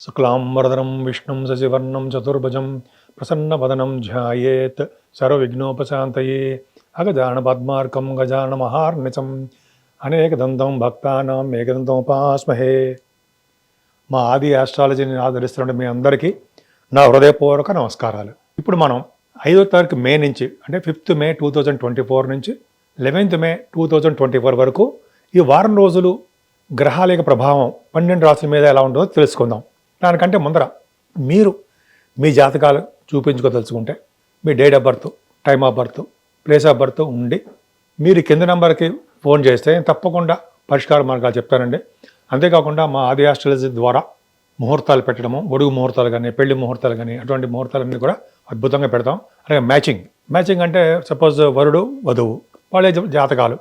శుక్లాంబరధరం విష్ణుం శశివర్ణం చతుర్భుజం ప్రసన్నవదనం ధ్యాయేత్ సర్వవిఘ్నోపశాంతయే అగజానపద్మార్కం గజానమహార్నిశం అనేకదంతం భక్తానాం ఏకదంతముపాస్మహే. మా ఆది ఆస్ట్రాలజీని ఆదరిస్తున్న మీ అందరికీ నా హృదయపూర్వక నమస్కారాలు. ఇప్పుడు మనం 5వ తారీఖు మే నుంచి అంటే 5th మే 2024 నుంచి 11th మే 2024 వరకు ఈ వారం రోజులు గ్రహాల యొక్క ప్రభావం 12 రాశుల మీద ఎలా ఉంటుందో తెలుసుకుందాం. దానికంటే ముందర మీరు మీ జాతకాలు చూపించుకోదలుచుకుంటే మీ date of birth, time of birth, place of birth ఉండి మీరు కింద నెంబర్కి ఫోన్ చేస్తే తప్పకుండా పరిష్కార మార్గాలు చెప్తానండి. అంతేకాకుండా మా ఆది ఆస్ట్రాలజీ ద్వారా ముహూర్తాలు పెట్టడము, గొడుగు ముహూర్తాలు కానీ, పెళ్లి ముహూర్తాలు కానీ, అటువంటి ముహూర్తాలన్నీ కూడా అద్భుతంగా పెడతాం. అలాగే మ్యాచింగ్ అంటే సపోజ్ వరుడు వధువు వాళ్ళ జాతకాలు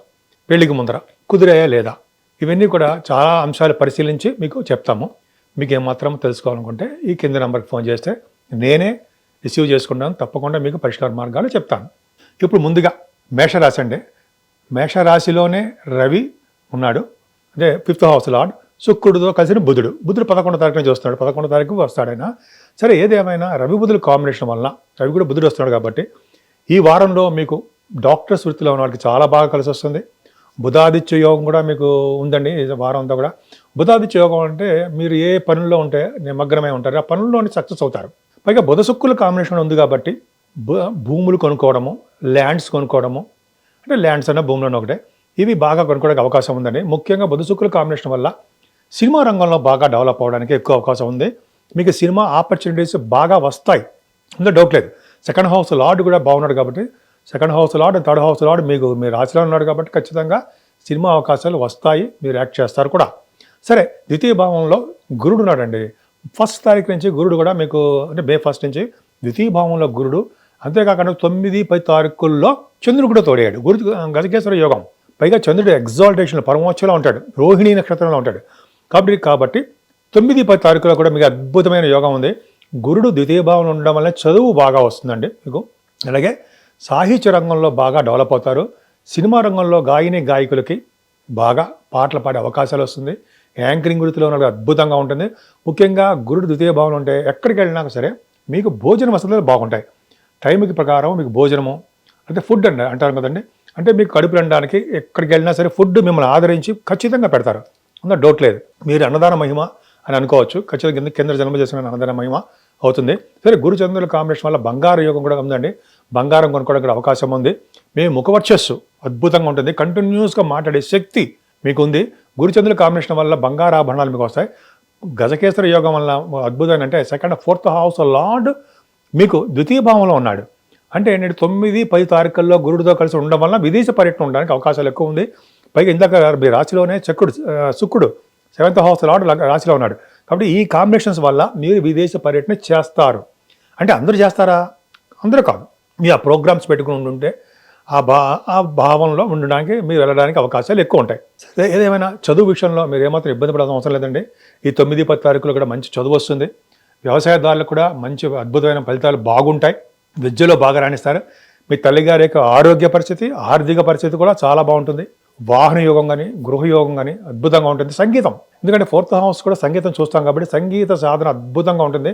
పెళ్లికి ముందర కుదిరాయా లేదా, ఇవన్నీ కూడా చాలా అంశాలు పరిశీలించి మీకు చెప్తాము. మీకు ఏమాత్రం తెలుసుకోవాలనుకుంటే ఈ కింద నెంబర్కి ఫోన్ చేస్తే నేనే రిసీవ్ చేసుకుంటాను. తప్పకుండా మీకు పరిష్కార మార్గాలు చెప్తాను. ఇప్పుడు ముందుగా మేషరాశి అండి. మేషరాశిలోనే రవి ఉన్నాడు, అంటే 5th హౌస్ లార్డ్. శుక్రుడితో కలిసిన బుధుడు 11వ తారీఖున చూస్తున్నాడు, 11వ తారీఖు వస్తాడైనా సరే. ఏదేమైనా రవి బుధుల కాంబినేషన్ వలన రవి కూడా బుధుడు వస్తున్నాడు కాబట్టి ఈ వారంలో మీకు డాక్టర్స్ వృత్తిలో ఉన్న వాళ్ళకి చాలా బాగా కలిసి వస్తుంది. బుధాదిత్య యోగం కూడా మీకు ఉందండి. ఈ వారం అంతా కూడా బుధాదిత్య యోగం అంటే మీరు ఏ పనుల్లో ఉంటే నిమగ్నమై ఉంటారు, ఆ పనుల్లోని సక్సెస్ అవుతారు. పైగా బుధ శుక్రుల కాంబినేషన్ ఉంది కాబట్టి భూములు కొనుక్కోవడము, ల్యాండ్స్ కొనుక్కోవడము, అంటే ల్యాండ్స్ అన్న భూములను ఒకటే, ఇవి బాగా కొనుక్కోవడానికి అవకాశం ఉందండి. ముఖ్యంగా బుధ శుక్రుల కాంబినేషన్ వల్ల సినిమా రంగంలో బాగా డెవలప్ అవ్వడానికి ఎక్కువ అవకాశం ఉంది. మీకు సినిమా ఆపర్చునిటీస్ బాగా వస్తాయి, అందులో డౌట్ లేదు. 2nd హౌస్ లార్డ్ కూడా బాగున్నాడు కాబట్టి 2nd house lord, 3rd house lord మీకు మీ రాశిలో ఉన్నాడు కాబట్టి ఖచ్చితంగా సినిమా అవకాశాలు వస్తాయి, మీరు యాక్ట్ చేస్తారు కూడా. సరే, ద్వితీయ భావంలో గురుడు ఉన్నాడండి. 1st తారీఖు నుంచి గురుడు కూడా మీకు, అంటే మే 1st నుంచి ద్వితీయ భావంలో గురుడు. అంతేకాకుండా 9, 10 తారీఖుల్లో చంద్రుడు కూడా తోడయ్యాడు. గురు గజకేశ్వర యోగం. పైగా చంద్రుడు ఎగ్జాల్టేషన్ పరమోచ్చలో ఉంటాడు, రోహిణీ నక్షత్రంలో ఉంటాడు. కాబట్టి 9, 10 తారీఖులో కూడా మీకు అద్భుతమైన యోగం ఉంది. గురుడు ద్వితీయ భావంలో ఉండడం వల్ల చదువు బాగా వస్తుందండి మీకు. అలాగే సాహిత్య రంగంలో బాగా డెవలప్ అవుతారు. సినిమా రంగంలో గాయకులకి బాగా పాటలు పాడే అవకాశాలు వస్తుంది. యాంకరింగ్ వృత్తిలో ఉన్న అద్భుతంగా ఉంటుంది. ముఖ్యంగా గురుడు ద్వితీయ భావంలో ఉంటే ఎక్కడికి వెళ్ళినా సరే మీకు భోజన వసతులు బాగుంటాయి. టైంకి ప్రకారం మీకు భోజనము, అంటే ఫుడ్ అంటారు కదండి, అంటే మీకు కడుపు నిండడానికి ఎక్కడికి వెళ్ళినా సరే ఫుడ్ మిమ్మల్ని ఆదరించి ఖచ్చితంగా పెడతారు, అందులో డౌట్ లేదు. మీరు అన్నదాన మహిమ అని అనుకోవచ్చు. ఖచ్చితంగా కింద జన్మ చేసిన అన్నదాన మహిమ అవుతుంది. సరే, గురు చంద్రుల కాంబినేషన్ వల్ల బంగారు యోగం కూడా ఉందండి. బంగారం కొనుక్కోవడానికి అవకాశం ఉంది. మీ ముఖవర్చస్సు అద్భుతంగా ఉంటుంది, కంటిన్యూస్గా మాట్లాడే శక్తి మీకు ఉంది. గురుచంద్రుల కాంబినేషన్ వల్ల బంగారు ఆభరణాలు మీకు వస్తాయి. గజకేశ్వర యోగం వల్ల అద్భుతం అంటే 2nd, 4th హౌస్ లార్డ్ మీకు ద్వితీయ భావంలో ఉన్నాడు. అంటే ఏంటంటే 9, 10 తారీఖుల్లో గురుడితో కలిసి ఉండడం వల్ల విదేశీ పర్యటన ఉండడానికి అవకాశాలు ఎక్కువ ఉంది. పైగా ఇందాక మీ రాశిలోనే శుక్రుడు 7th హౌస్ లార్డ్ రాశిలో ఉన్నాడు. కాబట్టి ఈ కాంబినేషన్స్ వల్ల మీరు విదేశ పర్యటన చేస్తారు. అంటే అందరూ చేస్తారా? అందరూ కాదు. మీ ఆ ప్రోగ్రామ్స్ పెట్టుకుని ఉంటే ఆ భావంలో ఉండడానికి మీరు వెళ్ళడానికి అవకాశాలు ఎక్కువ ఉంటాయి. ఏదేమైనా చదువు విషయంలో మీరు ఏమాత్రం ఇబ్బంది పడాల్సిన అవసరం లేదండి. ఈ 9, 10 తారీఖులో కూడా మంచి చదువు వస్తుంది. వ్యవసాయదారులకు కూడా మంచి అద్భుతమైన ఫలితాలు బాగుంటాయి. విద్యలో బాగా రాణిస్తారు. మీ తల్లిగారి యొక్క ఆరోగ్య పరిస్థితి, ఆర్థిక పరిస్థితి కూడా చాలా బాగుంటుంది. వాహన యోగం కానీ, గృహయోగం కానీ అద్భుతంగా ఉంటుంది. సంగీతం, ఎందుకంటే 4th హౌస్ కూడా సంగీతం చూస్తాం కాబట్టి సంగీత సాధన అద్భుతంగా ఉంటుంది.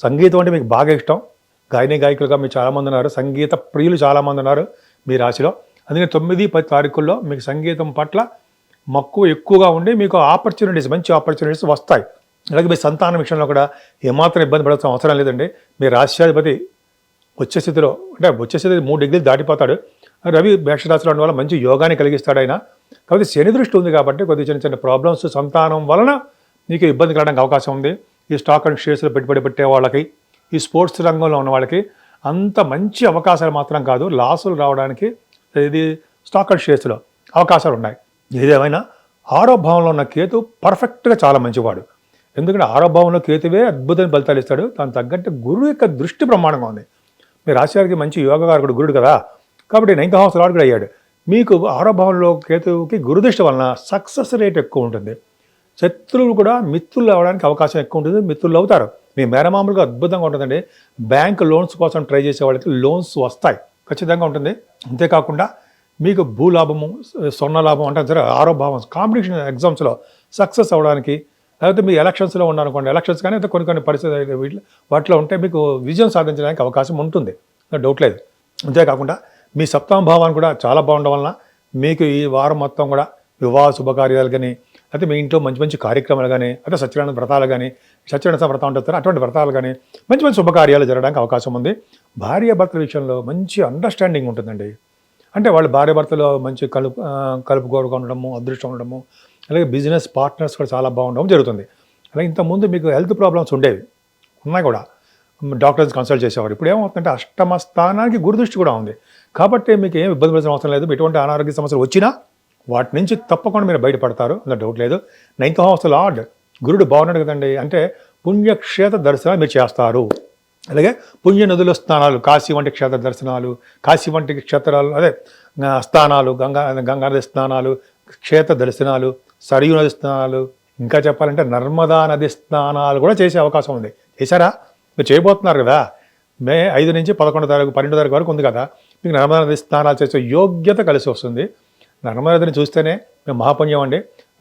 సంగీతం అంటే మీకు బాగా ఇష్టం. గాయకులుగా మీరు చాలామంది ఉన్నారు, సంగీత ప్రియులు చాలామంది ఉన్నారు మీ రాశిలో. అందుకని 9, 10 తారీఖుల్లో మీకు సంగీతం పట్ల మక్కువ ఎక్కువగా ఉండి మీకు మంచి ఆపర్చునిటీస్ వస్తాయి. అలాగే మీ సంతానం విషయంలో కూడా ఏమాత్రం ఇబ్బంది పడాల్సిన అవసరం లేదండి. మీ రాశ్యాధిపతి వచ్చే స్థితిలో, అంటే వచ్చే స్థితి 3 డిగ్రీలు దాటిపోతాడు. రవి మేషరాశిలో ఉండడం వల్ల మంచి యోగాన్ని కలిగిస్తాడు ఆయన. కాబట్టి శని దృష్టి ఉంది కాబట్టి కొద్దిగా చిన్న ప్రాబ్లమ్స్ సంతానం వలన మీకు ఇబ్బంది కలగడానికి అవకాశం ఉంది. ఈ స్టాక్ అండ్ షేర్స్లో పెట్టుబడి పెట్టే వాళ్ళకి, ఈ స్పోర్ట్స్ రంగంలో ఉన్న వాళ్ళకి అంత మంచి అవకాశాలు మాత్రం కాదు, లాసులు రావడానికి ఇది స్టాక్ అండ్ షేర్స్లో అవకాశాలు ఉన్నాయి. ఏదేమైనా 6వ భావంలో ఉన్న కేతు పర్ఫెక్ట్గా చాలా మంచివాడు. ఎందుకంటే 6వ భావంలో కేతువే అద్భుతమైన ఫలితాలు ఇస్తాడు. దానికి తగ్గట్టు గురువు యొక్క దృష్టి బ్రహ్మాండంగా ఉంది. మీ రాశివారికి మంచి యోగకారకుడు గురుడు కదా, కాబట్టి 9th హౌస్ లార్డ్ కూడా అయ్యాడు. మీకు 6వ భావంలో కేతువుకి గురుదృష్టి వలన సక్సెస్ రేట్ ఎక్కువ ఉంటుంది. శత్రువులు కూడా మిత్రులు అవ్వడానికి అవకాశం ఎక్కువ ఉంటుంది, మిత్రులు అవుతారు. మీ మేనమామలుగా అద్భుతంగా ఉంటుందండి. బ్యాంక్ లోన్స్ కోసం ట్రై చేసే వాళ్ళకి లోన్స్ వస్తాయి, ఖచ్చితంగా ఉంటుంది. అంతేకాకుండా మీకు భూలాభము, స్వర్ణ లాభం అంటే సరే 6వ భావం కాంపిటీషన్ ఎగ్జామ్స్లో సక్సెస్ అవ్వడానికి లేకపోతే మీ ఎలక్షన్స్లో ఉన్నారనుకోండి, ఎలక్షన్స్ కానీ అయితే కొన్ని పరిస్థితులు వాటిలో ఉంటే మీకు విజయం సాధించడానికి అవకాశం ఉంటుంది, డౌట్ లేదు. అంతేకాకుండా మీ సప్తమ భావాన్ని కూడా చాలా బాగుండడం వలన మీకు ఈ వారం మొత్తం కూడా వివాహ శుభకార్యాలు కానీ, అయితే మీ ఇంట్లో మంచి మంచి కార్యక్రమాలు కానీ, అయితే సత్యనారాయణ వ్రతాలు కానీ, సత్యనారాయణ వ్రతం ఉంటుంది అటువంటి వ్రతాలు కానీ, మంచి మంచి శుభకార్యాలు జరగడానికి అవకాశం ఉంది. భార్యాభర్తల విషయంలో మంచి అండర్స్టాండింగ్ ఉంటుందండి. అంటే వాళ్ళు భార్యాభర్తలో మంచి కలుపుకోరుగా ఉండడము, అదృష్టం ఉండడము, అలాగే బిజినెస్ పార్ట్నర్స్ కూడా చాలా బాగుండడం జరుగుతుంది. అలాగే ఇంతకుముందు మీకు హెల్త్ ప్రాబ్లమ్స్ ఉండేవి, ఉన్నాయి కూడా, డాక్టర్స్ కన్సల్ట్ చేసేవారు. ఇప్పుడు ఏమవుతుందంటే అష్టమ స్థానానికి గురుదృష్టి కూడా ఉంది. కాబట్టి మీకు ఏం ఇబ్బంది పడాల్సిన అవసరం లేదు. ఎటువంటి అనారోగ్య సమస్యలు వచ్చినా వాటి నుంచి తప్పకుండా మీరు బయటపడతారు, అందులో డౌట్ లేదు. 9th హౌస్ లార్డ్ గురుడు బాగున్నాడు కదండి, అంటే పుణ్యక్షేత్ర దర్శనాలు మీరు చేస్తారు. అలాగే పుణ్య నదుల స్థానాలు, కాశీ వంటి క్షేత్ర దర్శనాలు, కాశీ వంటి క్షేత్రాలు, అదే స్థానాలు, గంగానది స్నానాలు, క్షేత్ర దర్శనాలు, సరియు నది స్నానాలు, ఇంకా చెప్పాలంటే నర్మదా నది స్నానాలు కూడా చేసే అవకాశం ఉంది. చేశారా? మీరు చేయబోతున్నారు కదా, మే 5 నుంచి 11 తారీఖు 12 తారీఖు వరకు ఉంది కదా, మీకు నర్మదా నది స్నానాలు చేసే యోగ్యత కలిసి వస్తుంది. నర్మదా నదిని చూస్తేనే మేము మహాపుణ్యం అండి.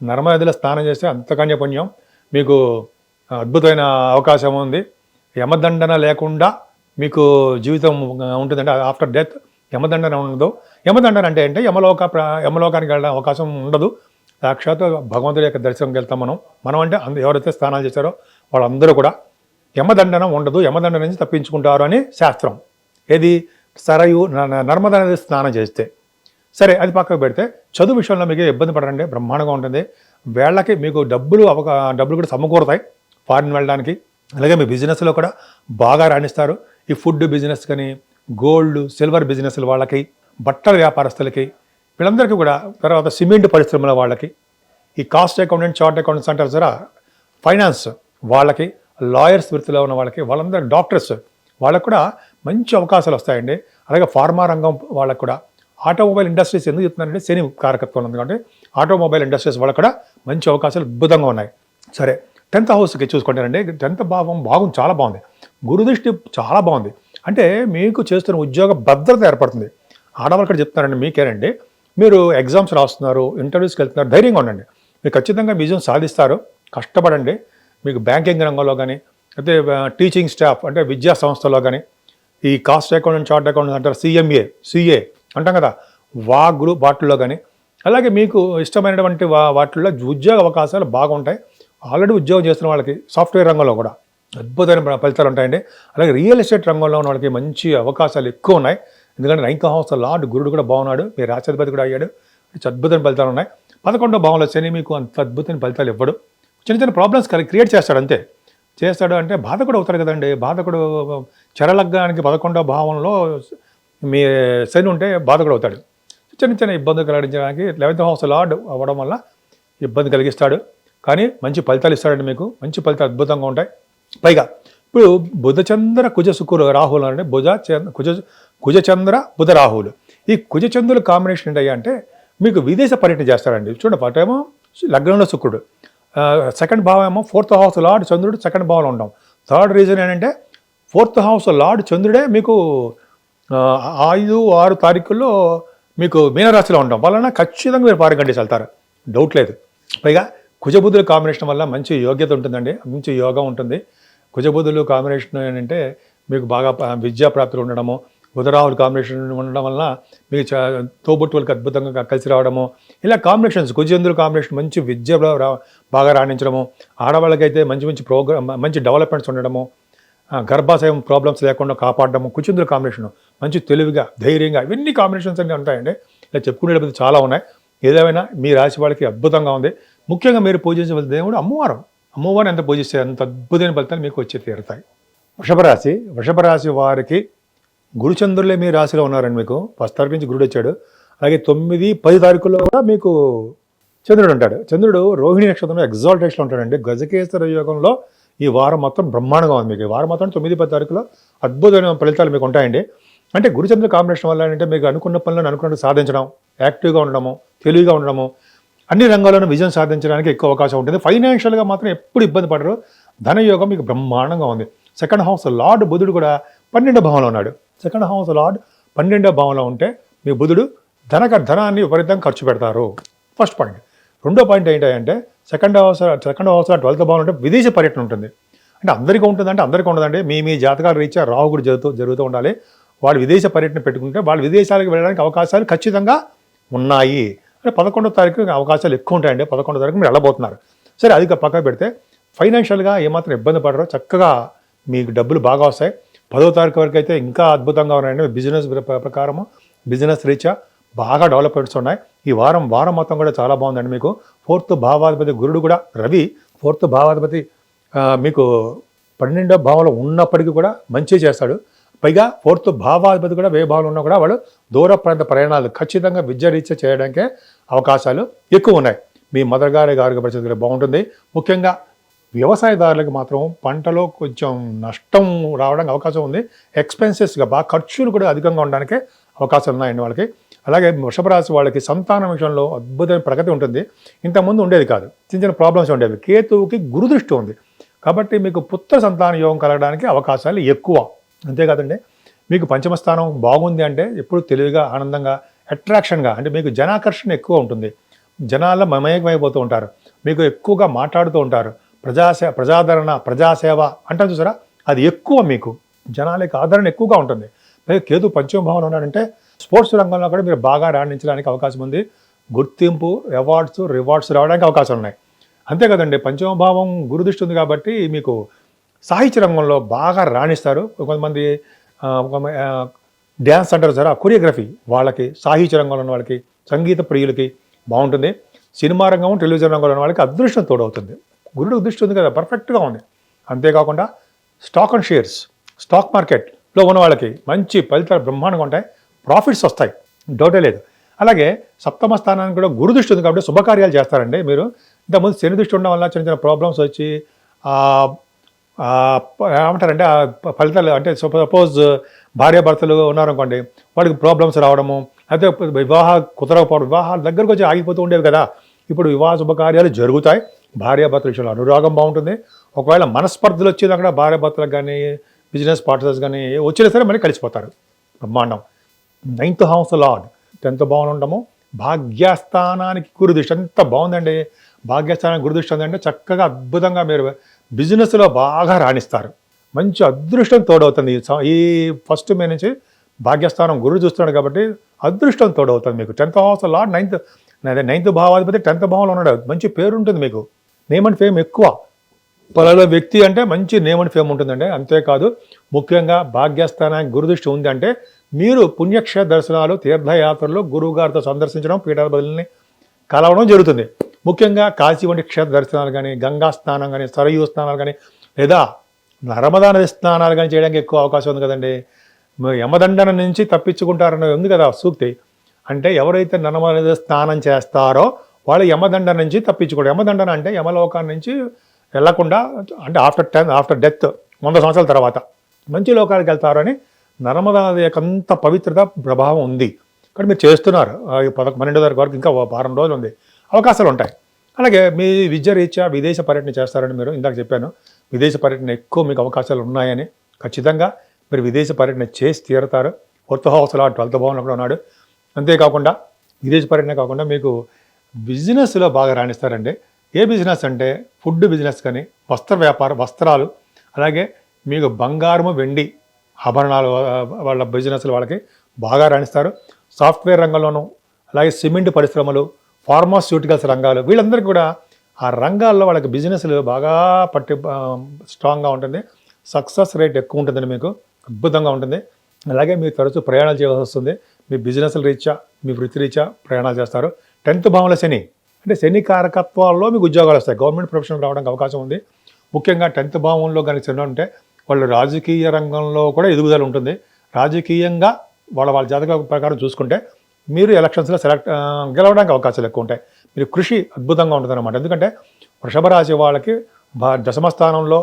నర్మదా నదిలో స్నానం చేస్తే అంతకన్య పుణ్యం, మీకు అద్భుతమైన అవకాశం ఉంది. యమదండన లేకుండా మీకు జీవితం ఉంటుందంటే ఆఫ్టర్ డెత్ యమదండన ఉండదు. యమదండన అంటే యమలోకానికి వెళ్ళడం అవకాశం ఉండదు. సాక్షాత్ భగవంతుడి యొక్క దర్శనంకి వెళ్తాం మనం అంటే ఎవరైతే స్నానాలు చేశారో వాళ్ళందరూ కూడా యమదండనం ఉండదు, యమదండన నుంచి తప్పించుకుంటారు అని శాస్త్రం. ఏది? సరయు నర్మదా నది స్నానం చేస్తే. సరే, అది పక్కకు పెడితే చదువు విషయంలో మీకు ఇబ్బంది పడరండి, బ్రహ్మాండంగా ఉంటుంది. వేళ్ళకి మీకు డబ్బులు కూడా సమకూరుతాయి ఫారిన్ వెళ్ళడానికి. అలాగే మీ బిజినెస్లో కూడా బాగా రాణిస్తారు. ఈ ఫుడ్ బిజినెస్ కానీ, గోల్డ్ సిల్వర్ బిజినెస్ల వాళ్ళకి, బట్టల వ్యాపారస్తులకి, వీళ్ళందరికీ కూడా, తర్వాత సిమెంట్ పరిశ్రమల వాళ్ళకి, ఈ కాస్ట్ అకౌంటెంట్, చార్ట్ అకౌంటెంట్స్ అంటారు సరే, ఫైనాన్స్ వాళ్ళకి, లాయర్స్ వృత్తిలో ఉన్న వాళ్ళకి, వాళ్ళందరూ డాక్టర్స్ వాళ్ళకు కూడా మంచి అవకాశాలు వస్తాయండి. అలాగే ఫార్మా రంగం వాళ్ళకు కూడా, ఆటోమొబైల్ ఇండస్ట్రీస్ ఎందుకు చెప్తున్నారంటే శని కారకత్వం ఉంది కాబట్టి ఆటోమొబైల్ ఇండస్ట్రీస్ వాళ్ళకు కూడా మంచి అవకాశాలు అద్భుతంగా ఉన్నాయి. సరే, 10th హౌస్కి చూసుకుంటారండి. 10th భావం బాగుంది, చాలా బాగుంది. గురుదృష్టి చాలా బాగుంది. అంటే మీకు చేస్తున్న ఉద్యోగ భద్రత ఏర్పడుతుంది. ఆడవాళ్ళు కూడా చెప్తున్నారండి మీకేనండి, మీరు ఎగ్జామ్స్ రాస్తున్నారు, ఇంటర్వ్యూస్కి వెళ్తున్నారు, ధైర్యంగా ఉండండి. మీరు ఖచ్చితంగా విజయం సాధిస్తారు. కష్టపడండి. మీకు బ్యాంకింగ్ రంగంలో కానీ, అయితే టీచింగ్ స్టాఫ్ అంటే విద్యా సంస్థలో కానీ, ఈ కాస్ట్ అకౌంటెంట్, చార్ట్ అకౌంటెంట్ అంటారు, సిఏ అంటాం కదా, వాటిల్లో కానీ, అలాగే మీకు ఇష్టమైనటువంటి వాటిల్లో ఉద్యోగ అవకాశాలు బాగుంటాయి. ఆల్రెడీ ఉద్యోగం చేస్తున్న వాళ్ళకి సాఫ్ట్వేర్ రంగంలో కూడా అద్భుతమైన ఫలితాలు ఉంటాయండి. అలాగే రియల్ ఎస్టేట్ రంగంలో ఉన్న వాళ్ళకి మంచి అవకాశాలు ఎక్కువ ఉన్నాయి. ఎందుకంటే 9th హౌస్ లార్డ్ గురుడు కూడా బాగున్నాడు, మీ రాష్ట్రాధిపతి కూడా అయ్యాడు. అద్భుతమైన ఫలితాలు ఉన్నాయి. 11వ భావంలో శని మీకు అంత అద్భుతమైన ఫలితాలు ఇవ్వడు. చిన్న చిన్న ప్రాబ్లమ్స్ క్రియేట్ చేస్తాడు, అంతే. చేస్తాడు అంటే బాధకుడు అవుతాడు కదండి. బాధకుడు చరలగ్నానికి 11వ భావంలో మీ శని ఉంటే బాధకుడు అవుతాడు. చిన్న చిన్న ఇబ్బందులు కలిగించడానికి 11th హౌస్ లార్డ్ అవ్వడం వల్ల ఇబ్బంది కలిగిస్తాడు. కానీ మంచి ఫలితాలు ఇస్తాడండి. మీకు మంచి ఫలితాలు అద్భుతంగా ఉంటాయి. పైగా ఇప్పుడు బుధచంద్ర కుజ శుక్రులు రాహులు అంటే కుజచంద్ర బుధ రాహులు, ఈ కుజచంద్రుల కాంబినేషన్ ఏంటయ్యా అంటే మీకు విదేశ పర్యటన చేస్తాడండి. చూడండి, ఫటేమో లగ్నంలో శుక్రుడు, 2nd భావం ఏమో 4th హౌస్ లార్డ్ చంద్రుడు 2nd భావంలో ఉంటాం. 3rd రీజన్ ఏంటంటే 4th హౌస్ లార్డ్ చంద్రుడే మీకు 5, 6 తారీఖుల్లో మీకు మీనరాశిలో ఉంటాం వలన ఖచ్చితంగా మీరు పారగండి వెళ్తారు, డౌట్ లేదు. పైగా కుజబుధుల కాంబినేషన్ వల్ల మంచి యోగ్యత ఉంటుందండి, మంచి యోగం ఉంటుంది. కుజబుధులు కాంబినేషన్ ఏంటంటే మీకు బాగా విద్యా ప్రాప్తులు ఉండడము, బుధరాహుల కాంబినేషన్ ఉండడం వల్ల మీకు తోబుట్టువులకి అద్భుతంగా కలిసి రావడము, ఇలా కాంబినేషన్స్, కుజచంద్రుల కాంబినేషన్ మంచి విద్య బాగా రాణించడము, ఆడవాళ్ళకైతే మంచి మంచి మంచి డెవలప్మెంట్స్ ఉండడము, గర్భాశయం ప్రాబ్లమ్స్ లేకుండా కాపాడడము, కుజచంద్రుల కాంబినేషన్ మంచి తెలివిగా, ధైర్యంగా, ఇవన్నీ కాంబినేషన్స్ అన్నీ ఉంటాయండి. ఇలా చెప్పుకునేటప్పుడు చాలా ఉన్నాయి. ఏదేమైనా మీ రాశి వాళ్ళకి అద్భుతంగా ఉంది. ముఖ్యంగా మీరు పూజించవలసిన దేవుడు అమ్మవారిని ఎంత పూజిస్తే అంత అద్భుతమైన ఫలితాలు మీకు వచ్చి తీరుతాయి. వృషభ రాశి వారికి గురుచంద్రులే మీ రాశిలో ఉన్నారండి. మీకు 1st తారీఖు నుంచి గురుడు వచ్చాడు. అలాగే 9, 10 తారీఖుల్లో కూడా మీకు చంద్రుడు ఉంటాడు. చంద్రుడు రోహిణి నక్షత్రంలో ఎగ్జాల్టేషన్లో ఉంటాడండి. గజకేసర యోగంలో ఈ వారం మొత్తం బ్రహ్మాండంగా ఉంది. మీకు ఈ వారం మొత్తం 9, 10 తారీఖులో అద్భుతమైన ఫలితాలు మీకు ఉంటాయండి. అంటే గురుచంద్ర కాంబినేషన్ వల్ల ఏంటంటే మీకు అనుకున్న పనులను అనుకున్నట్టు సాధించడం, యాక్టివ్గా ఉండడము, తెలివిగా ఉండడము, అన్ని రంగాల్లోనూ విజయం సాధించడానికి ఎక్కువ అవకాశం ఉంటుంది. ఫైనాన్షియల్గా మాత్రం ఎప్పుడు ఇబ్బంది పడరు. ధనయోగం మీకు బ్రహ్మాండంగా ఉంది. 2nd హౌస్ లార్డ్ బుధుడు కూడా 12వ భావంలో ఉన్నాడు. 2nd హౌస్ లార్డ్ 12వ భావంలో ఉంటే మీ బుధుడు ధనాన్ని విపరీతంగా ఖర్చు పెడతారు. First point. రెండో పాయింట్ ఏంటంటే సెకండ్ హౌస్ 12th భావం అంటే విదేశీ పర్యటన ఉంటుంది. అంటే అందరికీ ఉంటుందంటే అందరికీ ఉండదండి. మీ జాతకాల రీత్యా రాహు కూడా జరుగుతూ ఉండాలి. వాళ్ళు విదేశ పర్యటన పెట్టుకుంటే వాళ్ళు విదేశాలకు వెళ్ళడానికి అవకాశాలు ఖచ్చితంగా ఉన్నాయి. అంటే 11వ తారీఖు అవకాశాలు ఎక్కువ ఉంటాయండి. 11వ తారీఖు మీరు వెళ్ళబోతున్నారు. సరే, అది పక్కన పెడితే ఫైనాన్షియల్గా ఏమాత్రం ఇబ్బంది పడరో, చక్కగా మీకు డబ్బులు బాగా వస్తాయి. 10వ తారీఖు వరకు అయితే ఇంకా అద్భుతంగా ఉన్నాయండి. బిజినెస్ ప్రకారము బిజినెస్ రీత్యా బాగా డెవలప్మెంట్స్ ఉన్నాయి. ఈ వారం మొత్తం కూడా చాలా బాగుందండి. మీకు 4th భావాధిపతి గురుడు కూడా, రవి 4th భావాధిపతి మీకు 12వ భావంలో ఉన్నప్పటికీ కూడా మంచి చేస్తాడు. పైగా 4th భావాధిపతి కూడా వ్యయ భావంలో ఉన్నా కూడా వాళ్ళు దూర ప్రాంత ప్రయాణాలు ఖచ్చితంగా విద్యారీత్యా చేయడానికే అవకాశాలు ఎక్కువ ఉన్నాయి. మీ మదర్ గారి పరిస్థితి బాగుంటుంది. ముఖ్యంగా వ్యవసాయదారులకు మాత్రం పంటలో కొంచెం నష్టం రావడానికి అవకాశం ఉంది. ఎక్స్పెన్సెస్గా బాగా ఖర్చులు కూడా అధికంగా ఉండడానికే అవకాశాలు ఉన్నాయండి వాళ్ళకి. అలాగే వృషభ రాశి వాళ్ళకి సంతానం విషయంలో అద్భుతమైన ప్రగతి ఉంటుంది. ఇంతకుముందు ఉండేది కాదు, చిన్న ప్రాబ్లమ్స్ ఉండేవి. కేతువుకి గురుదృష్టి ఉంది కాబట్టి మీకు పుత్ర సంతాన యోగం కలగడానికి అవకాశాలు ఎక్కువ. అంతేకాదండి, మీకు పంచమ స్థానం బాగుంది అంటే ఎప్పుడు తెలివిగా, ఆనందంగా, అట్రాక్షన్గా, అంటే మీకు జనాకర్షణ ఎక్కువ ఉంటుంది. జనాల్లో మమేకమైపోతూ ఉంటారు. మీకు ఎక్కువగా మాట్లాడుతూ ఉంటారు. ప్రజాదరణ, ప్రజాసేవ అంటారు చూసారా, అది ఎక్కువ. మీకు జనాలకి ఆదరణ ఎక్కువగా ఉంటుంది. పైగా కేతు పంచమ భావంలో ఉన్నాడంటే స్పోర్ట్స్ రంగంలో కూడా మీరు బాగా రాణించడానికి అవకాశం ఉంది. గుర్తింపు, అవార్డ్స్, రివార్డ్స్ రావడానికి అవకాశాలు ఉన్నాయి. అంతే కదండి, పంచమ భావం గురుదృష్టి ఉంది కాబట్టి మీకు సాహిత్య రంగంలో బాగా రాణిస్తారు. కొంతమంది డ్యాన్స్ అంటారు సార్, కొరియోగ్రఫీ, వాళ్ళకి సాహిత్య రంగంలో ఉన్న వాళ్ళకి, సంగీత ప్రియులకి బాగుంటుంది. సినిమా రంగం, టెలివిజన్ రంగంలో ఉన్న వాళ్ళకి అదృష్టం తోడవుతుంది. గురుడు దృష్టి ఉంది కదా, పర్ఫెక్ట్గా ఉంది. అంతేకాకుండా స్టాక్ అండ్ షేర్స్, స్టాక్ మార్కెట్లో ఉన్న వాళ్ళకి మంచి ఫలితాలు బ్రహ్మాండంగా ఉంటాయి. ప్రాఫిట్స్ వస్తాయి, డౌటే లేదు. అలాగే సప్తమ స్థానానికి కూడా గురు దృష్టి ఉంది కాబట్టి శుభకార్యాలు చేస్తారండి మీరు. ఇంతకుముందు శని దృష్టి ఉండడం వల్ల చిన్న ప్రాబ్లమ్స్ వచ్చి ఏమంటారంటే ఆ ఫలితాలు, అంటే సపోజ్ భార్యాభర్తలు ఉన్నారనుకోండి, వాడికి ప్రాబ్లమ్స్ రావడము, అయితే కుదరకపోవడం, వివాహాలు దగ్గరకు వచ్చి ఆగిపోతూ ఉండేవి కదా. ఇప్పుడు వివాహ శుభకార్యాలు జరుగుతాయి. భార్యాభర్తల విషయంలో అనురాగం బాగుంటుంది. ఒకవేళ మనస్పర్ధలు వచ్చేది అక్కడ భార్యాభర్తలకు కానీ, బిజినెస్ పార్ట్నర్స్ కానీ వచ్చినా సరే మళ్ళీ కలిసిపోతారు. బ్రహ్మాండం. 9th హౌస్ లార్డ్ 10th భావంలో ఉండము. భాగ్యస్థానానికి గురుదృష్టి ఎంత బాగుందండి. భాగ్యస్థానానికి గురుదృష్టి ఉందంటే చక్కగా అద్భుతంగా మీరు బిజినెస్లో బాగా రాణిస్తారు. మంచి అదృష్టం తోడవుతుంది. ఈ 1st మే నుంచి భాగ్యస్థానం గురుడు చూస్తున్నాడు కాబట్టి అదృష్టం తోడవుతుంది మీకు. 10th house lord 9th భావాధిపతి 10th భావంలో ఉన్నాడు. మంచి పేరు ఉంటుంది మీకు, నేమ్ అండ్ ఫేమ్ ఎక్కువ. పలానా వ్యక్తి అంటే మంచి నేమ్ అండ్ ఫేమ్ ఉంటుందండి. అంతేకాదు, ముఖ్యంగా భాగ్యస్థానానికి గురుదృష్టి ఉంది అంటే మీరు పుణ్యక్షేత్ర దర్శనాలు, తీర్థయాత్రలు, గురువు గారితో సందర్శించడం, పీఠాధిపతుల్ని కలవడం జరుగుతుంది. ముఖ్యంగా కాశీ వంటి క్షేత్ర దర్శనాలు కానీ, గంగా స్నానం కానీ, సరయూ స్నానాలు కానీ, లేదా నర్మదా నది స్నానాలు కానీ చేయడానికి ఎక్కువ అవకాశం ఉంది కదండి. యమదండన నుంచి తప్పించుకుంటారన్నది ఉంది కదా సూక్తి. అంటే ఎవరైతే నర్మదా నది స్నానం చేస్తారో వాళ్ళు యమదండన నుంచి తప్పించుకోవడం. యమదండన అంటే యమలోకాన్ని నుంచి వెళ్లకుండా, అంటే ఆఫ్టర్ డెత్ 100 సంవత్సరాల తర్వాత మంచి లోకాలకు వెళ్తారు అని నర్మదా నది యొక్క అంత పవిత్రత ప్రభావం ఉంది. కానీ మీరు చేస్తున్నారు. 12వ తారీఖు వరకు ఇంకా వారం రోజులు ఉంది, అవకాశాలు ఉంటాయి. అలాగే మీ విద్య రీత్యా విదేశ పర్యటన చేస్తారని మీరు ఇందాక చెప్పాను. విదేశ పర్యటన ఎక్కువ మీకు అవకాశాలు ఉన్నాయని. ఖచ్చితంగా మీరు విదేశ పర్యటన చేసి తీరుతారు. 4th హౌస్ లార్డ్ 12th భావంలో కూడా ఉన్నాడు. అంతేకాకుండా విదేశ పర్యటన కాకుండా మీకు బిజినెస్లో బాగా రాణిస్తారండి. ఏ బిజినెస్ అంటే ఫుడ్ బిజినెస్ కానీ, వస్త్ర వ్యాపారం, వస్త్రాలు, అలాగే మీకు బంగారము, వెండి ఆభరణాలు వాళ్ళ బిజినెస్లు వాళ్ళకి బాగా రాణిస్తారు. సాఫ్ట్వేర్ రంగంలోనూ, అలాగే సిమెంట్ పరిశ్రమలు, ఫార్మాస్యూటికల్స్ రంగాలు, వీళ్ళందరికీ కూడా ఆ రంగాల్లో వాళ్ళకి బిజినెస్లు బాగా స్ట్రాంగ్గా ఉంటుంది. సక్సెస్ రేట్ ఎక్కువ ఉంటుందండి మీకు, అద్భుతంగా ఉంటుంది. అలాగే మీరు తరచూ ప్రయాణాలు చేయాల్సి వస్తుంది. మీ బిజినెస్ల రీత్యా, మీ వృత్తి రీత్యా ప్రయాణాలు చేస్తారు. 10th భావంలో శని, అంటే శని కారకత్వాల్లో మీకు ఉద్యోగాలు వస్తాయి. గవర్నమెంట్ ప్రొఫెషన్ రావడానికి అవకాశం ఉంది. ముఖ్యంగా 10th భావంలో కనుక శని ఉంటే వాళ్ళు రాజకీయ రంగంలో కూడా ఎదుగుదల ఉంటుంది. రాజకీయంగా వాళ్ళ జాతక ప్రకారం చూసుకుంటే మీరు ఎలక్షన్స్లో గెలవడానికి అవకాశాలు ఎక్కువ ఉంటాయి. మీరు కృషి అద్భుతంగా ఉంటుంది అన్నమాట. ఎందుకంటే వృషభ రాశి వాళ్ళకి దశమ స్థానంలో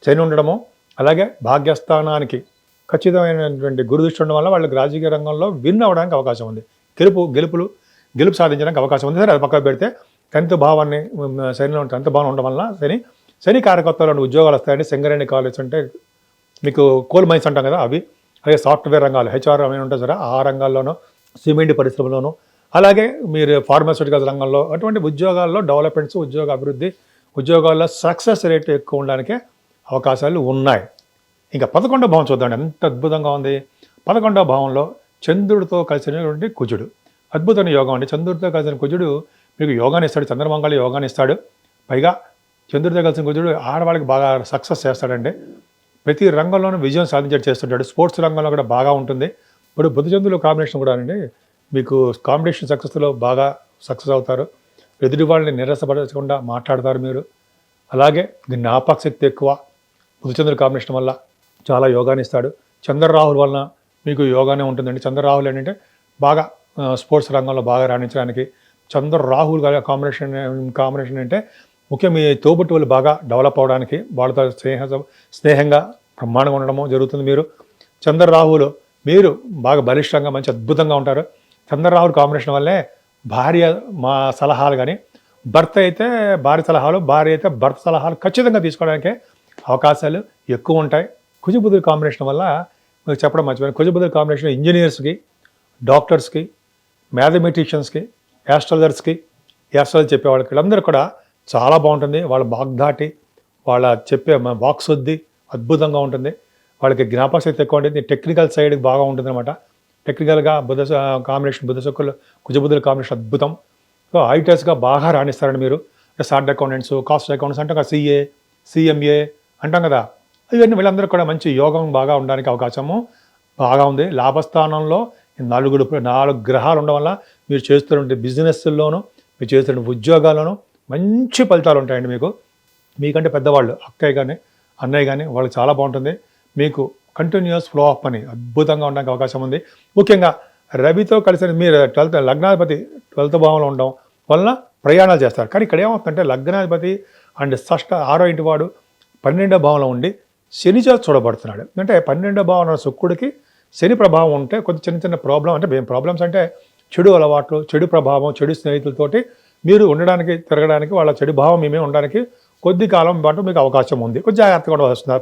శని ఉండడము, అలాగే భాగ్యస్థానానికి ఖచ్చితమైనటువంటి గురుదృష్టి ఉండడం వల్ల వాళ్ళకి రాజకీయ రంగంలో విన్ అవ్వడానికి అవకాశం ఉంది. గెలుపు సాధించడానికి అవకాశం ఉంది. సరే, అది పక్కకు పెడితే 10th భావాన్ని శనిలో 10th భావం ఉండడం వల్ల శని కారకత్వాలు ఉద్యోగాలు వస్తాయండి. సింగరేణి కాలేజ్ అంటే మీకు కోల్ మైన్స్ అంటాం కదా, అవి, అలాగే సాఫ్ట్వేర్ రంగాలు, HR అవి ఉంటాయి సరే, ఆ రంగాల్లోనూ, సిమెంట్ పరిశ్రమలోనూ, అలాగే మీరు ఫార్మాస్యూటికల్స్ రంగంలో అటువంటి ఉద్యోగాల్లో డెవలప్మెంట్స్, ఉద్యోగ అభివృద్ధి, ఉద్యోగాల్లో సక్సెస్ రేట్ ఎక్కువ ఉండడానికి అవకాశాలు ఉన్నాయి. ఇంకా 11వ భావం చూద్దాం, ఎంత అద్భుతంగా ఉంది. 11వ భావంలో చంద్రుడితో కలిసినటువంటి కుజుడు, అద్భుతమైన యోగం అండి. చంద్రుడితో కలిసిన కుజుడు మీకు యోగాన్ని ఇస్తాడు, చంద్రమంగళ యోగాన్ని ఇస్తాడు. పైగా చంద్రుడితో కలిసిన కుజుడు ఆడవాళ్ళకి బాగా సక్సెస్ చేస్తాడండి. ప్రతి రంగంలోనూ విజయం సాధించేట్టు చేస్తుంటాడు. స్పోర్ట్స్ రంగంలో కూడా బాగా ఉంటుంది. ఇప్పుడు బుధచంద్రుల కాంబినేషన్ కూడా అండి మీకు కాంపిటీషన్ సక్సెస్లో బాగా సక్సెస్ అవుతారు. ఎదుటి వాళ్ళని నిరసపరచకుండా మాట్లాడతారు మీరు. అలాగే జ్ఞాపక శక్తి ఎక్కువ. బుధచంద్రుల కాంబినేషన్ వల్ల చాలా యోగాన్ని ఇస్తాడు. చంద్రరాహుల వలన మీకు యోగానే ఉంటుందండి. చంద్రరాహుల్ ఏంటంటే బాగా స్పోర్ట్స్ రంగంలో బాగా రాణించడానికి. చంద్రరాహుల్ కాంబినేషన్ అంటే ముఖ్యంగా మీ తోబుట్టువులు బాగా డెవలప్ అవడానికి, వాళ్ళతో స్నేహంగా బ్రహ్మాండంగా ఉండడము జరుగుతుంది. మీరు చంద్రరాహులు మీరు బాగా బలిష్టంగా మంచి అద్భుతంగా ఉంటారు. చంద్రరాహుల్ కాంబినేషన్ వల్లే భార్య మా సలహాలు కానీ, భర్త అయితే భార్య సలహాలు, భార్య అయితే భర్త సలహాలు ఖచ్చితంగా తీసుకోవడానికి అవకాశాలు ఎక్కువ ఉంటాయి. కుజబుధుల కాంబినేషన్ వల్ల మీకు చెప్పడం మర్చిపోయాను, కుజబుధుల కాంబినేషన్ ఇంజనీర్స్కి, డాక్టర్స్కి, మ్యాథమెటిషియన్స్కి, యాస్ట్రాలజర్స్కి, యాస్ట్రాలజీ చెప్పే వాళ్ళకి వీళ్ళందరూ కూడా చాలా బాగుంటుంది. వాళ్ళ వాగ్దాటి, వాళ్ళ చెప్పే వాక్శుద్ధి అద్భుతంగా ఉంటుంది. వాళ్ళకి జ్ఞాపక శక్తి ఎక్కువ ఉంటుంది. టెక్నికల్ సైడ్కి బాగా ఉంటుంది అనమాట. టెక్నికల్గా బుధ శుక్రులు కుజబుధుల కాంబినేషన్ అద్భుతం. సో ఐటెస్గా బాగా రాణిస్తారండి మీరు. చార్ట్ అకౌంటెంట్స్, కాస్ట్ అకౌంట్స్ అంటాం కదా, CA, CMA అంటాం కదా, ఇవన్నీ వీళ్ళందరూ కూడా మంచి యోగం బాగా ఉండడానికి అవకాశము బాగా ఉంది. లాభస్థానంలో 4 గ్రహాలు ఉండడం వల్ల మీరు చేస్తున్న బిజినెస్ల్లోనూ, మీరు చేస్తున్న ఉద్యోగాల్లోనూ మంచి ఫలితాలు ఉంటాయండి. మీకంటే పెద్దవాళ్ళు అక్కయ్య కానీ అన్నయ్య కానీ వాళ్ళకి చాలా బాగుంటుంది. మీకు కంటిన్యూస్ ఫ్లో ఆఫ్ మనీ అద్భుతంగా ఉండడానికి అవకాశం ఉంది. ముఖ్యంగా రవితో కలిసి మీరు లగ్నాధిపతి 12వ భావంలో ఉండడం వలన ప్రయాణాలు చేస్తారు. కానీ ఇక్కడ ఏమవుతుందంటే లగ్నాధిపతి అండ్ 6వ ఇంటి వాడు 12వ భావంలో ఉండి శని చేత చూడబడుతున్నాడు. అంటే 12వ భావంలో శుక్రుడికి శని ప్రభావం ఉంటే కొంచెం చిన్న ప్రాబ్లం, అంటే ఏం ప్రాబ్లమ్స్ అంటే చెడు అలవాట్లు, చెడు ప్రభావం, చెడు స్నేహితులతోటి మీరు ఉండడానికి, తిరగడానికి, వాళ్ళ చెడు భావం మేమే ఉండడానికి కొద్ది కాలం పాటు మీకు అవకాశం ఉంది. కొంచెం జాగ్రత్తగా కూడా వస్తుంది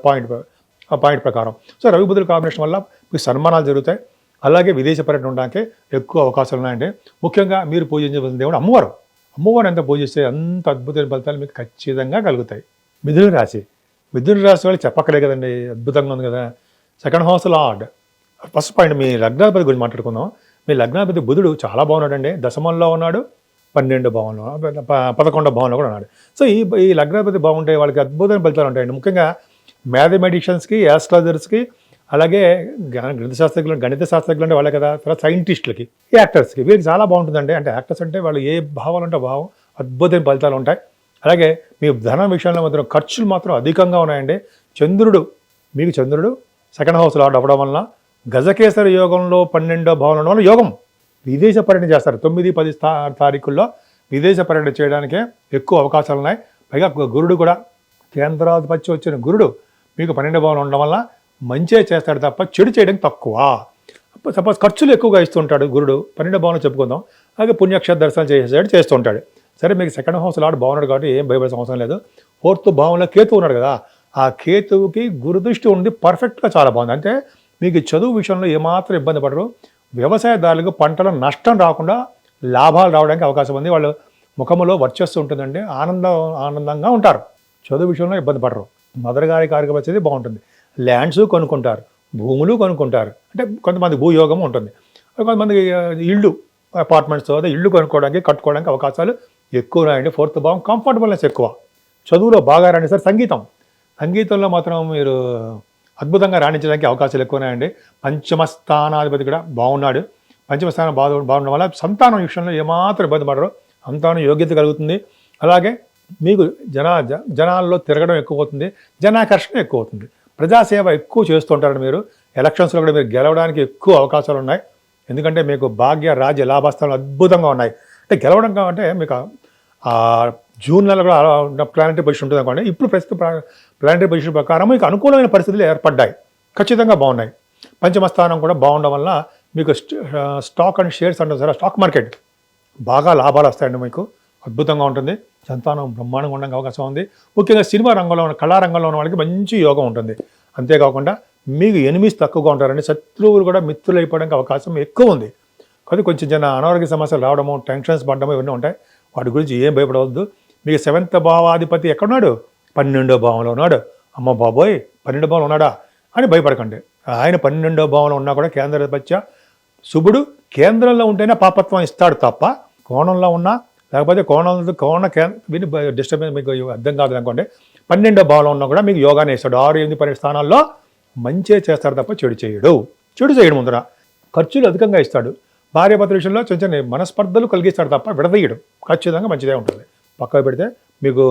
పాయింట్ ప్రకారం. సో రవి బుధుల కాంబినేషన్ వల్ల మీకు సన్మానాలు జరుగుతాయి. అలాగే విదేశ పర్యటన ఉండడానికి ఎక్కువ అవకాశాలు ఉన్నాయండి. ముఖ్యంగా మీరు పూజించవలసిన దేవుడు అమ్మవారు ఎంత పూజిస్తే అంత అద్భుతమైన ఫలితాలు మీకు ఖచ్చితంగా కలుగుతాయి. మిథున రాశి వాళ్ళు చెప్పక్కడే కదండి, అద్భుతంగా ఉంది కదా. Second house lord. First point మీ లగ్నాధిపతి గురించి మాట్లాడుకుందాం. మీ లగ్నాధిపతి బుధుడు చాలా బాగున్నాడండి. దశమంలో ఉన్నాడు, 12వ భావంలో, 11వ భావంలో కూడా ఉన్నాడు. సో ఈ లగ్నాధిపతి బాగుంటే వాళ్ళకి అద్భుతమైన ఫలితాలు ఉంటాయండి. ముఖ్యంగా మ్యాథమెటిషియన్స్కి, యాస్ట్రాలజర్స్కి, అలాగే గణిత శాస్త్రజ్ఞులు అంటే వాళ్ళే కదా, తర్వాత సైంటిస్టులకి, యాక్టర్స్కి, వీళ్ళకి చాలా బాగుంటుందండి. అంటే యాక్టర్స్ అంటే వాళ్ళు ఏ భావాలు అంటే భావం అద్భుతమైన ఫలితాలు ఉంటాయి. అలాగే మీ ధనం విషయంలో మాత్రం ఖర్చులు మాత్రం అధికంగా ఉన్నాయండి. చంద్రుడు సెకండ్ హౌస్ లార్డ్ అవ్వడం వలన గజకేసరి యోగంలో 12వ భావంలో వల్ల యోగం. విదేశ పర్యటన చేస్తారు. 9-10 తారీఖుల్లో విదేశ పర్యటన చేయడానికే ఎక్కువ అవకాశాలు ఉన్నాయి. పైగా గురుడు కూడా కేంద్రాధిపత్యం వచ్చిన గురుడు మీకు 12వ భావంలో ఉండడం వల్ల మంచిగా చేస్తాడు తప్ప చెడు చేయడం తక్కువ. సపోజ్ ఖర్చులు ఎక్కువగా ఇస్తుంటాడు గురుడు 12వ భావంలో చెప్పుకుందాం. అలాగే పుణ్యక్షేత్ర దర్శనం చేస్తుంటాడు. సరే, మీకు సెకండ్ హౌస్ లార్డ్ బాగున్నాడు కాబట్టి ఏం భయపడాల్సిన అవసరం లేదు. 4th భావంలో కేతువు ఉన్నాడు కదా, ఆ కేతువుకి గురుదృష్టి ఉండి పర్ఫెక్ట్గా చాలా బాగుంది. అంటే మీకు చదువు విషయంలో ఏమాత్రం ఇబ్బంది పడరు. వ్యవసాయదారులకు పంటలో నష్టం రాకుండా లాభాలు రావడానికి అవకాశం ఉంది. వాళ్ళు ముఖములో వర్చస్సు ఉంటుందండి, ఆనందంగా ఉంటారు. చదువు విషయంలో ఇబ్బంది పడరు. మదర్ గారి కార్యక్రమం వచ్చేది బాగుంటుంది. ల్యాండ్స్ కొనుక్కుంటారు, భూములు కొనుక్కుంటారు. అంటే కొంతమంది భూయోగం ఉంటుంది. కొంతమంది ఇళ్ళు, అపార్ట్మెంట్స్, అదే ఇళ్ళు కట్టుకోవడానికి అవకాశాలు ఎక్కువ ఉన్నాయండి. 4th భావం కంఫర్టబుల్నెస్ ఎక్కువ. చదువులో బాగా రాణిస్తారు. సంగీతంలో మాత్రం మీరు అద్భుతంగా రాణించడానికి అవకాశాలు ఎక్కువ ఉన్నాయండి. 5వ స్థానాధిపతి కూడా బాగున్నాడు. 5వ స్థానం బాగుండడం వల్ల సంతానం విషయంలో ఏమాత్రం ఇబ్బంది పడరు. సంతానం యోగ్యత కలుగుతుంది. అలాగే మీకు జనాల్లో తిరగడం ఎక్కువ అవుతుంది, జనాకర్షణ ఎక్కువ అవుతుంది. ప్రజాసేవ ఎక్కువ చేస్తుంటారు మీరు. ఎలక్షన్స్లో కూడా మీరు గెలవడానికి ఎక్కువ అవకాశాలు ఉన్నాయి. ఎందుకంటే మీకు భాగ్య, రాజ్య, లాభస్థానాలు అద్భుతంగా ఉన్నాయి. అంటే గెలవడం కాబట్టి మీకు జూన్ నెల కూడా ప్లానటరీ పొజిషన్ ఉంటుంది అనుకోండి. ఇప్పుడు ప్రస్తుతం ప్లానటరీ పొజిషన్ ప్రకారం మీకు అనుకూలమైన పరిస్థితులు ఏర్పడ్డాయి, ఖచ్చితంగా బాగున్నాయి. 5వ స్థానం కూడా బాగుండడం వల్ల మీకు స్టాక్ అండ్ షేర్స్ అంటారు సార్, స్టాక్ మార్కెట్ బాగా లాభాలు వస్తాయండి. మీకు అద్భుతంగా ఉంటుంది. సంతానం బ్రహ్మాండంగా ఉండడానికి అవకాశం ఉంది. ముఖ్యంగా సినిమా రంగంలో ఉన్న, కళారంగంలో ఉన్న వాళ్ళకి మంచి యోగం ఉంటుంది. అంతేకాకుండా మీకు ఎనిమిస్ తక్కువగా ఉంటారండి. శత్రువులు కూడా మిత్రులు అయిపోవడానికి అవకాశం ఎక్కువ ఉంది. అది కొంచెం చిన్న అనారోగ్య సమస్యలు రావడము, టెన్షన్స్ పడడము ఇవన్నీ ఉంటాయి. వాటి గురించి ఏం భయపడవద్దు. మీకు 7th భావాధిపతి ఎక్కడున్నాడు? 12వ భావంలో ఉన్నాడు. అమ్మ బాబోయ్ 12వ భావంలో ఉన్నాడా అని భయపడకండి. ఆయన 12వ భావంలో ఉన్నా కూడా కేంద్రాధిపత్య శుభుడు కేంద్రంలో ఉంటేనే పాపత్వం ఇస్తాడు తప్ప కోణంలో ఉన్నా లేకపోతే విని డిస్టర్బెన్స్ మీకు అర్థం కాదు అనుకోండి. 12వ భావంలో ఉన్నా కూడా మీకు యోగానే ఇస్తాడు. 6, 8, 12 స్థానాల్లో మంచే చేస్తాడు తప్ప చెడు చేయడు ముందర. ఖర్చులు అధికంగా ఇస్తాడు. భార్యాభర్తల విషయంలో చిన్న చిన్న మనస్పర్ధలు కలిగిస్తాడు తప్ప విడదీయడు. ఖచ్చితంగా మంచిదే ఉంటుంది. పక్కకు పెడితే మీకు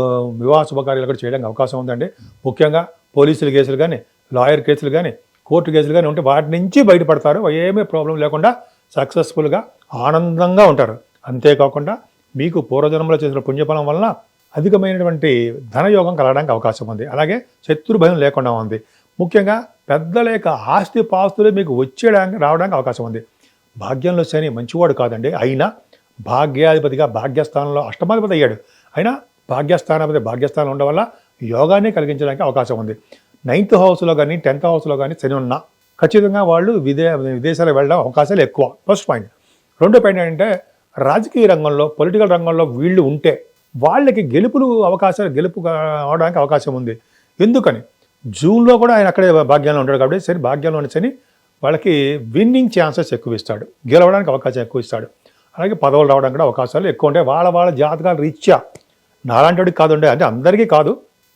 వివాహ శుభకార్యాలు కూడా చేయడానికి అవకాశం ఉందండి. ముఖ్యంగా పోలీసుల కేసులు కానీ, లాయర్ కేసులు కానీ, కోర్టు కేసులు కానీ ఉంటే వాటి నుంచి బయటపడతారు. ఏమీ ప్రాబ్లం లేకుండా సక్సెస్ఫుల్గా ఆనందంగా ఉంటారు. అంతేకాకుండా మీకు పూర్వజన్మలో చేసిన పుణ్యఫలం వలన అధికమైనటువంటి ధనయోగం కలగడానికి అవకాశం ఉంది. అలాగే శత్రు భయం లేకుండా ఉంది. ముఖ్యంగా పెద్దల యొక్క ఆస్తి పాస్తులు మీకు రావడానికి అవకాశం ఉంది. భాగ్యంలో శని మంచివాడు కాదండి. అయినా భాగ్యాధిపతిగా భాగ్యస్థానంలో అష్టమాధిపతి అయ్యాడు. అయినా భాగ్యస్థానంలో ఉండడం వల్ల యోగాన్ని కలిగించడానికి అవకాశం ఉంది. 9th హౌస్లో కానీ 10th హౌస్లో కానీ శని ఉన్నా ఖచ్చితంగా వాళ్ళు విదేశాలకు వెళ్ళడం అవకాశాలు ఎక్కువ. First point. రెండో పాయింట్ ఏంటంటే రాజకీయ రంగంలో, పొలిటికల్ రంగంలో వీళ్ళు ఉంటే వాళ్ళకి గెలుపు అవడానికి అవకాశం ఉంది. ఎందుకని జూన్లో కూడా ఆయన అక్కడే భాగ్యంలో ఉంటాడు కాబట్టి శని భాగ్యంలో ఉన్న శని వాళ్ళకి విన్నింగ్ ఛాన్సెస్ ఎక్కువ ఇస్తాడు, గెలవడానికి అవకాశం ఎక్కువ ఇస్తాడు. అలాగే పదవులు రావడానికి కూడా అవకాశాలు ఎక్కువ ఉంటాయి. వాళ్ళ జాతకాల రీత్యా, నాలాంటివాడికి కాదండి, అంటే అందరికీ కాదు,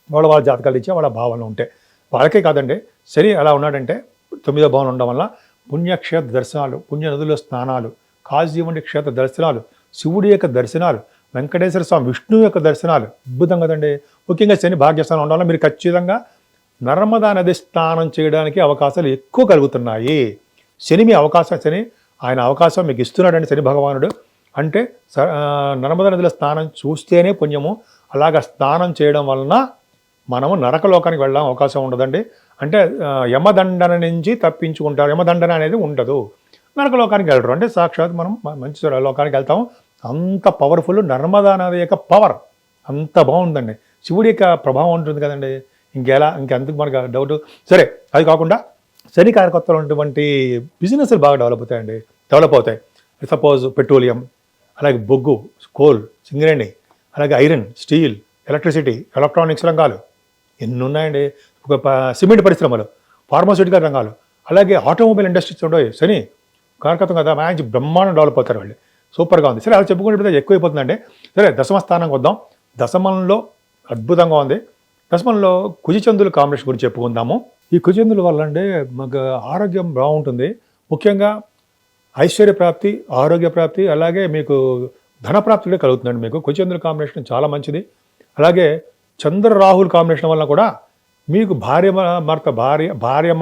వాళ్ళ జాతకాల రీత్యా వాళ్ళ భావనలు ఉంటాయి. వాళ్ళకే కాదండి, శని అలా ఉన్నాడంటే 9వ భావన ఉండడం వల్ల పుణ్యక్షేత్ర దర్శనాలు, పుణ్య నదుల స్నానాలు, కాశీవంటి క్షేత్ర దర్శనాలు, శివుడి యొక్క దర్శనాలు, వెంకటేశ్వర స్వామి, విష్ణువు యొక్క దర్శనాలు అద్భుతం కదండి. ముఖ్యంగా శని భాగ్యస్థానం ఉండడం వల్ల మీరు ఖచ్చితంగా నర్మదా నది స్నానం చేయడానికి అవకాశాలు ఎక్కువ కలుగుతున్నాయి. శని ఆయన అవకాశం మీకు ఇస్తున్నాడండి శని భగవానుడు. అంటే నర్మదా నదిలో స్నానం చూస్తేనే పుణ్యము. అలాగా స్నానం చేయడం వలన మనము నరకలోకానికి వెళ్ళడం అవకాశం ఉండదండి. అంటే యమదండన నుంచి తప్పించుకుంటారు. యమదండన అనేది ఉండదు. నరకలోకానికి వెళ్ళరు. అంటే సాక్షాత్ మనం మంచి లోకానికి వెళ్తాము. అంత పవర్ఫుల్ నర్మదా నది యొక్క పవర్ అంత బాగుందండి. శివుడి యొక్క ప్రభావం ఉంటుంది కదండి. ఇంకెందుకు మనకు డౌట్. సరే, అది కాకుండా శని కారకత్వంలో ఉన్నటువంటి బిజినెస్లు బాగా డెవలప్ అవుతాయి. సపోజ్ పెట్రోలియం, అలాగే బొగ్గు, కోల్, సింగరేణి, అలాగే ఐరన్, స్టీల్, ఎలక్ట్రిసిటీ, ఎలక్ట్రానిక్స్ రంగాలు ఎన్ని ఉన్నాయండి. సిమెంట్ పరిశ్రమలు, ఫార్మాస్యూటికల్ రంగాలు, అలాగే ఆటోమొబైల్ ఇండస్ట్రీస్ ఉంటాయి. శని కారకత్వం కదా, మంచి బ్రహ్మాండం డెవలప్ అవుతారు వాళ్ళు. సూపర్గా ఉంది. సరే, అలా చెప్పుకుంటే ఎక్కువైపోతుందండి. సరే, దశమ స్థానానికి వద్దాం. దశమంలో అద్భుతంగా ఉంది. దశమంలో కుజచంద్రుల కాంబినేషన్ గురించి చెప్పుకుందాము. ఈ కుజచంద్రుల వల్ల అంటే మాకు ఆరోగ్యం బాగుంటుంది. ముఖ్యంగా ఐశ్వర్యప్రాప్తి, ఆరోగ్య ప్రాప్తి, అలాగే మీకు ధనప్రాప్తి కూడా కలుగుతుందండి. మీకు కుజచంద్రుల కాంబినేషన్ చాలా మంచిది. అలాగే చంద్ర రాహుల్ కాంబినేషన్ వల్ల కూడా మీకు భార్య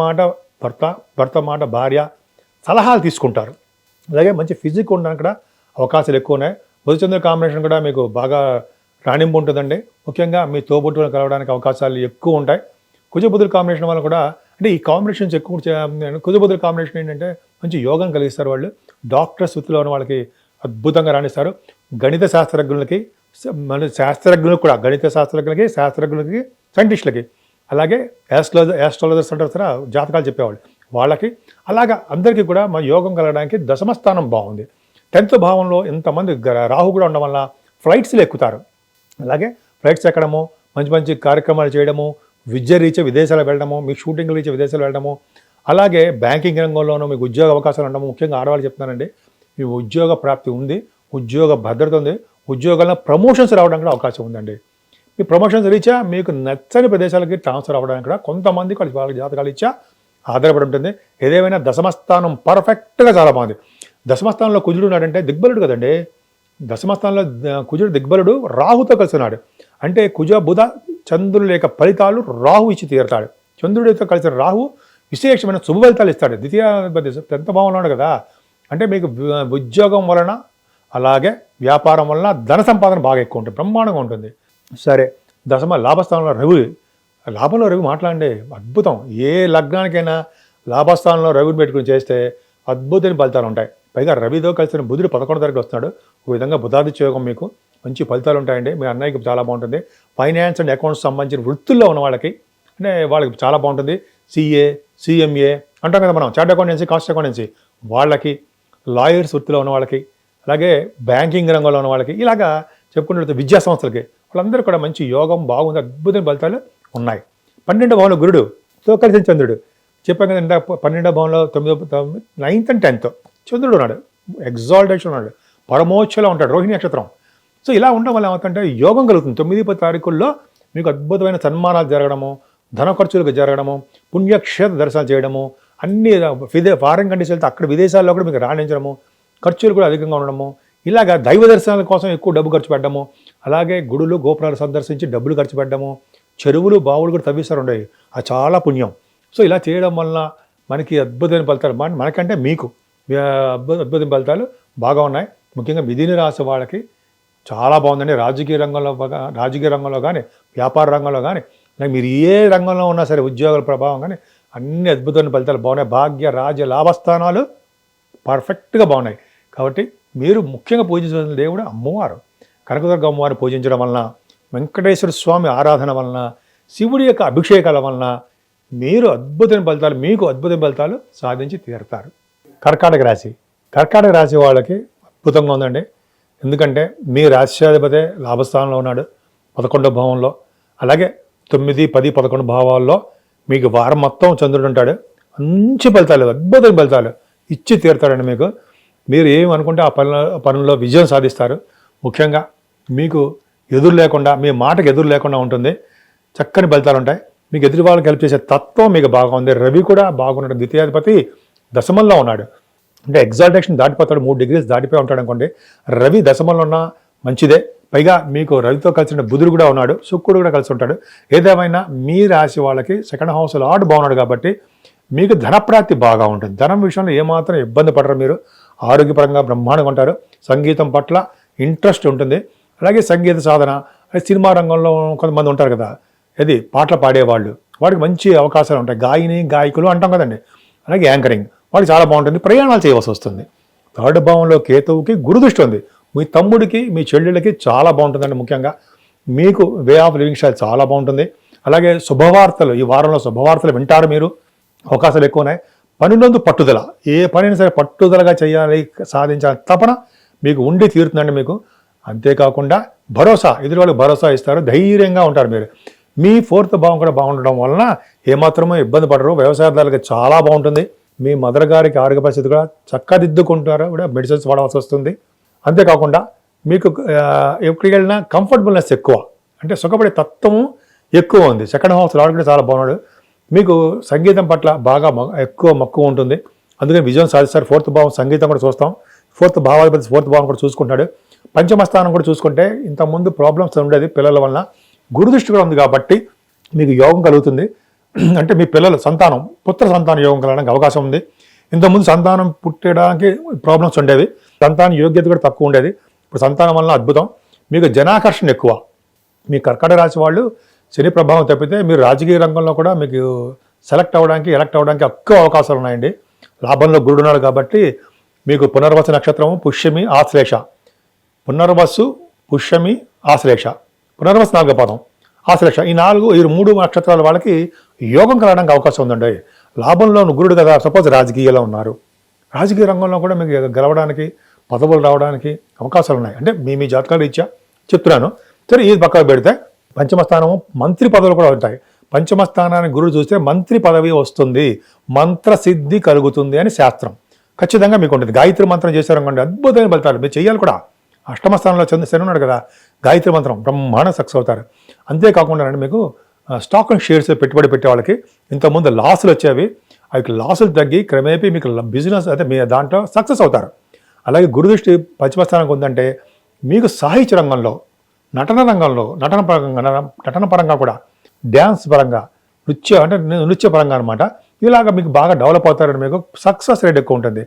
మాట భర్త, భర్త మాట భార్య సలహాలు తీసుకుంటారు. అలాగే మంచి ఫిజిక్ ఉండడానికి కూడా అవకాశాలు ఎక్కువ ఉన్నాయి. బుధచంద్ర కాంబినేషన్ కూడా మీకు బాగా రాణింపు ఉంటుందండి. ముఖ్యంగా మీ తోబుట్టులను కలవడానికి అవకాశాలు ఎక్కువ ఉంటాయి. కుజబుధుల కాంబినేషన్ వల్ల కూడా అంటే ఈ కాంబినేషన్స్ ఎక్కువ కుజబుధుల కాంబినేషన్ ఏంటంటే మంచి యోగం కలిగిస్తారు. వాళ్ళు డాక్టర్స్ వృత్తిలో ఉన్న వాళ్ళకి అద్భుతంగా రాణిస్తారు. గణిత శాస్త్రజ్ఞులకి, మన గణిత శాస్త్రజ్ఞులకి, సైంటిస్టులకి, అలాగే యాస్ట్రాలజర్స్ అంటారు సార్, జాతకాలు చెప్పేవాళ్ళు వాళ్ళకి, అలాగా అందరికీ కూడా మా యోగం కలగడానికి దశమ స్థానం బాగుంది. 10th భావంలో ఇంతమంది రాహు కూడా ఉండడం వల్ల ఫ్లైట్స్లో ఎక్కుతారు. అలాగే ఫ్లైట్స్ ఎక్కడము, మంచి మంచి కార్యక్రమాలు చేయడము, విద్య రీత్యా విదేశాలు వెళ్ళడము, మీ షూటింగ్ రీత్యా విదేశాలు వెళ్ళడము, అలాగే బ్యాంకింగ్ రంగంలోనూ మీకు ఉద్యోగ అవకాశాలు ఉండడము. ముఖ్యంగా ఆడవాళ్ళు చెప్తున్నానండి, మీ ఉద్యోగ ప్రాప్తి ఉంది, ఉద్యోగ భద్రత ఉంది, ఉద్యోగాల్లో ప్రమోషన్స్ రావడానికి కూడా అవకాశం ఉందండి. ఈ ప్రమోషన్స్ రీత్యా మీకు నచ్చని ప్రదేశాలకి ట్రాన్స్ఫర్ అవ్వడానికి కూడా కొంతమంది వాళ్ళ జాతకాలు ఇచ్చా ఆధారపడి ఉంటుంది. ఏదేమైనా దశమస్థానం పర్ఫెక్ట్గా చాలా బాగుంది. దశమస్థానంలో కుజుడు ఉన్నాడంటే దిగ్బలుడు కదండి. దశమస్థానంలో కుజుడు దిగ్బలుడు రాహుతో కలిసి ఉన్నాడు. అంటే కుజ బుధ చంద్రుల యొక్క ఫలితాలు రాహు ఇచ్చి తీరుతాడు. చంద్రుడితో కలిసిన రాహు విశేషమైన శుభ ఫలితాలు ఇస్తాడు. 10th భావంలో ఉన్నాడు కదా. అంటే మీకు ఉద్యోగం వలన, అలాగే వ్యాపారం వలన ధన సంపాదన బాగా ఎక్కువ ఉంటుంది, బ్రహ్మాండంగా ఉంటుంది. సరే, దశమ లాభస్థానంలో రవి, లాభంలో రవి మాట్లాడండి అద్భుతం. ఏ లగ్నానికైనా లాభస్థానంలో రవిని పెట్టుకుని చేస్తే అద్భుతమైన ఫలితాలు ఉంటాయి. పైగా రవితో కలిసిన బుధుడు 11వ తారీఖు వస్తున్నాడు. ఒక విధంగా బుధాదిత్య యోగం, మీకు మంచి ఫలితాలు ఉంటాయండి. మీ అన్నయ్యకి చాలా బాగుంటుంది. ఫైనాన్స్ అండ్ అకౌంట్స్ సంబంధించిన వృత్తుల్లో ఉన్న వాళ్ళకి అంటే వాళ్ళకి చాలా బాగుంటుంది. CA, CMA అంటాం కదా మనం, చార్ట్ అకౌంటెన్సీ, కాస్ట్ అకౌంటెన్సీ వాళ్ళకి, లాయర్స్ వృత్తిలో ఉన్న వాళ్ళకి, అలాగే బ్యాంకింగ్ రంగంలో ఉన్న వాళ్ళకి, ఇలాగా చెప్పుకున్నట్టు విద్యా సంస్థలకి వాళ్ళందరూ కూడా మంచి యోగం బాగుంది, అద్భుతమైన ఫలితాలు ఉన్నాయి. 12వ భావంలో గురుడుతో కలిసి చంద్రుడు, చెప్పాను కదంటే 12వ భావంలో 9th and 10th చంద్రుడు ఉన్నాడు, ఎగ్జాల్టేషన్ ఉన్నాడు, పరమోచ్చలో ఉంటాడు, రోహిణి నక్షత్రం. సో ఇలా ఉండడం వల్ల ఏమవుతుందంటే యోగం కలుగుతుంది. 9-10 తారీఖుల్లో మీకు అద్భుతమైన సన్మానాలు జరగడము, ధన ఖర్చులకు జరగడము, పుణ్యక్షేత్ర దర్శనాలు చేయడము, అన్ని ఫారెన్ కంట్రీస్ వెళ్తే అక్కడ విదేశాల్లో కూడా మీకు రాణించడము, ఖర్చులు కూడా అధికంగా ఉండడము, ఇలాగా దైవ దర్శనాల కోసం ఎక్కువ డబ్బు ఖర్చు పెట్టడము, అలాగే గుడులు గోపురాలు సందర్శించి డబ్బులు ఖర్చు పెట్టడము, చెరువులు బావులు కూడా తవ్విస్తారు ఉండేవి, అది చాలా పుణ్యం. సో ఇలా చేయడం వల్ల మనకి అద్భుతమైన ఫలితాలు, మనకంటే మీకు అద్భుతమైన ఫలితాలు బాగా ఉన్నాయి. ముఖ్యంగా మిథున రాశి వాళ్ళకి చాలా బాగుందండి. రాజకీయ రంగంలో కానీ, వ్యాపార రంగంలో కానీ, మీరు ఏ రంగంలో ఉన్నా సరే, ఉద్యోగాల ప్రభావం కానీ అన్ని అద్భుతమైన ఫలితాలు బాగున్నాయి. భాగ్య రాజ్య లాభస్థానాలు పర్ఫెక్ట్గా బాగున్నాయి. కాబట్టి మీరు ముఖ్యంగా పూజించవలసిన దేవుడు అమ్మవారు. కనకదుర్గ అమ్మవారిని పూజించడం వలన, వెంకటేశ్వర స్వామి ఆరాధన వలన, శివుడి యొక్క అభిషేకాల వలన మీరు మీకు అద్భుతమైన ఫలితాలు సాధించి తీరుతారు. కర్కాటక రాశి వాళ్ళకి అద్భుతంగా ఉందండి. ఎందుకంటే మీ రాశ్యాధిపతి లాభస్థానంలో ఉన్నాడు 11వ భావంలో, అలాగే 9, 10, 11 భావాల్లో మీకు వారం మొత్తం చంద్రుడు ఉంటాడు. మంచి ఫలితాలు, అద్భుతమైన ఫలితాలు ఇచ్చి తీరుతాడండి. మీరు ఏమనుకుంటే ఆ పనుల్లో విజయం సాధిస్తారు. ముఖ్యంగా మీకు ఎదురు లేకుండా, మీ మాటకు ఎదురు లేకుండా ఉంటుంది. చక్కని ఫలితాలు ఉంటాయి. మీకు ఎదురు వాళ్ళకి హెల్ప్ చేసే తత్వం మీకు బాగా ఉంది. రవి కూడా బాగున్నాడు, ద్వితీయాధిపతి దశమంలో ఉన్నాడు. అంటే ఎగ్జాల్టేషన్ దాటిపోతాడు, 3 degrees దాటిపోయి ఉంటాడు అనుకోండి. రవి దశమంలో ఉన్న మంచిదే. పైగా మీకు రవితో కలిసిన బుధుడు కూడా ఉన్నాడు, శుక్రుడు కూడా కలిసి ఉంటాడు. ఏదేమైనా మీ రాశి వాళ్ళకి 2nd house లార్డ్ బాగున్నాడు కాబట్టి మీకు ధనప్రాప్తి బాగా ఉంటుంది. ధనం విషయంలో ఏమాత్రం ఇబ్బంది పడరు. మీరు ఆరోగ్యపరంగా బ్రహ్మాండంగా ఉంటారు. సంగీతం పట్ల ఇంట్రెస్ట్ ఉంటుంది. అలాగే సంగీత సాధన, సినిమా రంగంలో కొంతమంది ఉంటారు కదా, పాటలు పాడేవాళ్ళు, వాడికి మంచి అవకాశాలు ఉంటాయి. గాయకులు అంటాం కదండి. అలాగే యాంకరింగ్, వాడికి చాలా బాగుంటుంది. ప్రయాణాలు చేయవలసి వస్తుంది. 3rd భావంలో కేతువుకి గురుదృష్టి ఉంది. మీ తమ్ముడికి, మీ చెల్లెళ్ళకి చాలా బాగుంటుందండి. ముఖ్యంగా మీకు వే ఆఫ్ లివింగ్ స్టైల్ చాలా బాగుంటుంది. అలాగే శుభవార్తలు, ఈ వారంలో శుభవార్తలు వింటారు. మీరు అవకాశాలు ఎక్కువ ఉన్నాయి. పనిలోందు పట్టుదల, ఏ పనిని సరే పట్టుదలగా చేయాలి, సాధించాలి తపన మీకు ఉండి తీరుతుందండి. మీకు అంతేకాకుండా భరోసా, ఎదురు వాళ్ళకి భరోసా ఇస్తారు, ధైర్యంగా ఉంటారు. మీ 4th భావం కూడా బాగుండడం వలన ఏమాత్రమో ఇబ్బంది పడరు. వ్యవసాయదారులకి చాలా బాగుంటుంది. మీ మదర్ గారికి ఆరోగ్య పరిస్థితి కూడా చక్కదిద్దుకుంటారు, కూడా మెడిసిన్స్ వాడవలసి వస్తుంది. అంతేకాకుండా మీకు ఎక్కడికి వెళ్ళినా కంఫర్టబుల్నెస్ ఎక్కువ, అంటే సుఖపడే తత్వము ఎక్కువ ఉంది. 2nd house లార్డ్ కూడా చాలా బాగున్నాడు. మీకు సంగీతం పట్ల బాగా ఎక్కువ మక్కువ ఉంటుంది, అందుకని విజయం సాధిస్తారు. 4th భావం సంగీతం కూడా చూస్తాం. 4th భావాధిపతి 4th భావం కూడా చూసుకుంటాడు. పంచమ స్థానం కూడా చూసుకుంటే ఇంతకుముందు ప్రాబ్లమ్స్ ఉండేది పిల్లల వలన, గురుదృష్టి కూడా ఉంది కాబట్టి మీకు యోగం కలుగుతుంది. అంటే మీ పిల్లల సంతానం, పుత్ర సంతాన యోగం కలగడానికి అవకాశం ఉంది. ఇంతకుముందు సంతానం పుట్టడానికి ప్రాబ్లమ్స్ ఉండేవి, సంతాన యోగ్యత కూడా తక్కువ ఉండేది. ఇప్పుడు సంతానం వలన అద్భుతం. మీకు జనాకర్షణ ఎక్కువ. మీ కర్కాటక రాశి వాళ్ళు శని ప్రభావం తప్పితే మీరు రాజకీయ రంగంలో కూడా మీకు ఎలక్ట్ అవ్వడానికి ఎక్కువ అవకాశాలు ఉన్నాయండి. లాభంలో గురుడున్నాడు కాబట్టి మీకు పునర్వసు నక్షత్రము, పుష్యమి, ఆశ్లేష, పునర్వసు, పుష్యమి, ఆశ్లేష, పునర్వసు 4వ పాదం, ఆశ్లేష, ఈ 3 నక్షత్రాల వాళ్ళకి యోగం కలగడానికి అవకాశం ఉందండి. లాభంలో గురుడు కదా, సపోజ్ రాజకీయాల్లో ఉన్నారు, రాజకీయ రంగంలో కూడా మీకు గెలవడానికి, పదవులు రావడానికి అవకాశాలు ఉన్నాయి. అంటే మీ జాతకాలు ఇచ్చా చెప్తున్నాను. సరే, ఇది పక్కకు పెడితే పంచమ స్థానము మంత్రి పదవులు కూడా ఉంటాయి. పంచమ స్థానాన్ని గురుడు చూస్తే మంత్రి పదవి వస్తుంది, మంత్రసిద్ధి కలుగుతుంది అని శాస్త్రం. ఖచ్చితంగా మీకు ఉంటుంది. గాయత్రి మంత్రం చేశారనుకోండి, అద్భుతమైన ఫలితాలు మీరు చేయాలి కూడా. అష్టమ స్థానంలో శని ఉన్నాడు కదా, గాయత్రి మంత్రం బ్రహ్మాండ సక్సెస్ అవుతారు. అంతేకాకుండా మీకు స్టాక్ అండ్ షేర్స్ పెట్టుబడి పెట్టే వాళ్ళకి ఇంతకుముందు లాసులు వచ్చేవి, అవి లాసులు తగ్గి క్రమేపీ మీకు బిజినెస్ అయితే మీ దాంట్లో సక్సెస్ అవుతారు. అలాగే గురుదృష్టి పంచమ స్థానానికి ఉందంటే మీకు సాహిత్య రంగంలో, నటన రంగంలో, నటన పరంగా కూడా, డ్యాన్స్ పరంగా, నృత్య పరంగా అనమాట, ఇలాగ మీకు బాగా డెవలప్ అవుతారని మీకు సక్సెస్ రేట్ ఎక్కువ ఉంటుంది.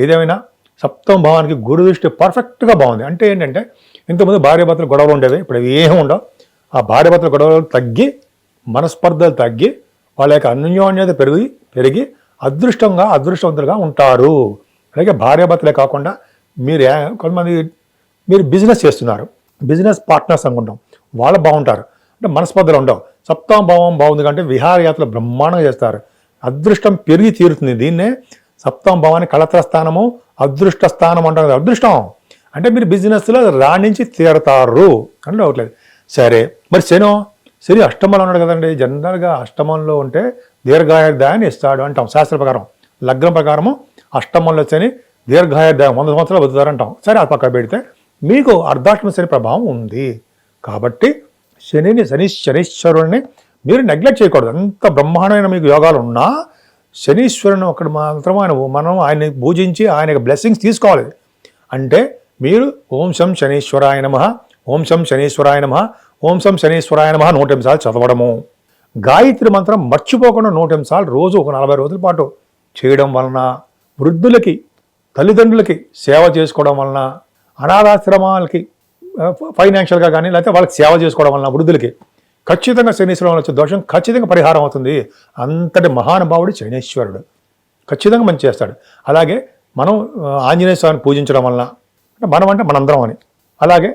ఏదేమైనా 7వ భావానికి గురుదృష్టి పర్ఫెక్ట్గా బాగుంది. అంటే ఏంటంటే ఇంతకుముందు భార్యాభర్తలు గొడవలు ఉండేవి, ఇప్పుడు ఏమి ఉండవు. ఆ భార్యాభర్తల గొడవలు తగ్గి, మనస్పర్ధలు తగ్గి, వాళ్ళ యొక్క అన్యోన్యత పెరిగి అదృష్టవంతులుగా ఉంటారు. అలాగే భార్యాభర్తలే కాకుండా మీరు బిజినెస్ చేస్తున్నారు, బిజినెస్ పార్ట్నర్స్ అనుకుంటాం, వాళ్ళు బాగుంటారు. అంటే మనస్పర్ధలు ఉండవు. 7వ భావం బాగుంది కాబట్టి విహారయాత్రలు బ్రహ్మాండంగా చేస్తారు. అదృష్టం పెరిగి తీరుతుంది. దీన్నే సప్తమ భావాన్ని కళత్ర స్థానము, అదృష్ట స్థానం అంటారు కదా, అదృష్టం అంటే మీరు బిజినెస్లో రాణించి తీరతారు అంటే అవట్లేదు. సరే మరి శని అష్టమంలో ఉన్నాడు కదండి. జనరల్గా అష్టమంలో ఉంటే దీర్ఘాయుర్దాయాన్ని ఇస్తాడు అంటాం శాస్త్ర ప్రకారం. లగ్నం ప్రకారము అష్టమంలో శని దీర్ఘాయుర్దాయం 100 సంవత్సరాలు బతుకుతారంటాం. సరే ఆ పక్క పెడితే మీకు అర్ధాష్టమ శని ప్రభావం ఉంది కాబట్టి శనీశ్వరుడిని మీరు నెగ్లెక్ట్ చేయకూడదు. అంత బ్రహ్మాండమైన మీకు యోగాలు ఉన్నా శనీశ్వరుని ఒకటి మాత్రం మనం ఆయన్ని పూజించి ఆయన బ్లెస్సింగ్స్ తీసుకోవాలి. అంటే మీరు ఓం శం శనీశ్వరాయ నమః, ఓం శం శనీశ్వరాయ నమః, ఓం శం శనీశ్వరాయ నమః 108 సార్లు చదవడము. గాయత్రి మంత్రం మర్చిపోకుండా 108 సార్లు రోజు ఒక 40 రోజుల పాటు చేయడం వలన, వృద్ధులకి తల్లిదండ్రులకి సేవ చేసుకోవడం వలన, అనాథాశ్రమాలకి ఫైనాన్షియల్గా కానీ లేకపోతే వాళ్ళకి సేవ చేసుకోవడం వలన వృద్ధులకి ఖచ్చితంగా శనీశ్వరం వచ్చే దోషం ఖచ్చితంగా పరిహారం అవుతుంది. అంతటి మహానుభావుడు శనీశ్వరుడు ఖచ్చితంగా మంచి చేస్తాడు. అలాగే మనం ఆంజనేయ స్వామిని పూజించడం వలన, మనం అంటే మనందరం అని, అలాగే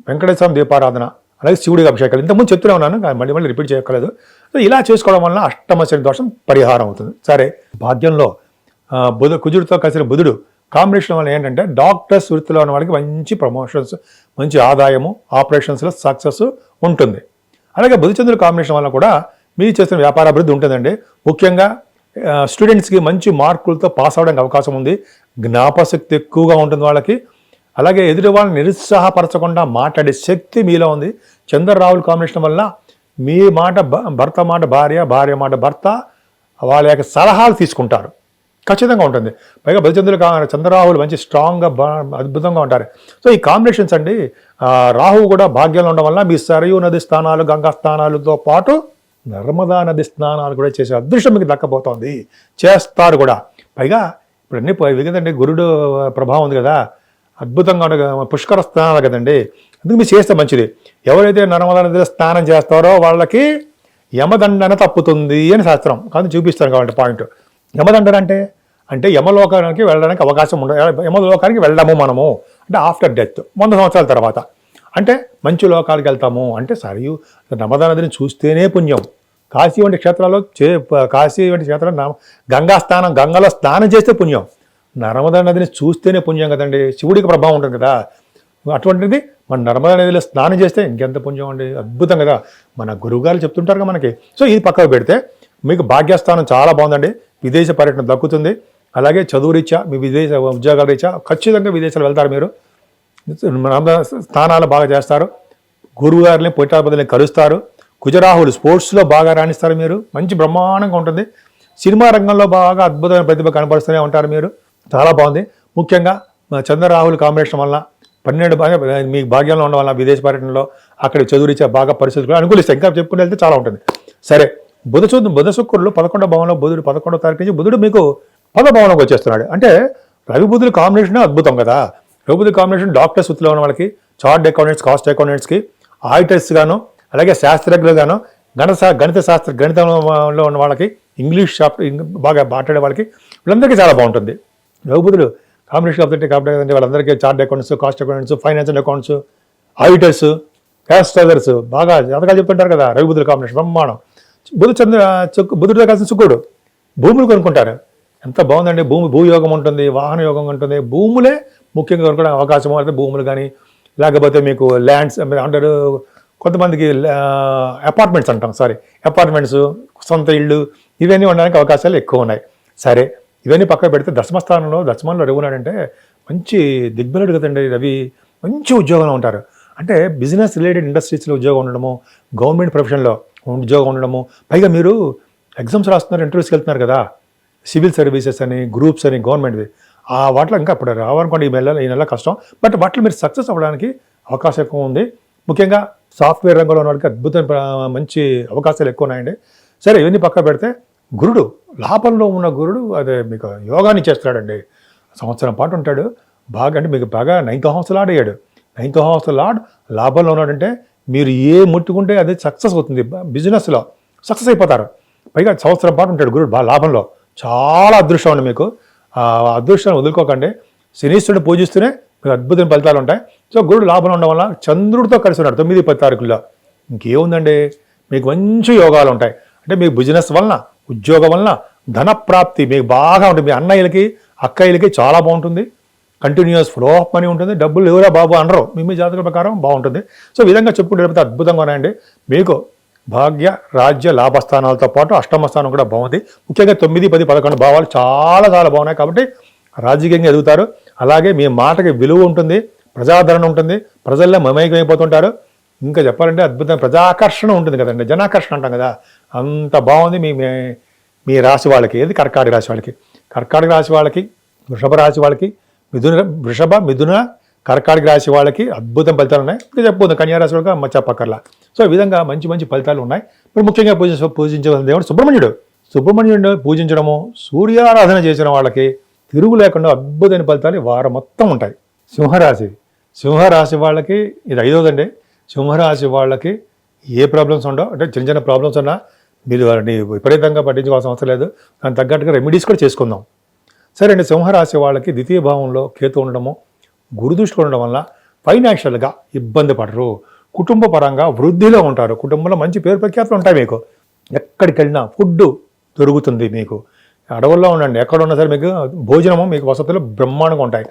వెంకటేశ్వర స్వామి దీపారాధన, అలాగే శివుడికి అభిషేకాలు ఇంతకుముందు చెప్తూనే ఉన్నాను, మళ్ళీ రిపీట్ చేయక్కర్లేదు. సో ఇలా చేసుకోవడం వలన అష్టమ శని దోషం పరిహారం అవుతుంది. సరే, భాగ్యంలో కుజుడితో కలిసిన బుధుడు కాంబినేషన్ వల్ల ఏంటంటే డాక్టర్స్ వృత్తిలో ఉన్న వాళ్ళకి మంచి ప్రమోషన్స్, మంచి ఆదాయము, ఆపరేషన్స్లో సక్సెస్ ఉంటుంది. అలాగే బుధచంద్రుల కాంబినేషన్ వల్ల కూడా మీరు చేస్తున్న వ్యాపార అభివృద్ధి ఉంటుందండి. ముఖ్యంగా స్టూడెంట్స్కి మంచి మార్కులతో పాస్ అవడానికి అవకాశం ఉంది. జ్ఞాపశక్తి ఎక్కువగా ఉంటుంది వాళ్ళకి. అలాగే ఎదుటి వాళ్ళని నిరుత్సాహపరచకుండా మాట్లాడే శక్తి మీలో ఉంది. చంద్రరాహుల్ కాంబినేషన్ వల్ల మీ మాట భర్త మాట భార్య, భార్య మాట భర్త, వాళ్ళ యొక్క సలహాలు తీసుకుంటారు. ఖచ్చితంగా ఉంటుంది. పైగా బుధచంద్రులు చంద్రరాహులు మంచి స్ట్రాంగ్గా అద్భుతంగా ఉంటారు. సో ఈ కాంబినేషన్స్ అండి. రాహువు కూడా భాగ్యంలో ఉండడం వల్ల మీ సరయూ నది స్థానాలు, గంగా స్థానాలతో పాటు నర్మదా నది స్నానాలు కూడా చేసే అదృష్టం మీకు దక్కబోతోంది. చేస్తారు కూడా. పైగా ఇప్పుడు అన్నీ కదండి, గురుడు ప్రభావం ఉంది కదా, అద్భుతంగా ఉండే పుష్కర స్నానాలు కదండి. అందుకు మీరు చేస్తే మంచిది. ఎవరైతే నర్మదా నదిలో స్నానం చేస్తారో వాళ్ళకి యమదండన తప్పుతుంది అని శాస్త్రం. కానీ చూపిస్తాను కాబట్టి పాయింట్. యమదండన అంటే యమలోకానికి వెళ్ళడానికి అవకాశం ఉండదు. యమలోకానికి వెళ్ళము మనము అంటే ఆఫ్టర్ డెత్ 100 సంవత్సరాల తర్వాత. అంటే మంచి లోకాలకు వెళ్తాము అంటే సరియు నర్మదా నదిని చూస్తేనే పుణ్యం. కాశీ వంటి క్షేత్రాల్లో కాశీ వంటి క్షేత్రాలు గంగలో స్నానం చేస్తే పుణ్యం. నర్మదా నదిని చూస్తేనే పుణ్యం కదండి. శివుడికి ప్రభావం ఉంటుంది కదా. అటువంటిది మన నర్మదా నదిలో స్నానం చేస్తే ఇంకెంత పుణ్యం అండి. అద్భుతం కదా. మన గురువుగారు చెప్తుంటారు కదా మనకి. సో ఇది పక్కకు పెడితే మీకు భాగ్యస్థానం చాలా బాగుందండి. విదేశ పర్యటన దక్కుతుంది. అలాగే చదువు రీత్యా, మీ విదేశ ఉద్యోగాల రీత్యా ఖచ్చితంగా విదేశాలు వెళ్తారు. మీరు స్థానాలు బాగా చేస్తారు. గురువు గారిని పీఠాధిపతుల్ని కలుస్తారు. కుజరాహులు స్పోర్ట్స్లో బాగా రాణిస్తారు. మీరు మంచి బ్రహ్మాండంగా ఉంటుంది. సినిమా రంగంలో బాగా అద్భుతమైన ప్రతిభ కనపరుస్తూనే ఉంటారు మీరు. చాలా బాగుంది. ముఖ్యంగా చంద్రరాహుల్ కాంబినేషన్ వల్ల 12 మీ భాగ్యంలో ఉండడం వల్ల విదేశ పర్యటనలో అక్కడ చదువు రీత్యా బాగా పరిస్థితులు అనుకూలిస్తాయి. ఇంకా చెప్పుకుని వెళ్తే చాలా ఉంటుంది. సరే, బుధ శుక్రులు 11వ భావంలో, బుధుడు 11వ తారీఖు నుంచి బుధుడు మీకు 10వ భావంలోకి వచ్చేస్తున్నాడు. అంటే రవి బుధుల కాంబినేషన్ అద్భుతం కదా. రవి బుధుల కాంబినేషన్ డాక్టర్స్ వృత్తిలో ఉన్న వాళ్ళకి, చార్ట్ అకౌంటెంట్స్, కాస్ట్ అకౌంటెంట్స్కి, ఆడిటర్స్ గాను, అలాగే శాస్త్రజ్ఞులు గాను, గణితంలో ఉన్న వాళ్ళకి, ఇంగ్లీష్ బాగా మాట్లాడే వాళ్ళకి, వీళ్ళందరికీ చాలా బాగుంటుంది. రవి బుధుడు కాంబినేషన్ కాబట్టి వాళ్ళందరికీ chart accounts, cost accountants, financial accounts, auditors, క్యాస్టర్స్ బాగా జాతకాలు చెప్తుంటారు కదా. రవి బుధుల కాంబినేషన్ బ్రహ్మాండం. బుధుడితో కలిసిన శుక్రుడు భూములు కొనుక్కుంటారు. ఎంత బాగుందండి. భూయోగం ఉంటుంది, వాహన యోగం ఉంటుంది. భూములే ముఖ్యంగా కొనుక్కోవడం అవకాశం. అయితే భూములు కానీ, లేకపోతే మీకు ల్యాండ్స్ అంటారు, కొంతమందికి అపార్ట్మెంట్స్ అంటాం, అపార్ట్మెంట్స్, సొంత ఇళ్ళు, ఇవన్నీ ఉండడానికి అవకాశాలు ఎక్కువ ఉన్నాయి. సరే, ఇవన్నీ పక్కన పెడితే దశమంలో రవి ఉన్నాడంటే మంచి దిగ్బలుడు కదండి. రవి మంచి ఉద్యోగంలో ఉంటారు. అంటే బిజినెస్ రిలేటెడ్ ఇండస్ట్రీస్లో ఉద్యోగం ఉండడము, గవర్నమెంట్ ప్రొఫెషన్లో ఉద్యోగం ఉండడము, పైగా మీరు ఎగ్జామ్స్ రాస్తున్నారు, ఇంటర్వ్యూస్కి వెళ్తున్నారు కదా, సివిల్ సర్వీసెస్ అని, గ్రూప్స్ అని, గవర్నమెంట్వి. ఆ వాటిలో ఇంకా ఇప్పుడు రావాలనుకోండి ఈ నెల కష్టం. బట్ వాటిలో మీరు సక్సెస్ అవ్వడానికి అవకాశం ఎక్కువ ఉంది. ముఖ్యంగా సాఫ్ట్వేర్ రంగంలో ఉన్న వాళ్ళకి అద్భుతమైన మంచి అవకాశాలు ఎక్కువ ఉన్నాయండి. సరే, ఇవన్నీ పక్క పెడితే గురుడు, లాభంలో ఉన్న గురుడు అదే మీకు యోగాన్ని చేస్తాడండి. సంవత్సరం పాటు ఉంటాడు. బాగా అంటే మీకు బాగా 9th house లార్డ్ అయ్యాడు. 9th house లార్డ్ లాభంలో ఉన్నాడంటే మీరు ఏ ముట్టుకుంటే అది సక్సెస్ అవుతుంది. బిజినెస్లో సక్సెస్ అయిపోతారు. పైగా సంవత్సరం పాటు ఉంటాడు గురుడు బాగా లాభంలో. చాలా అదృష్టం అండి మీకు. ఆ అదృష్టాన్ని వదులుకోకండి. శనీశ్వరుని పూజిస్తూనే మీకు అద్భుతమైన ఫలితాలు ఉంటాయి. సో గురుడు లాభంలో ఉండడం వల్ల చంద్రుడితో కలిసి ఉన్నాడు 9-10 తారీఖుల్లో. ఇంకేముందండి, మీకు మంచి యోగాలు ఉంటాయి. అంటే మీకు బిజినెస్ వలన, ఉద్యోగం వలన, ధనప్రాప్తి మీకు బాగా ఉంటుంది. మీ అన్నయ్యలకి అక్కయ్యలకి చాలా బాగుంటుంది. కంటిన్యూస్ ఫ్లో ఆఫ్ మనీ ఉంటుంది. డబ్బులు ఎవరా బాబు అనరు. మీ జాతకం ప్రకారం బాగుంటుంది. సో ఈ విధంగా చెప్పుకుంటే అద్భుతంగా ఉన్నాయండి. మీకు భాగ్య రాజ్య లాభస్థానాలతో పాటు అష్టమ స్థానం కూడా బాగుంది. ముఖ్యంగా 9, 10, 11 భావాలు చాలా చాలా బాగున్నాయి. కాబట్టి రాజకీయంగా ఎదుగుతారు. అలాగే మీ మాటకి విలువ ఉంటుంది, ప్రజాదరణ ఉంటుంది, ప్రజల్లో మమైకమైపోతుంటారు. ఇంకా చెప్పాలంటే అద్భుతమైన ప్రజాకర్షణ ఉంటుంది కదండి, జనాకర్షణ అంటాం కదా, అంత బాగుంది మీ రాశి వాళ్ళకి. ఏది కర్కాటక రాశి వాళ్ళకి. కర్కాటక రాశి వాళ్ళకి, వృషభ రాశి వాళ్ళకి, వృషభ మిథున కర్కాటక రాశి వాళ్ళకి అద్భుతం ఫలితాలు ఉన్నాయి. ఇంకా చెప్పుకుంది కన్యా రాశి వాళ్ళకి చెప్పక్కర్లా. సో ఈ విధంగా మంచి మంచి ఫలితాలు ఉన్నాయి. ఇప్పుడు ముఖ్యంగా పూజించవలసిన దేవుడు సుబ్రహ్మణ్యుడు పూజించడము, సూర్యారాధన చేసిన వాళ్ళకి తిరుగు లేకుండా అద్భుతమైన ఫలితాలు వారం మొత్తం ఉంటాయి. సింహరాశి వాళ్ళకి ఇది 5వదండి. సింహరాశి వాళ్ళకి ఏ ప్రాబ్లమ్స్ ఉండవు. అంటే చిన్న చిన్న ప్రాబ్లమ్స్ ఉన్నా మీరు వారిని విపరీతంగా పట్టించుకోవాల్సిన అవసరం లేదు. దానికి తగ్గట్టుగా రెమెడీస్ కూడా చేసుకుందాం. సరే అండి, సింహరాశి వాళ్ళకి ద్వితీయ భావంలో కేతు ఉండడము, గురుదృష్టి ఉండడం వల్ల ఫైనాన్షియల్గా ఇబ్బంది పడరు. కుటుంబ పరంగా వృద్ధిలో ఉంటారు. కుటుంబంలో మంచి పేరు ప్రఖ్యాతులు ఉంటాయి. మీకు ఎక్కడికి వెళ్ళినా ఫుడ్ దొరుకుతుంది. మీకు అడవుల్లో ఉండండి, ఎక్కడ ఉన్నా సరే మీకు భోజనము, మీకు వసతులు బ్రహ్మాండంగా ఉంటాయి.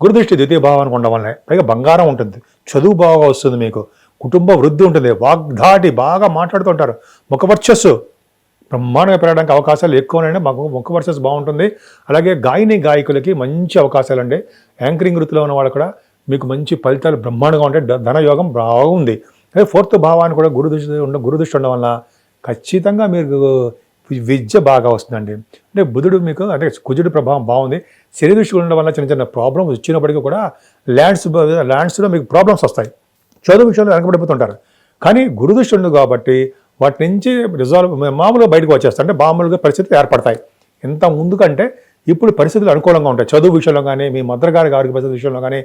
గురుదృష్టి ద్వితీయ భావానికి ఉండడం వల్లనే పైగా బంగారం ఉంటుంది, చదువు బాగా వస్తుంది, మీకు కుటుంబ వృద్ధి ఉంటుంది, వాగ్ధాటి బాగా మాట్లాడుతుంటారు, ముఖ వర్చస్సు బ్రహ్మాండంగా పెరగడానికి అవకాశాలు ఎక్కువనండి. మాకు ముఖ వర్చస్సు బాగుంటుంది. అలాగే గాయకులకి మంచి అవకాశాలు అండి. యాంకరింగ్ వృత్తిలో ఉన్న వాళ్ళు కూడా మీకు మంచి ఫలితాలు బ్రహ్మాండంగా ఉంటాయి. ధనయోగం బాగుంది. అదే 4th భావాన్ని కూడా గురుదృష్టి ఉండడం వల్ల ఖచ్చితంగా మీకు విద్య బాగా వస్తుందండి. అంటే బుధుడు మీకు అంటే కుజుడు ప్రభావం బాగుంది. శని దృష్టి ఉండడం వల్ల చిన్న చిన్న ప్రాబ్లమ్స్ వచ్చినప్పటికీ కూడా ల్యాండ్స్లో మీకు ప్రాబ్లమ్స్ వస్తాయి. చదువు విషయంలో వెనకబడిపోతుంటారు. కానీ గురుదృష్టి ఉండదు కాబట్టి వాటి నుంచి మామూలుగా బయటకు వచ్చేస్తాయి. అంటే మామూలుగా పరిస్థితులు ఏర్పడతాయి. ఎంత ముందు కంటే ఇప్పుడు పరిస్థితులు అనుకూలంగా ఉంటాయి. చదువు విషయంలో కానీ, మీ మద్రగారి ఆరోగ్య పరిస్థితి విషయంలో కానీ,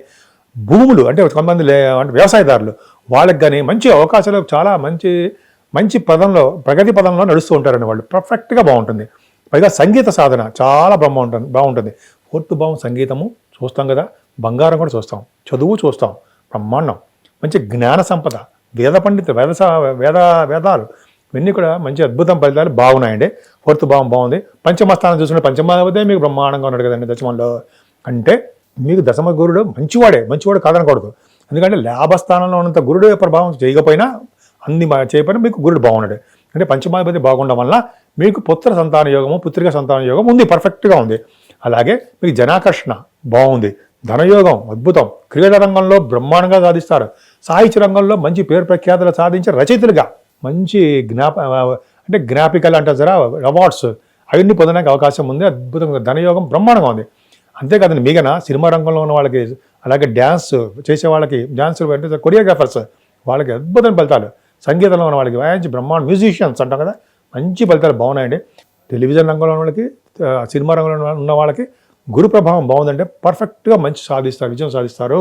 భూములు అంటే కొంతమంది అంటే వ్యవసాయదారులు వాళ్ళకి కానీ మంచి అవకాశాలు, చాలా మంచి పదంలో, ప్రగతి పదంలో నడుస్తూ ఉంటారండి. వాళ్ళు పర్ఫెక్ట్గా బాగుంటుంది. పైగా సంగీత సాధన చాలా బాగుంటుంది. 4th భావం సంగీతము చూస్తాం కదా, బంగారం కూడా చూస్తాం, చదువు చూస్తాం, బ్రహ్మాండం. మంచి జ్ఞాన సంపద, వేద పండిత వేదాలు ఇవన్నీ కూడా మంచి అద్భుతం ఫలితాలు బాగున్నాయండి. 4th భావం బాగుంది. పంచమస్థానం చూసుకుంటే పంచమాధిపతే మీకు బ్రహ్మాండంగా ఉన్నాడు కదండి దశమంలో. అంటే మీకు దశమ గురుడు మంచివాడు కాదనకూడదు. ఎందుకంటే లాభస్థానంలో ఉన్నంత గురుడు ప్రభావం చేయకపోయినా చేయకపోయినా మీకు గురుడు బాగున్నాడు. అంటే పంచమాధిపతి బాగుండడం వల్ల మీకు పుత్ర సంతాన యోగము, పుత్రిక సంతాన యోగం ఉంది, పర్ఫెక్ట్గా ఉంది. అలాగే మీకు జనాకర్షణ బాగుంది, ధనయోగం అద్భుతం, క్రీడా రంగంలో బ్రహ్మాండంగా సాధిస్తారు, సాహిత్య రంగంలో మంచి పేరు ప్రఖ్యాతులు సాధించే రచయితలుగా మంచి జ్ఞాపికలు అంటారు సరే, అవార్డ్స్ అవన్నీ పొందడానికి అవకాశం ఉంది. అద్భుతంగా ధనయోగం బ్రహ్మాండంగా ఉంది. అంతేకాదండి, మిగతా సినిమా రంగంలో ఉన్న వాళ్ళకి, అలాగే డ్యాన్స్ చేసే వాళ్ళకి, డ్యాన్స్ అంటే కొరియోగ్రాఫర్స్ వాళ్ళకి అద్భుతమైన ఫలితాలు, సంగీతంలో ఉన్న వాళ్ళకి మంచి బ్రహ్మాండ మ్యూజిషియన్స్ అంటాం కదా, మంచి ఫలితాలు బాగున్నాయండి. టెలివిజన్ రంగంలో ఉన్న వాళ్ళకి, సినిమా రంగంలో ఉన్న వాళ్ళకి గురు ప్రభావం బాగుందంటే పర్ఫెక్ట్గా మంచి విజయం సాధిస్తారు.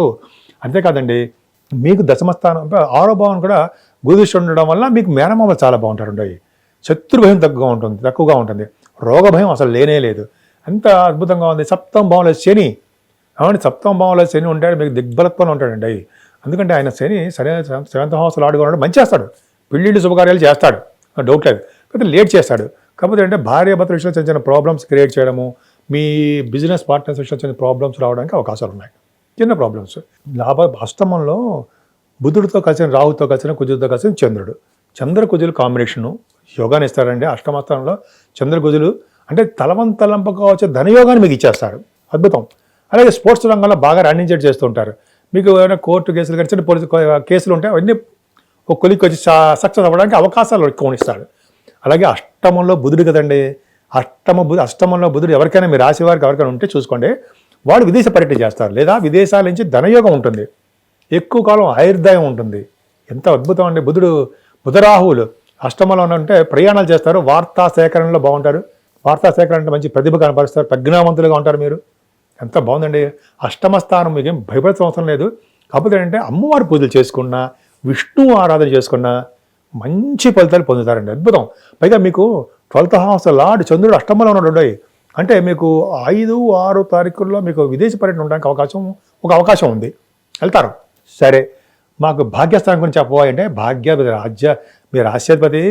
అంతేకాదండి, మీకు దశమస్థానం 6వ భావం కూడా గురుదృష్టి ఉండడం వల్ల మీకు మేనమామలు చాలా బాగుంటారు. శత్రుభయం తక్కువగా ఉంటుంది. రోగభయం అసలు లేనే లేదు. అంత అద్భుతంగా ఉంది. 7వ భావంలో శని, అవునండి, 7వ భావంలో శని ఉంటాడు, మీకు దిగ్బలత్వంలో ఉంటాడండి. ఎందుకంటే ఆయన శని 7th హౌస్ లాడుగా ఉన్నాడు, మంచి చేస్తాడు, పెళ్ళిళ్ళు శుభకార్యాలు చేస్తాడు, డౌట్ లేదు. కాకపోతే లేట్ చేస్తాడు. కాకపోతే అంటే భార్యాభర్తల విషయంలో చిన్న చిన్న ప్రాబ్లమ్స్ క్రియేట్ చేయడము, మీ బిజినెస్ పార్ట్నర్స్ విషయంలో చిన్న ప్రాబ్లమ్స్ రావడానికి అవకాశాలు ఉన్నాయి. చిన్న ప్రాబ్లమ్స్. అష్టమంలో బుధుడితో కలిసిన, రాహుతో కలిసిన, కుజుడితో కలిసిన చంద్రకుజులు కాంబినేషను యోగాన్ని ఇస్తారండి. అష్టమస్థానంలో చంద్రకుజులు అంటే తలవంతలంపగా వచ్చే ధనయోగాన్ని మీకు ఇచ్చేస్తారు, అద్భుతం. అలాగే స్పోర్ట్స్ రంగంలో బాగా రన్నింగ్ చేస్తుంటారు. మీకు ఏమైనా కోర్టు కేసులు కానీ చిన్న పోలీసు కేసులు ఉంటాయి, అవన్నీ ఒక కొలిక్కి వచ్చి సక్సెస్ అవ్వడానికి అవకాశాలు ఎక్కువ ఇస్తాడు. అలాగే అష్టమంలో బుధుడు కదండి, అష్టమంలో బుధుడు ఎవరికైనా మీ రాశి వారికి ఎవరికైనా ఉంటే చూసుకోండి, వాడు విదేశ పర్యటన చేస్తారు, లేదా విదేశాల నుంచి ధనయోగం ఉంటుంది, ఎక్కువ కాలం ఆయుర్దాయం ఉంటుంది. ఎంత అద్భుతం అండి. బుధరాహువులు అష్టమంలో ఉంటే ప్రయాణాలు చేస్తారు, వార్తా సేకరణలో బాగుంటారు. వార్తా సేకరణ అంటే మంచి ప్రతిభ కనపరుస్తారు, ప్రజ్ఞావంతులుగా ఉంటారు మీరు. ఎంత బాగుందండి. అష్టమ స్థానం మీకేం భయపడాల్సిన అవసరం లేదు. కాకపోతే ఏంటంటే అమ్మవారి పూజలు చేసుకున్నా, విష్ణువు ఆరాధన చేసుకున్నా మంచి ఫలితాలు పొందుతారండి, అద్భుతం. పైగా మీకు 12th హౌస్ లార్డ్ చంద్రుడు అష్టమంలో ఉన్నాడు. అంటే మీకు 5, 6 తారీఖుల్లో మీకు విదేశీ పర్యటన ఉండడానికి అవకాశం ఉంది, వెళ్తారు. సరే, మాకు భాగ్యస్థానం గురించి చెప్పబోయే అంటే మీ రాష్ట్రాధిపతి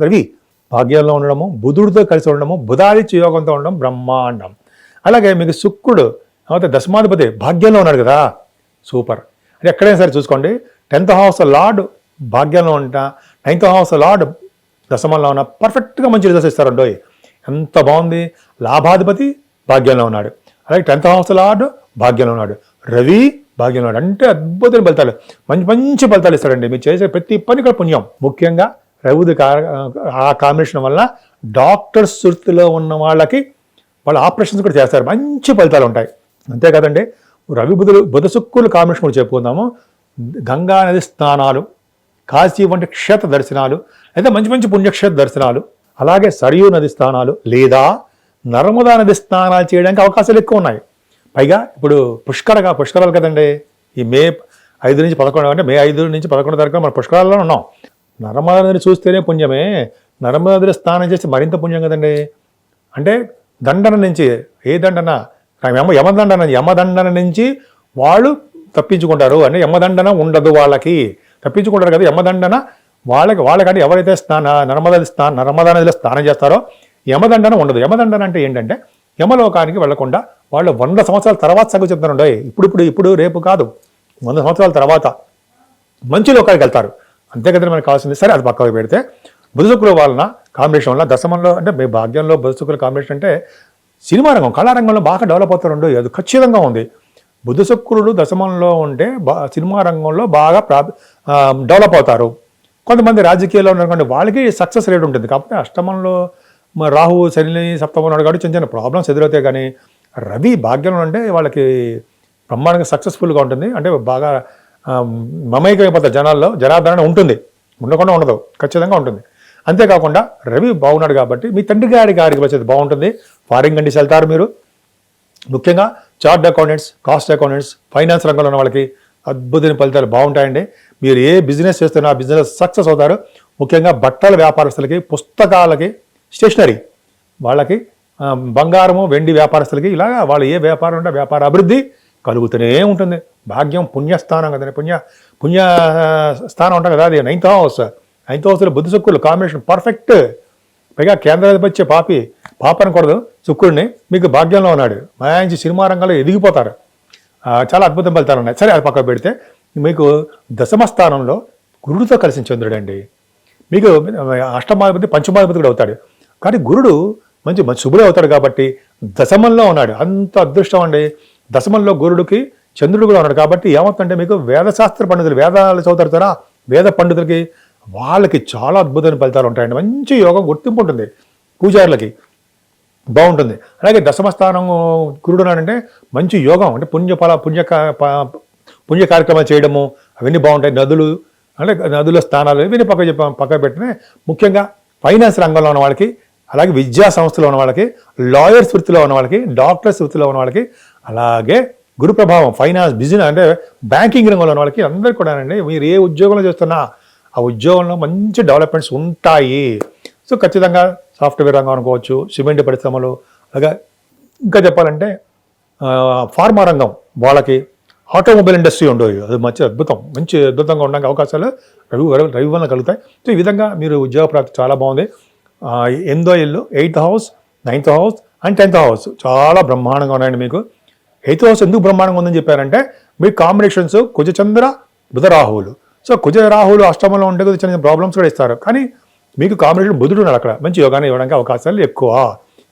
రవి భాగ్యంలో ఉండడము, బుధుడితో కలిసి ఉండడము, బుధాదిత్య యోగంతో ఉండడం బ్రహ్మాండం. అలాగే మీకు శుక్రుడు అయితే దశమాధిపతి భాగ్యంలో ఉన్నాడు కదా, సూపర్. అది ఎక్కడైనా సరే చూసుకోండి, 10th హౌస్ లార్డ్ భాగ్యంలో ఉంటా, 9th హౌస్ లార్డ్ దశమంలో ఉన్న పర్ఫెక్ట్గా మంచి రిజల్ట్స్ ఇస్తారండో. ఎంత బాగుంది. లాభాధిపతి భాగ్యంలో ఉన్నాడు, అలాగే 10th హౌస్ లార్డ్ భాగ్యంలో ఉన్నాడు, రవి భాగ్యంలో ఉన్నాడు. అంటే అద్భుతమైన ఫలితాలు, మంచి మంచి ఫలితాలు ఇస్తాడండి. మీరు చేసే ప్రతి పని కూడా పుణ్యం. ముఖ్యంగా రవిది ఆ కాంబినేషన్ వల్ల డాక్టర్స్ వృత్తిలో ఉన్న వాళ్ళకి వాళ్ళ ఆపరేషన్స్ కూడా చేస్తారు, మంచి ఫలితాలు ఉంటాయి. అంతే కదండి, రవి బుధ శుక్రులు కాంబినేషన్ కూడా చెప్పుకుందాము. గంగా నది స్నానాలు, కాశీ వంటి క్షేత్ర దర్శనాలు, అయితే మంచి మంచి పుణ్యక్షేత్ర దర్శనాలు, అలాగే సరియు నది స్నానాలు లేదా నర్మదా నది స్నానాలు చేయడానికి అవకాశాలు ఎక్కువ ఉన్నాయి. పైగా ఇప్పుడు పుష్కరాలు కదండి. ఈ మే 5 నుంచి 11 అంటే మే 5 నుంచి 11 తారీఖు మన పుష్కరాల్లో ఉన్నాం. నర్మదా నదిని చూస్తేనే పుణ్యమే, నర్మదా నదిలో స్నానం చేస్తే మరింత పుణ్యం కదండి. అంటే దండన నుంచి, ఏ దండన, యమదండన నుంచి వాళ్ళు తప్పించుకుంటారు. అంటే యమదండన ఉండదు, వాళ్ళకి తప్పించుకుంటారు కదా. యమదండన వాళ్ళకంటే ఎవరైతే నర్మదా నదిలో స్నానం చేస్తారో యమదండన ఉండదు. యమదండన అంటే ఏంటంటే యమలోకానికి వెళ్లకుండా వాళ్ళు 100 సంవత్సరాల తర్వాత సంగతి చెప్తారండి. ఇప్పుడు రేపు కాదు, 100 సంవత్సరాల తర్వాత మంచి లోకానికి వెళ్తారు. అంతే కదా మనకు కావాల్సింది. సరే, అది పక్కకు పెడితే బుధ శుక్రుల వలన కాంబినేషన్ వల్ల దశమంలో, అంటే మీ భాగ్యంలో బుధ శుక్రుల కాంబినేషన్ అంటే సినిమా రంగం, కళారంగంలో బాగా డెవలప్ అవుతారండి. అది ఖచ్చితంగా ఉంది. బుధ శుక్రుడు దశమంలో ఉంటే సినిమా రంగంలో బాగా డెవలప్ అవుతారు. కొంతమంది రాజకీయాల్లో ఉన్నటువంటి వాళ్ళకి సక్సెస్ రేట్ ఉంటుంది. కాకపోతే అష్టమంలో రాహు, శని, సప్తమంలో ఉన్నాడు కాబట్టి చిన్న చిన్న ప్రాబ్లమ్స్ ఎదురవుతాయి. కానీ రవి భాగ్యంలో అంటే వాళ్ళకి బ్రహ్మాండంగా సక్సెస్ఫుల్గా ఉంటుంది. అంటే బాగా మమైకమైపోతారు జనాల్లో, జనాదరణ ఉంటుంది, ఉండకుండా ఉండదు, ఖచ్చితంగా ఉంటుంది. అంతేకాకుండా రవి బాగున్నాడు కాబట్టి మీ తండ్రి గారికి వచ్చేది బాగుంటుంది. ఫారిన్ కంట్రీస్ వెళ్తారు మీరు. ముఖ్యంగా chart accountants, cost accountants, finance రంగంలో ఉన్న వాళ్ళకి అద్భుతమైన ఫలితాలు బాగుంటాయండి. మీరు ఏ బిజినెస్ చేస్తున్నా ఆ బిజినెస్ సక్సెస్ అవుతారు. ముఖ్యంగా బట్టల వ్యాపారస్తులకి, పుస్తకాలకి, స్టేషనరీ వాళ్ళకి, బంగారము వెండి వ్యాపారస్తులకి, ఇలాగా వాళ్ళు ఏ వ్యాపారం ఉంటే వ్యాపార అభివృద్ధి కలుగుతూనే ఉంటుంది. భాగ్యం పుణ్యస్థానం కదండి, పుణ్య స్థానం ఉంటుంది కదా, అది 9th హౌస్లో బుధ శుక్రులు కాంబినేషన్ పర్ఫెక్ట్. పైగా కేంద్రాధిపత్య పాప అనకూడదు, శుక్రుడిని మీకు భాగ్యంలో ఉన్నాడు. మంచి సినిమా రంగంలో ఎదిగిపోతారు. చాలా అద్భుతం ఫలితాలు ఉన్నాయి. సరే, అది పక్కకు పెడితే మీకు దశమ స్థానంలో గురుడితో కలిసి చంద్రుడు అండి. మీకు అష్టమాధిపతి, పంచమాధిపతి కూడా అవుతాడు. కానీ గురుడు మంచి శుభుడు అవుతాడు కాబట్టి దశమంలో ఉన్నాడు. అంత అదృష్టం అండి. దశమంలో గురుడికి చంద్రుడు కూడా ఉన్నాడు కాబట్టి ఏమవుతుందంటే మీకు వేదశాస్త్ర పండితులు, వేదాలు చదువుతారు కదా, వేద పండితులకి వాళ్ళకి చాలా అద్భుతమైన ఫలితాలు ఉంటాయండి. మంచి యోగం గుర్తింపు ఉంటుంది, పూజారులకి బాగుంటుంది. అలాగే దశమ స్థానం గురుడు ఉన్నాడంటే మంచి యోగం, అంటే పుణ్య కార్యక్రమాలు చేయడము అవన్నీ బాగుంటాయి. నదుల స్థానాలు ఇవన్నీ పక్క పెట్టిన ముఖ్యంగా ఫైనాన్స్ రంగంలో ఉన్న వాళ్ళకి, అలాగే విద్యా సంస్థలో ఉన్న వాళ్ళకి, లాయర్స్ వృత్తిలో ఉన్న వాళ్ళకి, డాక్టర్స్ వృత్తిలో ఉన్న వాళ్ళకి, అలాగే గురు ప్రభావం ఫైనాన్స్, బిజినెస్ అంటే బ్యాంకింగ్ రంగంలో ఉన్న వాళ్ళకి అందరికీ కూడానండి, మీరు ఏ ఉద్యోగంలో చేస్తున్నా ఆ ఉద్యోగంలో మంచి డెవలప్మెంట్స్ ఉంటాయి. సో ఖచ్చితంగా సాఫ్ట్వేర్ రంగం అనుకోవచ్చు, సిమెంట్ పరిశ్రమలు, అలాగే ఇంకా చెప్పాలంటే ఫార్మా రంగం వాళ్ళకి, ఆటోమొబైల్ ఇండస్ట్రీ ఉండవు. అది మంచి అద్భుతంగా ఉండడానికి అవకాశాలు రవి వలన కలుగుతాయి. సో ఈ విధంగా మీరు ఉద్యోగ ప్రాప్తి చాలా బాగుంది. 8వ ఇల్లు, 8th house, 9th house and 10th house చాలా బ్రహ్మాండంగా ఉన్నాయండి. మీకు 8th హౌస్ ఎందుకు బ్రహ్మాండంగా ఉందని చెప్పారంటే మీ కాంబినేషన్స్ కుజచంద్ర బుధ రాహువులు. సో కుజ రాహువులు అష్టమంలో ఉంటే కొద్దిగా చిన్న ప్రాబ్లమ్స్ కూడా ఇస్తారు. కానీ మీకు కాంబినేషన్ బుధుడు ఉన్నాడు, అక్కడ మంచి యోగాన్ని ఇవ్వడానికి అవకాశాలు ఎక్కువ.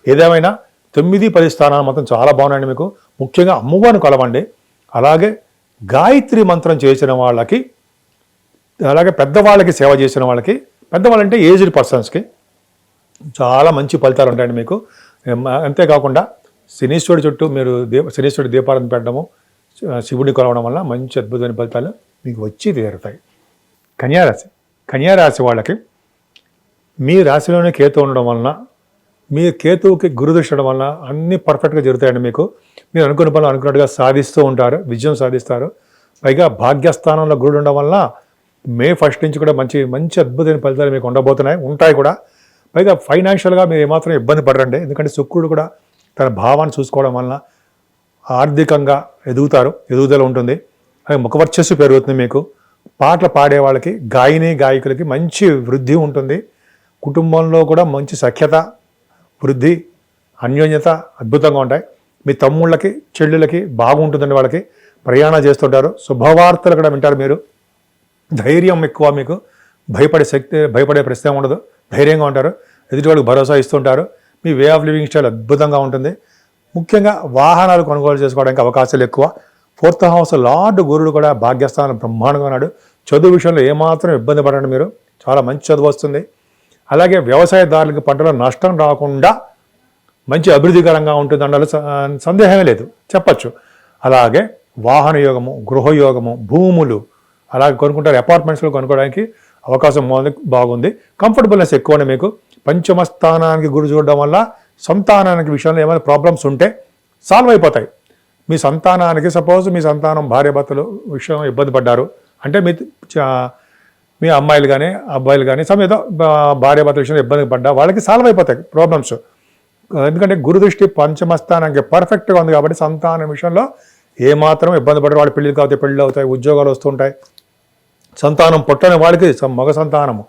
ఏదేమైనా 9, 10 స్థానాలు మొత్తం చాలా బాగున్నాయండి. మీకు ముఖ్యంగా అమ్మవారిని కొలవండి. అలాగే గాయత్రి మంత్రం చేసిన వాళ్ళకి, అలాగే పెద్దవాళ్ళకి సేవ చేసిన వాళ్ళకి, పెద్దవాళ్ళంటే ఏజ్డ్ పర్సన్స్కి చాలా మంచి ఫలితాలు ఉంటాయండి మీకు. అంతేకాకుండా శనీశ్వరుడి చుట్టూ మీరు శనీశ్వరుడి దీపాలను పెట్టడము, శివుడిని కొలవడం వల్ల మంచి అద్భుతమైన ఫలితాలు మీకు వచ్చి తీరుతాయి. కన్యారాశి వాళ్ళకి మీ రాశిలోనే కేతు ఉండడం వలన, మీ కేతువుకి గురుదృష్టడం వలన అన్నీ పర్ఫెక్ట్గా జరుగుతాయండి. మీకు మీరు అనుకున్న పనులు అనుకున్నట్టుగా సాధిస్తూ ఉంటారు, విజయం సాధిస్తారు. పైగా భాగ్యస్థానంలో గురుడు ఉండడం వల్ల మే 1 నుంచి కూడా మంచి అద్భుతమైన ఫలితాలు మీకు ఉంటాయి కూడా. పైగా ఫైనాన్షియల్గా మీరు ఏమాత్రం ఇబ్బంది పడరండి. ఎందుకంటే శుక్రుడు కూడా తన భావాన్ని చూసుకోవడం వలన ఆర్థికంగా ఎదుగుదల ఉంటుంది. ముఖవర్చస్సు పెరుగుతుంది. మీకు పాటలు పాడే వాళ్ళకి, గాయకులకి మంచి వృద్ధి ఉంటుంది. కుటుంబంలో కూడా మంచి సఖ్యత, వృద్ధి, అన్యోన్యత అద్భుతంగా ఉంటాయి. మీ తమ్ముళ్ళకి, చెల్లెళ్ళకి బాగుంటుందండి. వాళ్ళకి ప్రయాణం చేస్తుంటారు. శుభవార్తలు కూడా వింటారు మీరు. ధైర్యం ఎక్కువ మీకు. భయపడే ప్రశ్న ఉండదు. ధైర్యంగా ఉంటారు. ఎదుటి వాళ్ళకి భరోసా ఇస్తుంటారు. మీ వే ఆఫ్ లివింగ్ స్టైల్ అద్భుతంగా ఉంటుంది. ముఖ్యంగా వాహనాలు కొనుగోలు చేసుకోవడానికి అవకాశాలు ఎక్కువ. 4th హౌస్ లార్డ్ గురుడు కూడా భాగ్యస్థానం బ్రహ్మాండంగా ఉన్నాడు. చదువు విషయంలో ఏమాత్రం ఇబ్బంది పడండి మీరు. చాలా మంచి చదువు వస్తుంది. అలాగే వ్యవసాయదారులకి పంటలో నష్టం రాకుండా మంచి అభివృద్ధికరంగా ఉంటుంది అన్నది సందేహమే లేదు, చెప్పచ్చు. అలాగే వాహన యోగము, గృహయోగము, భూములు అలాగే కొనుక్కుంటారు. అపార్ట్మెంట్స్లో కొనుక్కోవడానికి అవకాశం బాగుంది. కంఫర్టబుల్నెస్ ఎక్కువనే మీకు. పంచమ స్థానానికి గురి చూడడం వల్ల సంతానానికి విషయంలో ఏమైనా ప్రాబ్లమ్స్ ఉంటే సాల్వ్ అయిపోతాయి. మీ సంతానానికి సపోజ్ మీ సంతానం భార్యాభర్తలు విషయం ఇబ్బంది పడ్డారు అంటే మీ అమ్మాయిలు కానీ అబ్బాయిలు కానీ ఏదో భార్యాభర్తల విషయంలో ఇబ్బంది పడ్డా వాళ్ళకి సాల్వ్ అయిపోతాయి ప్రాబ్లమ్స్. ఎందుకంటే గురుదృష్టి పంచమ స్థానానికి పర్ఫెక్ట్గా ఉంది కాబట్టి సంతానం విషయంలో ఏమాత్రం ఇబ్బంది పడ్డారు. వాళ్ళు పెళ్ళిళ్ళు కావుతాయి, పెళ్ళి అవుతాయి, ఉద్యోగాలు వస్తుంటాయి. సంతానం పుట్టని వాళ్ళకి మగ సంతానము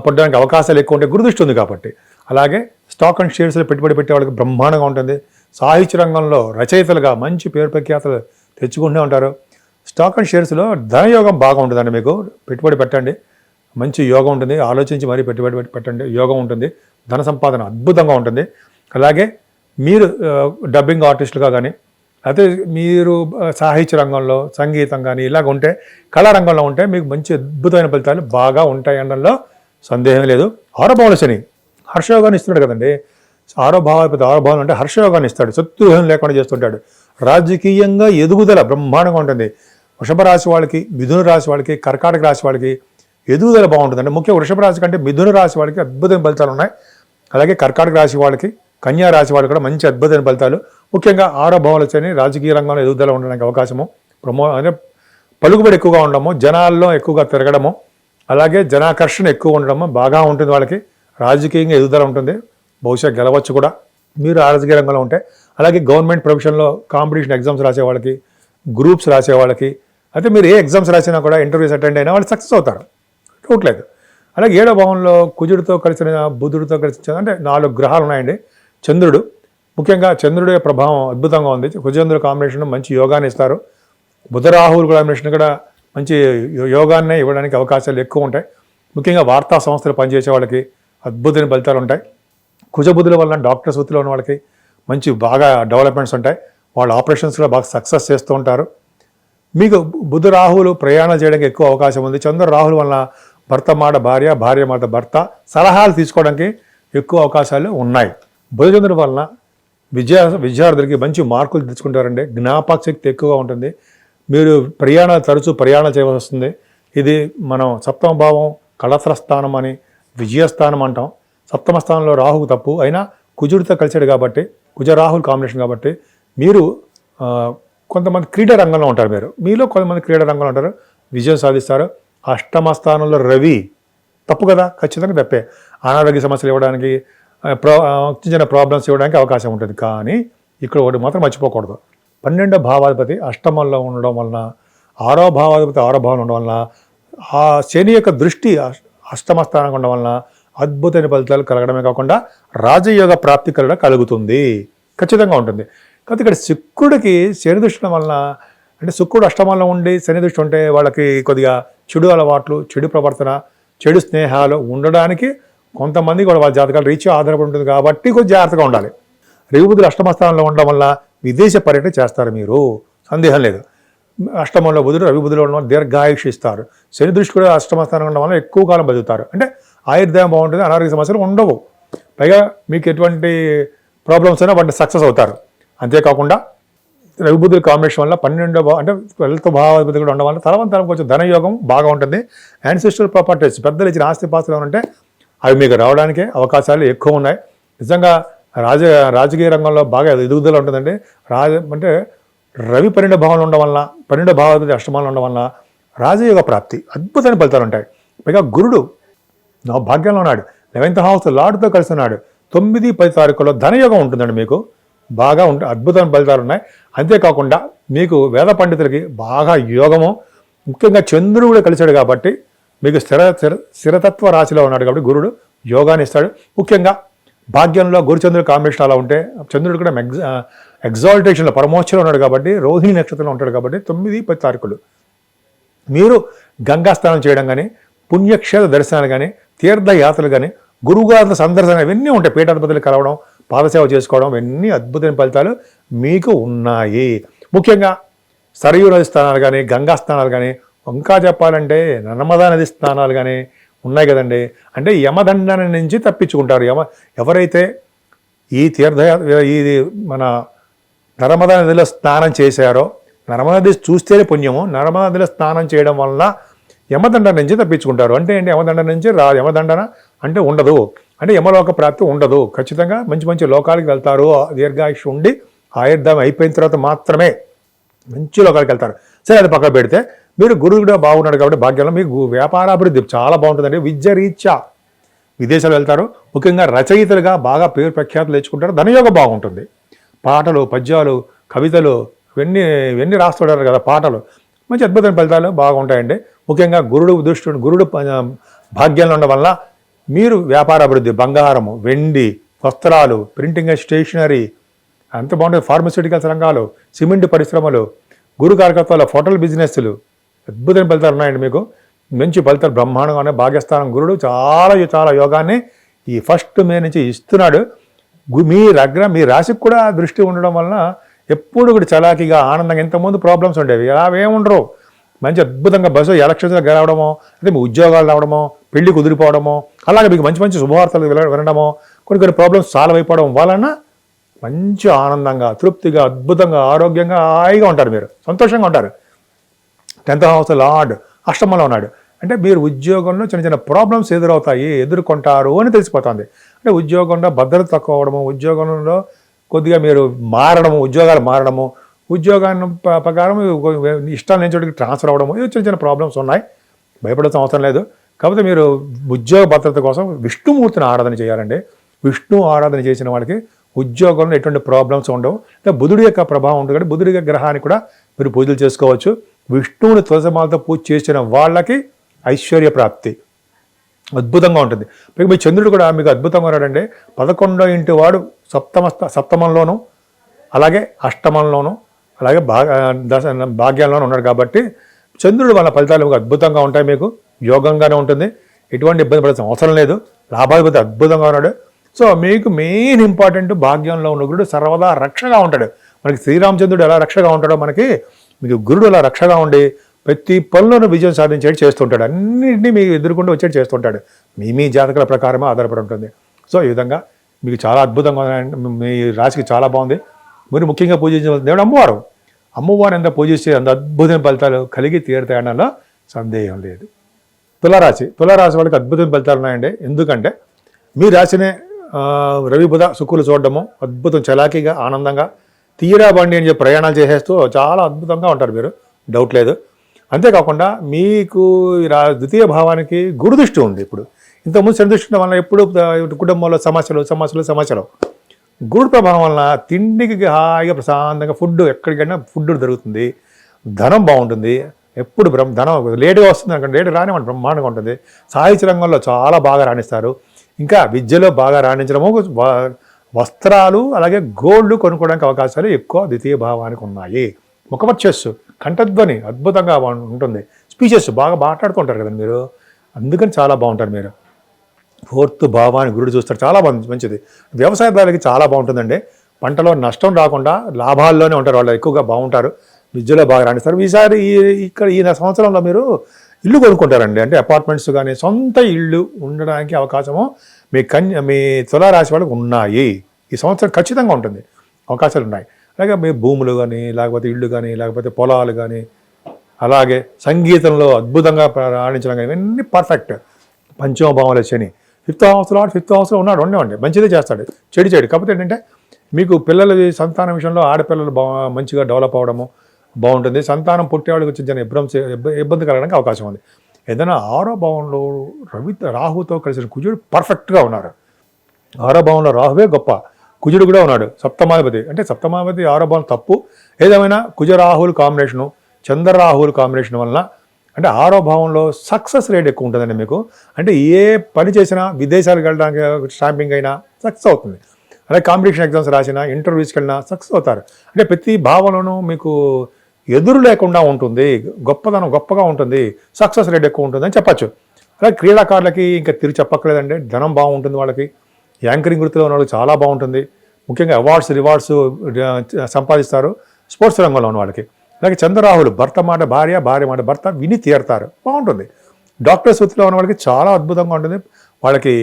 పుట్టడానికి అవకాశాలు ఎక్కువ ఉంటాయి, గురుదృష్టి ఉంది కాబట్టి. అలాగే స్టాక్ అండ్ షేర్స్లో పెట్టుబడి పెట్టే వాళ్ళకి బ్రహ్మాండంగా ఉంటుంది. సాహిత్య రంగంలో రచయితలుగా మంచి పేరు ప్రఖ్యాతలు తెచ్చుకుంటూ ఉంటారు. స్టాక్ అండ్ షేర్స్లో ధనయోగం బాగా ఉంటుందండి. మీకు పెట్టుబడి పెట్టండి, మంచి యోగం ఉంటుంది. ఆలోచించి మరీ పెట్టుబడి పెట్టండి, యోగం ఉంటుంది. ధన సంపాదన అద్భుతంగా ఉంటుంది. అలాగే మీరు డబ్బింగ్ ఆర్టిస్టులుగా కానీ అయితే మీరు సాహిత్య రంగంలో సంగీతం కానీ ఇలాగ ఉంటే, కళారంగంలో ఉంటే మీకు మంచి అద్భుతమైన ఫలితాలు బాగా ఉంటాయి అనడంలో సందేహం లేదు. ఆరోభావాల శని హర్షయోగాన్ని ఇస్తున్నాడు కదండి. ఆరోభావం అంటే హర్షయోగాన్ని ఇస్తాడు, శత్రుహం లేకుండా చేస్తుంటాడు. రాజకీయంగా ఎదుగుదల బ్రహ్మాండంగా ఉంటుంది. వృషభ రాశి వాళ్ళకి, మిథున రాశి వాళ్ళకి, కర్కాటక రాశి వాళ్ళకి ఎదుగుదల బాగుంటుందండి. ముఖ్యంగా వృషభ రాశి కంటే మిథున రాశి వాళ్ళకి అద్భుతమైన ఫలితాలు ఉన్నాయి. అలాగే కర్కాటక రాశి వాళ్ళకి, కన్యా రాశి వాళ్ళకి కూడా మంచి అద్భుతమైన ఫలితాలు. ముఖ్యంగా ఆరోభావాల శని రాజకీయ రంగంలో ఎదుగుదల ఉండడానికి అవకాశము, అంటే పలుకుబడి ఎక్కువగా ఉండడము, జనాల్లో ఎక్కువగా తిరగడము, అలాగే జనాకర్షణ ఎక్కువ ఉండడము బాగా ఉంటుంది. వాళ్ళకి రాజకీయంగా ఎదుగుదల ఉంటుంది, బహుశా గెలవచ్చు కూడా మీరు రాజకీయ రంగంలో ఉంటే. అలాగే గవర్నమెంట్ ప్రొఫెషన్లో కాంపిటీషన్ ఎగ్జామ్స్ రాసే వాళ్ళకి, గ్రూప్స్ రాసే వాళ్ళకి, అయితే మీరు ఏ ఎగ్జామ్స్ రాసినా కూడా ఇంటర్వ్యూస్ అటెండ్ అయినా వాళ్ళు సక్సెస్ అవుతారు, చూడలేదు. అలాగే 7వ భావంలో కుజుడితో కలిసిన, బుధుడితో కలిసి అంటే 4 గ్రహాలు ఉన్నాయండి. చంద్రుడు, ముఖ్యంగా చంద్రుడి ప్రభావం అద్భుతంగా ఉంది. కుజేంద్రుడు కాంబినేషన్ మంచి యోగాన్ని ఇస్తారు. బుధరాహువుల కాంబినేషన్ కూడా మంచి యోగాన్నే ఇవ్వడానికి అవకాశాలు ఎక్కువ ఉంటాయి. ముఖ్యంగా వార్తా సంస్థలు పనిచేసే వాళ్ళకి అద్భుతమైన ఫలితాలు ఉంటాయి. కుజబుధుల వల్ల డాక్టర్స్ వృత్తిలో ఉన్న వాళ్ళకి మంచి బాగా డెవలప్మెంట్స్ ఉంటాయి. వాళ్ళ ఆపరేషన్స్ కూడా బాగా సక్సెస్ చేస్తూ ఉంటారు. మీకు బుధ రాహువులు ప్రయాణాలు చేయడానికి ఎక్కువ అవకాశం ఉంది. చంద్ర రాహుల వల్ల భర్త మాట భార్య, భార్య మాట భర్త సలహాలు తీసుకోవడానికి ఎక్కువ అవకాశాలు ఉన్నాయి. బుధచంద్రుడి వలన విద్యార్థులకి మంచి మార్కులు తెచ్చుకుంటారండి. జ్ఞాపక శక్తి ఎక్కువగా ఉంటుంది. మీరు తరచూ ప్రయాణాలు చేయవలసి వస్తుంది. ఇది మనం 7వ భావం కళత్ర స్థానం అని, విజయస్థానం అంటాం. 7వ స్థానంలో రాహువు తప్పు అయినా కుజుడితో కలిసాడు కాబట్టి, కుజ రాహుల్ కాంబినేషన్ కాబట్టి మీరు కొంతమంది క్రీడా రంగంలో ఉంటారు. మీలో కొంతమంది క్రీడా రంగంలో ఉంటారు, విజయం సాధిస్తారు. 8వ స్థానంలో రవి తప్పు కదా, ఖచ్చితంగా తప్పే. అనారోగ్య సమస్యలు ఇవ్వడానికి, చిన్న ప్రాబ్లమ్స్ ఇవ్వడానికి అవకాశం ఉంటుంది. కానీ ఇక్కడ ఒకటి మాత్రం మర్చిపోకూడదు. 12వ భావాధిపతి అష్టమంలో ఉండడం వలన, 6వ భావాధిపతి 6వ భావంలో ఉండడం వలన, ఆ శని యొక్క దృష్టి 8వ స్థానంగా ఉండడం వలన అద్భుతమైన ఫలితాలు కలగడమే కాకుండా రాజయోగ ప్రాప్తి కలుగుతుంది, ఖచ్చితంగా ఉంటుంది. కాబట్టి ఇక్కడ శుక్రుడికి శని దృష్టి వలన, అంటే శుక్రుడు అష్టమంలో ఉండి శని దృష్టి ఉంటే వాళ్ళకి కొద్దిగా చెడు అలవాట్లు, చెడు ప్రవర్తన, చెడు స్నేహాలు ఉండడానికి కొంతమంది కూడా వాళ్ళ జాతకాలు రీచ్ ఆధారపడి ఉంటుంది. కాబట్టి కొంచెం జాగ్రత్తగా ఉండాలి. రవిబుధులు 8వ స్థానంలో ఉండడం వల్ల విదేశ పర్యటన చేస్తారు మీరు, సందేహం లేదు. అష్టమంలో బుధుడు, రవిబుధులు ఉండడం వల్ల దీర్ఘాయుష్ ఇస్తారు. శని దృష్టి కూడా 8వ స్థానంలో ఉండడం వల్ల ఎక్కువ కాలం బతుకుతారు. అంటే ఆయుర్దాయం బాగుంటుంది, అనారోగ్య సమస్యలు ఉండవు. పైగా మీకు ఎటువంటి ప్రాబ్లమ్స్ అయినా వాటిని సక్సెస్ అవుతారు. అంతేకాకుండా రవిబుధుల కాంబినేషన్ వల్ల 12వ అంటే 12వ భావాధిపతి కూడా ఉండడం వల్ల తరం కొంచెం ధనయోగం బాగా ఉంటుంది. యాన్సిస్ట్రల్ ప్రాపర్టీస్, పెద్దలు ఇచ్చిన ఆస్తిపాస్తులు ఉంటే అవి మీకు రావడానికే అవకాశాలు ఎక్కువ ఉన్నాయి. నిజంగా రాజకీయ రంగంలో బాగా ఎదుగుదల ఉంటుందండి. అంటే రవి 12వ భావంలో ఉండడం వల్ల, 12వ భావాధిపతి అష్టమంలో ఉండడం వల్ల రాజయోగ ప్రాప్తి, అద్భుతమైన ఫలితాలు ఉంటాయి. పైగా గురుడు నా భాగ్యంలో ఉన్నాడు, 11th హౌస్ లార్డ్తో కలిసి ఉన్నాడు. 9, 10 తారీఖుల్లో ధనయోగం ఉంటుందండి. మీకు బాగా అద్భుతమైన ఫలితాలు ఉన్నాయి. అంతేకాకుండా మీకు వేద పండితులకి బాగా యోగము, ముఖ్యంగా చంద్రుడు కలిశాడు కాబట్టి మీకు స్థిరతత్వ రాశిలో ఉన్నాడు కాబట్టి గురుడు యోగాన్ని ఇస్తాడు. ముఖ్యంగా భాగ్యంలో గురుచంద్రుడు కాంబినేషన్ అలా ఉంటే, చంద్రుడు కూడా ఎగ్జాల్టేషన్లో పరమోచ్చలో ఉన్నాడు కాబట్టి, రోహిణి నక్షత్రంలో ఉంటాడు కాబట్టి 9, 10 తారీఖులు మీరు గంగా స్నానం చేయడం కానీ, పుణ్యక్షేత్ర దర్శనాలు కానీ, తీర్థయాత్రలు కానీ, గురువుగారుల సందర్శన ఇవన్నీ ఉంటాయి. పీఠాధిపతులు కలవడం, పాదసేవ చేసుకోవడం, ఇవన్నీ అద్భుతమైన ఫలితాలు మీకు ఉన్నాయి. ముఖ్యంగా సరయూ నది స్నానాలు కానీ, గంగా స్నానాలు కానీ, ఇంకా చెప్పాలంటే నర్మదా నది స్నానాలు కానీ ఉన్నాయి కదండి. అంటే యమదండన నుంచి తప్పించుకుంటారు. ఎవరైతే ఈ ఇది మన నర్మదా నదిలో స్నానం చేశారో, నర్మదా నది చూస్తేనే పుణ్యము, నర్మదా నదిలో స్నానం చేయడం వల్ల యమదండన నుంచి తప్పించుకుంటారు. అంటే ఏంటి? యమదండన నుంచి యమదండన అంటే ఉండదు, అంటే యమలోక ప్రాప్తి ఉండదు. ఖచ్చితంగా మంచి మంచి లోకాలకు వెళ్తారు. దీర్ఘాయుష్ ఉండి ఆయుర్దాయం అయిపోయిన తర్వాత మాత్రమే మంచి లోకాలకు వెళ్తారు. సరే, అది పక్కన పెడితే మీరు గురువు కూడా బాగున్నాడు కాబట్టి భాగ్యంలో మీకు వ్యాపారాభివృద్ధి చాలా బాగుంటుందండి. విద్య రీత్యా విదేశాలు వెళ్తారు. ముఖ్యంగా రచయితలుగా బాగా పేరు ప్రఖ్యాతులు తెచ్చుకుంటారు. ధనయోగం బాగుంటుంది. పాటలు, పద్యాలు, కవితలు ఇవన్నీ రాస్తుంటారు కదా, పాటలు మంచి అద్భుతమైన ఫలితాలు బాగుంటాయండి. ముఖ్యంగా గురుడు భాగ్యంలో ఉండడం వల్ల మీరు వ్యాపార అభివృద్ధి, బంగారము, వెండి, వస్త్రాలు, ప్రింటింగ్ అండ్ స్టేషనరీ అంత బాగుంటుంది. ఫార్మస్యూటికల్స్ రంగాలు, సిమెంట్ పరిశ్రమలు, గురు కార్యకర్తల హోటల్ బిజినెస్లు అద్భుతమైన ఫలితాలు ఉన్నాయండి. మీకు మంచి ఫలితాలు బ్రహ్మాండంగానే. భాగ్యస్థానం గురుడు చాలా చాలా యోగాన్ని ఈ 1 మే నుంచి ఇస్తున్నాడు. మీ రాశికి కూడా దృష్టి ఉండడం వలన ఎప్పుడు కూడా చలాకీగా ఆనందంగా, ఇంతకుముందు ప్రాబ్లమ్స్ ఉండేవి, అలా ఏముండరు. మంచి అద్భుతంగా బస్సు ఎలక్షన్స్లో గెలవడమో, అంటే మీ ఉద్యోగాలు రావడమో, పెళ్లి కుదిరిపోవడమో, అలాగే మీకు మంచి మంచి శుభవార్తలు వినడమో, కొన్ని ప్రాబ్లమ్స్ సాల్వ్ అయిపోవడం వలన మంచి ఆనందంగా, తృప్తిగా, అద్భుతంగా, ఆరోగ్యంగా, హాయిగా ఉంటారు. మీరు సంతోషంగా ఉంటారు. 10th హౌస్ లార్డ్ అష్టమంలో ఉన్నాడు అంటే మీరు ఉద్యోగంలో చిన్న చిన్న ప్రాబ్లమ్స్ ఎదుర్కొంటారు అని తెలిసిపోతుంది. అంటే ఉద్యోగంలో భద్రత తక్కువ అవడము, ఉద్యోగంలో కొద్దిగా మీరు ఉద్యోగాలు మారడము, ఉద్యోగాన్ని ప్రకారం ఇష్టాలు లేని చోటికి ట్రాన్స్ఫర్ అవ్వడము, ఇది చిన్న చిన్న ప్రాబ్లమ్స్ ఉన్నాయి. భయపడాల్సిన అవసరం లేదు. కాకపోతే మీరు ఉద్యోగ భద్రత కోసం విష్ణుమూర్తిని ఆరాధన చేయాలండి. విష్ణు ఆరాధన చేసిన వాళ్ళకి ఉద్యోగంలో ఎటువంటి ప్రాబ్లమ్స్ ఉండవు. బుధుడి యొక్క ప్రభావం ఉంటుంది కాబట్టి బుధుడి గ్రహాన్ని కూడా మీరు పూజలు చేసుకోవచ్చు. విష్ణువుని తులసిమాలతో పూజ చేసిన వాళ్ళకి ఐశ్వర్య ప్రాప్తి అద్భుతంగా ఉంటుంది. మీ చంద్రుడు కూడా మీకు అద్భుతంగా ఉన్నాడండి. 11వ ఇంటి వాడు సప్తమంలోను, అలాగే అష్టమంలోను, అలాగే భాగ్యంలోనూ ఉన్నాడు కాబట్టి చంద్రుడు వాళ్ళ ఫలితాలు మీకు అద్భుతంగా ఉంటాయి. మీకు యోగంగానే ఉంటుంది. ఎటువంటి ఇబ్బంది పడాల్సిన అవసరం లేదు. లాభాధిపతి అద్భుతంగా ఉన్నాడు. సో మీకు మెయిన్ ఇంపార్టెంట్ భాగ్యంలో ఉన్న గురుడు సర్వదా రక్షగా ఉంటాడు. మనకి శ్రీరామచంద్రుడు ఎలా రక్షగా ఉంటాడో మీకు గురుడు అలా రక్షగా ఉండి ప్రతి పనులను విజయం సాధించేది చేస్తుంటాడు. అన్నింటినీ మీకు ఎదుర్కొంటూ వచ్చేది చేస్తుంటాడు. మీ జాతకాల ప్రకారమే ఆధారపడి ఉంటుంది. సో ఈ విధంగా మీకు చాలా అద్భుతంగా మీ రాశికి చాలా బాగుంది. మీరు ముఖ్యంగా పూజించవలసిన దేవుడు అమ్మవారు ఎంత పూజిస్తే అంత అద్భుతమైన ఫలితాలు కలిగి తీరుతాయనలో సందేహం లేదు. తులారాశి వాళ్ళకి అద్భుతమైన ఫలితాలు ఉన్నాయండి. ఎందుకంటే మీ రాశినే రవి, బుధ, శుక్రులు చూడడము అద్భుతం, చలాకీగా, ఆనందంగా, తీరా బండి అని చెప్పి ప్రయాణాలు చేసేస్తూ చాలా అద్భుతంగా ఉంటారు మీరు, డౌట్ లేదు. అంతేకాకుండా మీకు ద్వితీయ భావానికి గురుదృష్టి ఉంది. ఇప్పుడు ఇంతకుముందు శనిదృష్టి వలన ఎప్పుడు కుటుంబంలో సమస్యలు గురుడు ప్రభావం వలన తిండికి హాయిగా ప్రశాంతంగా ఎక్కడికైనా ఫుడ్ దొరుకుతుంది. ధనం బాగుంటుంది. ఎప్పుడు ధనం లేటుగా వస్తుంది అనుకోండి, లేటు రానివ్వండి, బ్రహ్మాండంగా ఉంటుంది. సాహిత్య రంగంలో చాలా బాగా రాణిస్తారు. ఇంకా విద్యలో బాగా రాణించడము, వస్త్రాలు అలాగే గోల్డ్ కొనుక్కోవడానికి అవకాశాలు ఎక్కువ ద్వితీయ భావానికి ఉన్నాయి. ముఖవర్చస్సు, కంఠధ్వని అద్భుతంగా ఉంటుంది. స్పీచెస్ బాగా మాట్లాడుకుంటారు కదండి మీరు, అందుకని చాలా బాగుంటారు మీరు. 4th భావాన్ని గురుడు చూస్తారు, చాలా మంచిది. వ్యవసాయదారులకి చాలా బాగుంటుందండి. పంటలో నష్టం రాకుండా లాభాల్లోనే ఉంటారు, వాళ్ళు ఎక్కువగా బాగుంటారు. విద్యలో బాగా రాణిస్తారు. ఈసారి ఈ సంవత్సరంలో మీరు ఇల్లు కొనుక్కుంటారండి. అంటే అపార్ట్మెంట్స్ కానీ సొంత ఇల్లు ఉండడానికి అవకాశము మీ తులారాశి వాళ్ళకి ఉన్నాయి. ఈ సంవత్సరం ఖచ్చితంగా ఉంటుంది, అవకాశాలు ఉన్నాయి. అలాగే మీ భూములు కానీ, లేకపోతే ఇళ్ళు కానీ, లేకపోతే పొలాలు కానీ, అలాగే సంగీతంలో అద్భుతంగా రాణించడం కానీ, ఇవన్నీ పర్ఫెక్ట్. పంచమ భావంలో శని 5th హౌస్లో ఉన్నాడు, ఉండేవండి, మంచిదే చేస్తాడు, చెడు. కాకపోతే ఏంటంటే మీకు పిల్లల సంతానం విషయంలో ఆడపిల్లలు మంచిగా డెవలప్ అవ్వడము బాగుంటుంది. సంతానం పుట్టేవాళ్ళకి వచ్చిన ఇబ్బంది కలగడానికి అవకాశం ఉంది. ఏదైనా 6వ భావంలో రాహుతో కలిసిన కుజుడు పర్ఫెక్ట్గా ఉన్నారు. 6వ భావంలో రాహువే గొప్ప, కుజుడు కూడా ఉన్నాడు, సప్తమాధిపతి. అంటే సప్తమాధిపతి 6వ భావం తప్పు. ఏదేమైనా కుజరాహువుల కాంబినేషను, చంద్రరాహువుల కాంబినేషన్ వలన అంటే 6వ భావంలో సక్సెస్ రేట్ ఎక్కువ ఉంటుందండి మీకు. అంటే ఏ పని చేసినా విదేశాలకు వెళ్ళడానికి స్టాంపింగ్ అయినా సక్సెస్ అవుతుంది. అలాగే కాంపిటీషన్ ఎగ్జామ్స్ రాసినా ఇంటర్వ్యూస్కి వెళ్ళినా సక్సెస్ అవుతారు. అంటే ప్రతి భావంలోనూ మీకు ఎదురు లేకుండా ఉంటుంది, గొప్పగా ఉంటుంది, సక్సెస్ రేట్ ఎక్కువ ఉంటుంది అని చెప్పచ్చు. అలాగే క్రీడాకారులకి ఇంకా తిరిగి చెప్పక్కర్లేదండి, ధనం బాగుంటుంది వాళ్ళకి. యాంకరింగ్ వృత్తిలో ఉన్న వాళ్ళకి చాలా బాగుంటుంది. ముఖ్యంగా రివార్డ్స్ సంపాదిస్తారు స్పోర్ట్స్ రంగంలో ఉన్న వాళ్ళకి. అలాగే చంద్రరాహులు భర్త మాట భార్య, భార్య మాట భర్త విని తీరుతారు, బాగుంటుంది. డాక్టర్స్ వృత్తిలో ఉన్న వాళ్ళకి చాలా అద్భుతంగా ఉంటుంది. వాళ్ళకి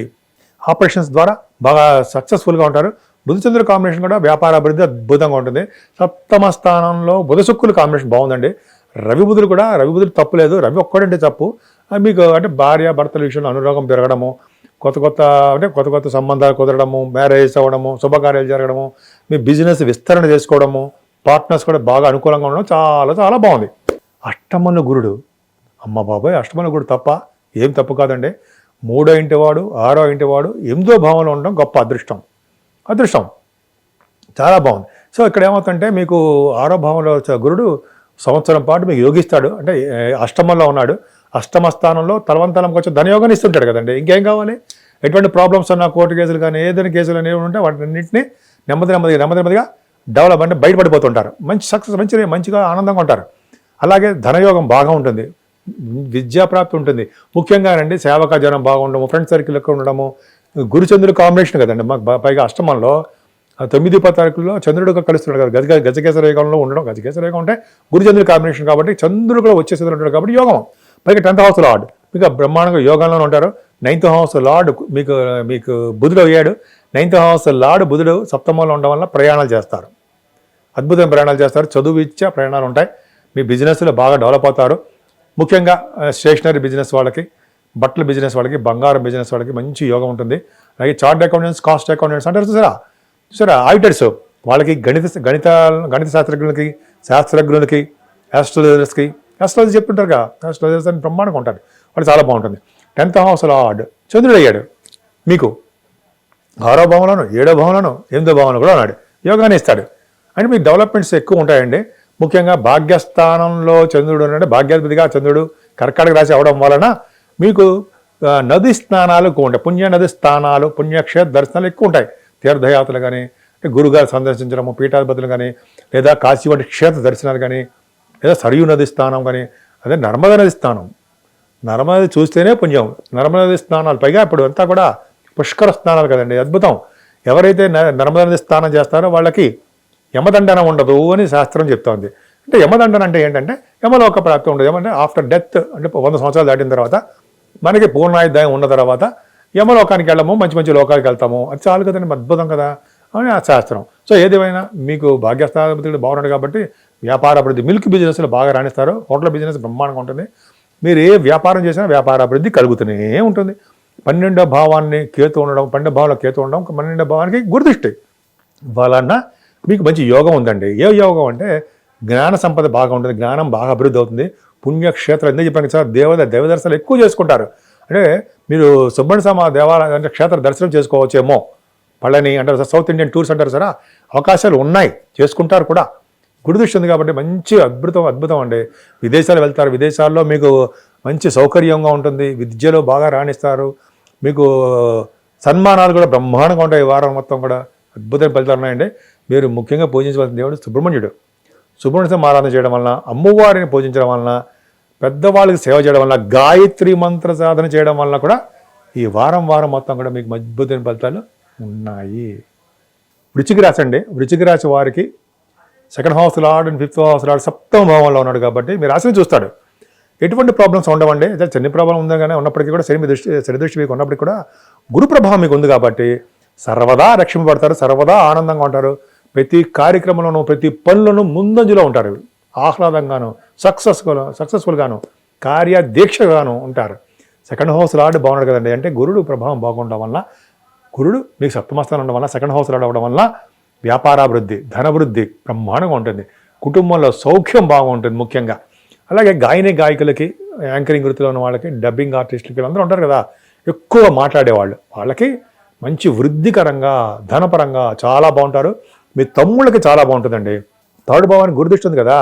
ఆపరేషన్స్ ద్వారా బాగా సక్సెస్ఫుల్గా ఉంటారు. బుధచంద్ర కాంబినేషన్ కూడా వ్యాపార అభివృద్ధి అద్భుతంగా ఉంటుంది. 7వ స్థానంలో బుధ శుక్రుల కాంబినేషన్ బాగుందండి. రవి బుధులు తప్పు లేదు, రవి ఒక్కడంటే తప్పు. మీకు అంటే భార్య భర్తల విషయంలో అనురాగం పెరగడము, కొత్త సంబంధాలు కుదరడము, మ్యారేజ్ అవ్వడము, శుభకార్యాలు జరగడము, మీ బిజినెస్ విస్తరణ చేసుకోవడము, పార్ట్నర్స్ కూడా బాగా అనుకూలంగా ఉండడం చాలా చాలా బాగుంది. అష్టమను గురుడు, అమ్మ బాబాయ్, అష్టమను గురుడు ఏం తప్పు కాదండి. 3వ ఇంటి వాడు, 6వ ఇంటి వాడు, 8వ భావంలో ఉండడం గొప్ప అదృష్టం చాలా బాగుంది. సో ఇక్కడ ఏమవుతుందంటే మీకు 6వ భావంలో వచ్చే గురుడు సంవత్సరం పాటు మీకు యోగిస్తాడు. అంటే అష్టమంలో ఉన్నాడు. అష్టమ స్థానంలో తలవంతలంకి వచ్చే ధనయోగాన్ని ఇస్తుంటాడు కదండి. ఇంకేం కావాలి? ఎటువంటి ప్రాబ్లమ్స్ ఉన్నా, కోర్టు కేసులు కానీ ఏదైనా కేసులు అనేవి ఉంటే వాటిన్నింటినీ నెమ్మదిగా డెవలప్ అంటే బయటపడిపోతుంటారు. మంచి సక్సెస్, మంచిగా ఆనందంగా ఉంటారు. అలాగే ధనయోగం బాగా ఉంటుంది, విద్యాప్రాప్తి ఉంటుంది. ముఖ్యంగా అండి సేవకా జనం బాగుండము, ఫ్రెండ్ సర్కిల్ ఎక్కువ ఉండడము, గురుచంద్రుడు కాంబినేషన్ కదండి. మాకు పైగా అష్టమంలో 9-10 తారీఖుల్లో చంద్రుడుగా కలుస్తున్నాడు కదా, గజకేసర యోగంలో ఉండడం. గజకేసర యోగం అంటే గురుచంద్రుడు కాంబినేషన్ కాబట్టి చంద్రుడు కూడా వచ్చేసేది ఉంటాడు కాబట్టి యోగం. పైగా 10th హౌస్ లార్డ్ మీకు బ్రహ్మాండంగా యోగంలోనే ఉంటారు. 9th హౌస్ లార్డ్ మీకు బుధుడు అయ్యాడు. 9th హౌస్ లార్డ్ బుధుడు సప్తమంలో ఉండడం వల్ల ప్రయాణాలు చేస్తారు, అద్భుతమైన ప్రయాణాలు చేస్తారు. చదువు ఇచ్చే ప్రయాణాలు ఉంటాయి. మీ బిజినెస్లో బాగా డెవలప్ అవుతారు. ముఖ్యంగా స్టేషనరీ బిజినెస్ వాళ్ళకి, బట్టల బిజినెస్ వాళ్ళకి, బంగారం బిజినెస్ వాళ్ళకి మంచి యోగం ఉంటుంది. అలాగే చార్ట్ అకౌంటెంట్స్, కాస్ట్ అకౌంటెంట్స్ అంటారు చూసారా ఆడిటర్స్, వాళ్ళకి గణిత శాస్త్రజ్ఞులకి, ఆస్ట్రాలజీ చెప్తుంటారు కదా, ఆస్ట్రాలజర్స్ అని బ్రహ్మాండంగా ఉంటారు. వాళ్ళు చాలా బాగుంటుంది. 10th హౌస్ లార్డ్ చంద్రుడు అయ్యాడు. మీకు 6వ భావంలోను, 7వ భావంలోను, 8వ భావంలో కూడా ఉన్నాడు. యోగాన్ని ఇస్తాడు. అంటే మీకు డెవలప్మెంట్స్ ఎక్కువ ఉంటాయండి. ముఖ్యంగా భాగ్యస్థానంలో చంద్రుడు అంటే భాగ్యాధిపతిగా చంద్రుడు కర్కాటక రాశి అవడం వలన మీకు నది స్నానాలు ఎక్కువ ఉంటాయి. పుణ్య నది స్థానాలు, పుణ్యక్షేత్ర దర్శనాలు ఎక్కువ ఉంటాయి. తీర్థయాత్రలు కానీ, గురుగారు సందర్శించడము, పీఠాధిపతులు కానీ, లేదా కాశీ వంటి క్షేత్ర దర్శనాలు కానీ, లేదా సరియు నది స్థానం కానీ, అదే నర్మదా నది స్థానం. నర్మదా నది చూస్తేనే పుణ్యం. నర్మదా నది స్నానాలు పైగా ఇప్పుడు అంతా కూడా పుష్కర స్నానాలు కదండి, అద్భుతం. ఎవరైతే నర్మదా నది స్నానం చేస్తారో వాళ్ళకి యమదండన ఉండదు అని శాస్త్రం చెప్తోంది. అంటే యమదండన అంటే ఏంటంటే యమలోక ప్రాప్తి ఉండదు. ఏమంటే ఆఫ్టర్ డెత్, అంటే 100 సంవత్సరాలు దాటిన తర్వాత మనకి పూర్ణాయుధాయం ఉన్న తర్వాత యమలోకానికి వెళ్ళము, మంచి లోకాలకు వెళ్తాము. అది చాలు కదండి, అద్భుతం కదా అని ఆ శాస్త్రం. సో ఏదేమైనా మీకు భాగ్యస్థానాధిపతులు బాగున్నాడు కాబట్టి వ్యాపార అభివృద్ధి, మిల్క్ బిజినెస్లో బాగా రాణిస్తారు. హోటల్ బిజినెస్ బ్రహ్మాండంగా ఉంటుంది. మీరు ఏ వ్యాపారం చేసినా వ్యాపార అభివృద్ధి కలుగుతూనే ఉంటుంది. 12వ భావాన్ని కేతు ఉండడం, 12వ భావంలో కేతు ఉండడం, 12వ భావానికి గురుదృష్టి వలన మీకు మంచి యోగం ఉందండి. ఏ యోగం అంటే జ్ఞాన సంపద బాగా ఉంటుంది, జ్ఞానం బాగా అభివృద్ధి అవుతుంది. పుణ్యక్షేత్రం ఎందుకు చెప్పాను సార్, దేవదర్శనాలు ఎక్కువ చేసుకుంటారు. అంటే మీరు సుబ్రహ్మణ్య దేవాలయం అంటే క్షేత్ర దర్శనం చేసుకోవచ్చేమో. పళని అంటారు, సౌత్ ఇండియన్ టూర్స్ అంటారు సార్, అవకాశాలు ఉన్నాయి, చేసుకుంటారు కూడా. గురుదృష్టి ఉంది కాబట్టి మంచి అద్భుతం అండి. విదేశాలు వెళ్తారు, విదేశాల్లో మీకు మంచి సౌకర్యంగా ఉంటుంది, విద్యలో బాగా రాణిస్తారు. మీకు సన్మానాలు కూడా బ్రహ్మాండంగా ఉంటాయి. ఈ వారం మొత్తం కూడా అద్భుతమైన ఫలితాలు ఉన్నాయండి. మీరు ముఖ్యంగా పూజించవలసిన దేవుడు సుబ్రహ్మణ్యుడు. సుబ్రహ్మణ్య ఆరాధన చేయడం వలన, అమ్మవారిని పూజించడం వలన, పెద్దవాళ్ళకి సేవ చేయడం వల్ల, గాయత్రి మంత్ర సాధన చేయడం వలన కూడా ఈ వారం మొత్తం కూడా మీకు అద్భుతమైన ఫలితాలు ఉన్నాయి. వృశ్చిక రాశి అండి, వృశ్చిక రాశి వారికి 2nd house lord and 5th house lord 7వ భావంలో ఉన్నాడు కాబట్టి మీ రాశిని చూస్తాడు. ఎటువంటి ప్రాబ్లమ్స్ ఉండవండి. శని ప్రాబ్లం ఉందా కానీ ఉన్నప్పటికీ కూడా శని దృష్టి మీకు ఉన్నప్పటికీ కూడా గురు ప్రభావం మీకు ఉంది కాబట్టి సర్వదా రక్షింపబడతారు, సర్వదా ఆనందంగా ఉంటారు. ప్రతి కార్యక్రమంలోనూ, ప్రతి పనులను ముందంజలో ఉంటారు. ఆహ్లాదంగాను, సక్సెస్ఫుల్గాను, కార్యదీక్షగాను ఉంటారు. 2nd హౌస్ లార్డ్ బాగున్నాడు కదండి. అంటే గురుడు ప్రభావం బాగుండడం వల్ల, గురుడు మీకు 7వ స్థానం ఉండడం వల్ల, 2nd హౌస్ లార్డ్ అవ్వడం వల్ల వ్యాపారాభివృద్ధి, ధనవృద్ధి బ్రహ్మాండంగా ఉంటుంది. కుటుంబంలో సౌఖ్యం బాగుంటుంది ముఖ్యంగా. అలాగే గాయకులకి, యాంకరింగ్ వృత్తిలో ఉన్న వాళ్ళకి, డబ్బింగ్ ఆర్టిస్టులకి అందరూ ఉంటారు కదా, ఎక్కువ మాట్లాడేవాళ్ళు, వాళ్ళకి మంచి వృద్ధికరంగా, ధనపరంగా చాలా బాగుంటారు. మీ తమ్ముళ్ళకి చాలా బాగుంటుందండి. 3rd భావానికి గురుదృష్టి ఉంది కదా,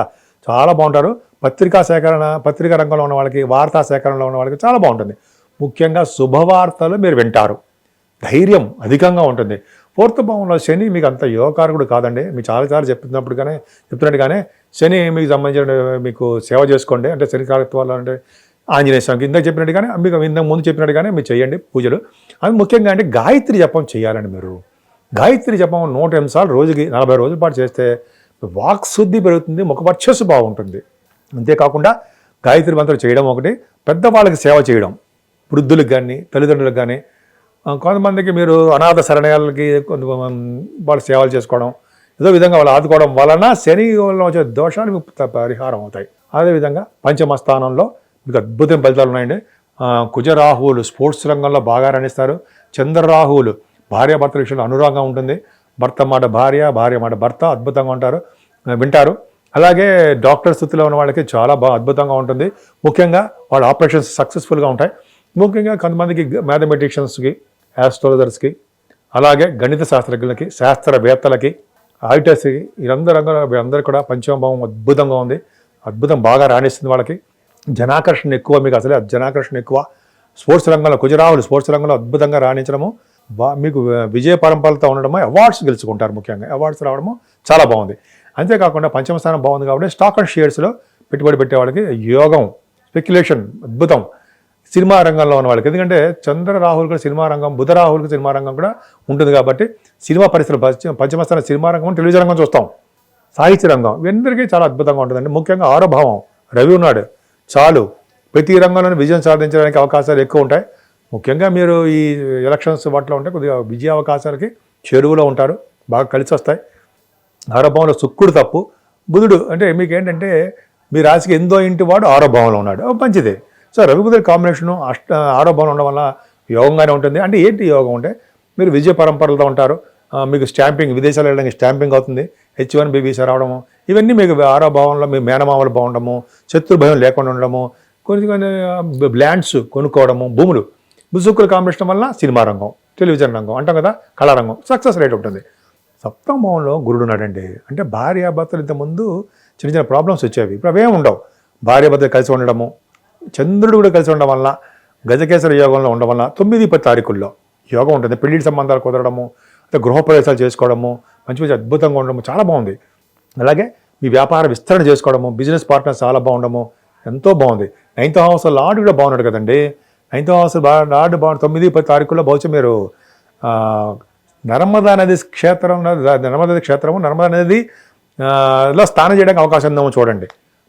చాలా బాగుంటారు. పత్రికా రంగంలో ఉన్న వాళ్ళకి, వార్తా సేకరణలో ఉన్న వాళ్ళకి చాలా బాగుంటుంది. ముఖ్యంగా శుభవార్తలు మీరు వింటారు, ధైర్యం అధికంగా ఉంటుంది. 4th భావంలో శని మీకు అంత యోగకారకుడు కాదండి. మీకు చాలాసార్లు చెప్తున్నట్టుగానే శని మీకు సంబంధించిన మీకు సేవ చేసుకోండి. అంటే శని కారకత్వాలు అంటే ఆంజనేయ స్వామికి ఇందాక చెప్పినట్టుగానే, మీకు ఇంతకు ముందు చెప్పినట్టుగానే మీరు చేయండి పూజలు. అది ముఖ్యంగా అంటే గాయత్రి జపం చేయాలండి. మీరు గాయత్రి జపం 108 సార్లు రోజుకి 40 రోజుల పాటు చేస్తే వాక్శుద్ధి పెరుగుతుంది, ముఖవర్చస్సు బాగుంటుంది. అంతేకాకుండా గాయత్రి మంత్రం చేయడం ఒకటి, పెద్దవాళ్ళకి సేవ చేయడం, వృద్ధులకు కానీ తల్లిదండ్రులకు కానీ, కొంతమందికి మీరు అనాథ శరణాలకి వాళ్ళు సేవలు చేసుకోవడం, ఏదో విధంగా వాళ్ళు ఆదుకోవడం వలన శని వలన వచ్చే దోషాలు మీకు పరిహారం అవుతాయి. అదేవిధంగా పంచమ స్థానంలో మీకు అద్భుతం ఫలితాలు ఉన్నాయండి. కుజరాహువులు స్పోర్ట్స్ రంగంలో బాగా రాణిస్తారు. చంద్రరాహువులు భార్యాభర్తల విషయంలో అనురాగంగా ఉంటుంది. భర్త మాట భార్య, భార్య మాట భర్త అద్భుతంగా ఉంటారు, వింటారు. అలాగే డాక్టర్ స్థితిలో ఉన్న వాళ్ళకి చాలా అద్భుతంగా ఉంటుంది. ముఖ్యంగా వాళ్ళ ఆపరేషన్స్ సక్సెస్ఫుల్గా ఉంటాయి. ముఖ్యంగా కొంతమందికి మ్యాథమెటిషియన్స్కి, ఆస్ట్రాలజర్స్కి, అలాగే గణిత శాస్త్రజ్ఞులకి, శాస్త్రవేత్తలకి, ఆడిటర్స్కి, వీరందరూ కూడా పంచమ భావం అద్భుతంగా ఉంది. అద్భుతం బాగా రాణిస్తుంది. వాళ్ళకి జనాకర్షణ ఎక్కువ, మీకు అసలే జనాకర్షణ ఎక్కువ. స్పోర్ట్స్ రంగంలో కుజరాహులు స్పోర్ట్స్ రంగంలో అద్భుతంగా రాణించడము, మీకు విజయ పరంపరతో ఉండడము, అవార్డ్స్ గెలుచుకుంటారు. ముఖ్యంగా అవార్డ్స్ రావడము చాలా బాగుంది. అంతేకాకుండా పంచమ స్థానం బాగుంది కాబట్టి స్టాక్ అండ్ షేర్స్లో పెట్టుబడి పెట్టే వాళ్ళకి యోగం, స్పెక్యులేషన్ అద్భుతం. సినిమా రంగంలో ఉన్న వాళ్ళకి, ఎందుకంటే చంద్ర రాహుల్ కూడా సినిమా రంగం, బుధ రాహుల్కి సినిమా రంగం కూడా ఉంటుంది కాబట్టి సినిమా పరిశ్రమ పంచమ స్థానం సినిమా రంగం, టెలివిజన్ రంగం చూస్తాం, సాహిత్య రంగం, ఇవన్నీ చాలా అద్భుతంగా ఉంటుందండి. ముఖ్యంగా 6వ భావం రవి ఉన్నాడు, చాలు ప్రతి రంగంలోనే విజయం సాధించడానికి అవకాశాలు ఎక్కువ ఉంటాయి. ముఖ్యంగా మీరు ఈ ఎలక్షన్స్ వాటిలో ఉంటే కొద్దిగా విజయ అవకాశాలకి చేరువలో ఉంటారు, బాగా కలిసి వస్తాయి. 6వ భావంలో శుక్రుడు తప్పు, బుధుడు అంటే మీకు ఏంటంటే మీ రాశికి 8వ ఇంటి వాడు 6వ భావంలో ఉన్నాడు, మంచిదే. సో రవి బుధుడి కాంబినేషను 6వ భావంలో ఉండడం వల్ల యోగంగానే ఉంటుంది. అంటే ఏంటి యోగం అంటే మీరు విజయ పరంపరలతో ఉంటారు, మీకు స్టాంపింగ్, విదేశాలు వెళ్ళడానికి స్టాంపింగ్ అవుతుంది, H1B వీసా రావడము, ఇవన్నీ మీకు 6వ భావంలో మీ మేనమామలు బాగుండడము, శత్రు భయం లేకుండా ఉండడము, కొన్ని ల్యాండ్స్ కొనుక్కోవడము, భూములు. శుక్రుల కాంబినేషన్ వల్ల సినిమా రంగం, టెలివిజన్ రంగం అంటాం కదా, కళారంగం సక్సెస్ రేట్ ఉంటుంది. 7వ భావంలో గురుడు ఉన్నాడండి. అంటే భార్యాభర్తలు ఇంతకుముందు చిన్న చిన్న ప్రాబ్లమ్స్ వచ్చేవి, ఇప్పుడు అవేం ఉండవు. భార్యాభర్తలు కలిసి ఉండడము, చంద్రుడు కూడా కలిసి ఉండడం వల్ల, గజకేసరి యోగంలో ఉండడం వల్ల 9-10 తారీఖుల్లో యోగం ఉంటుంది. పెళ్లి సంబంధాలు కుదరడము, గృహప్రవేశాలు చేసుకోవడము, మంచి మంచి అద్భుతంగా ఉండడము చాలా బాగుంది. అలాగే మీ వ్యాపార విస్తరణ చేసుకోవడము, బిజినెస్ పార్ట్నర్స్ చాలా బాగుండము, ఎంతో బాగుంది. 9th హౌస్ లార్డ్ కూడా బాగున్నాడు కదండి. 9th హౌస్ లార్డ్ బాగుంది. 9-10 తారీఖుల్లో బహుశా మీరు నర్మదా నది క్షేత్రము నర్మదా నదిలో స్నానం చేయడానికి అవకాశం ఉందేమో చూడండి.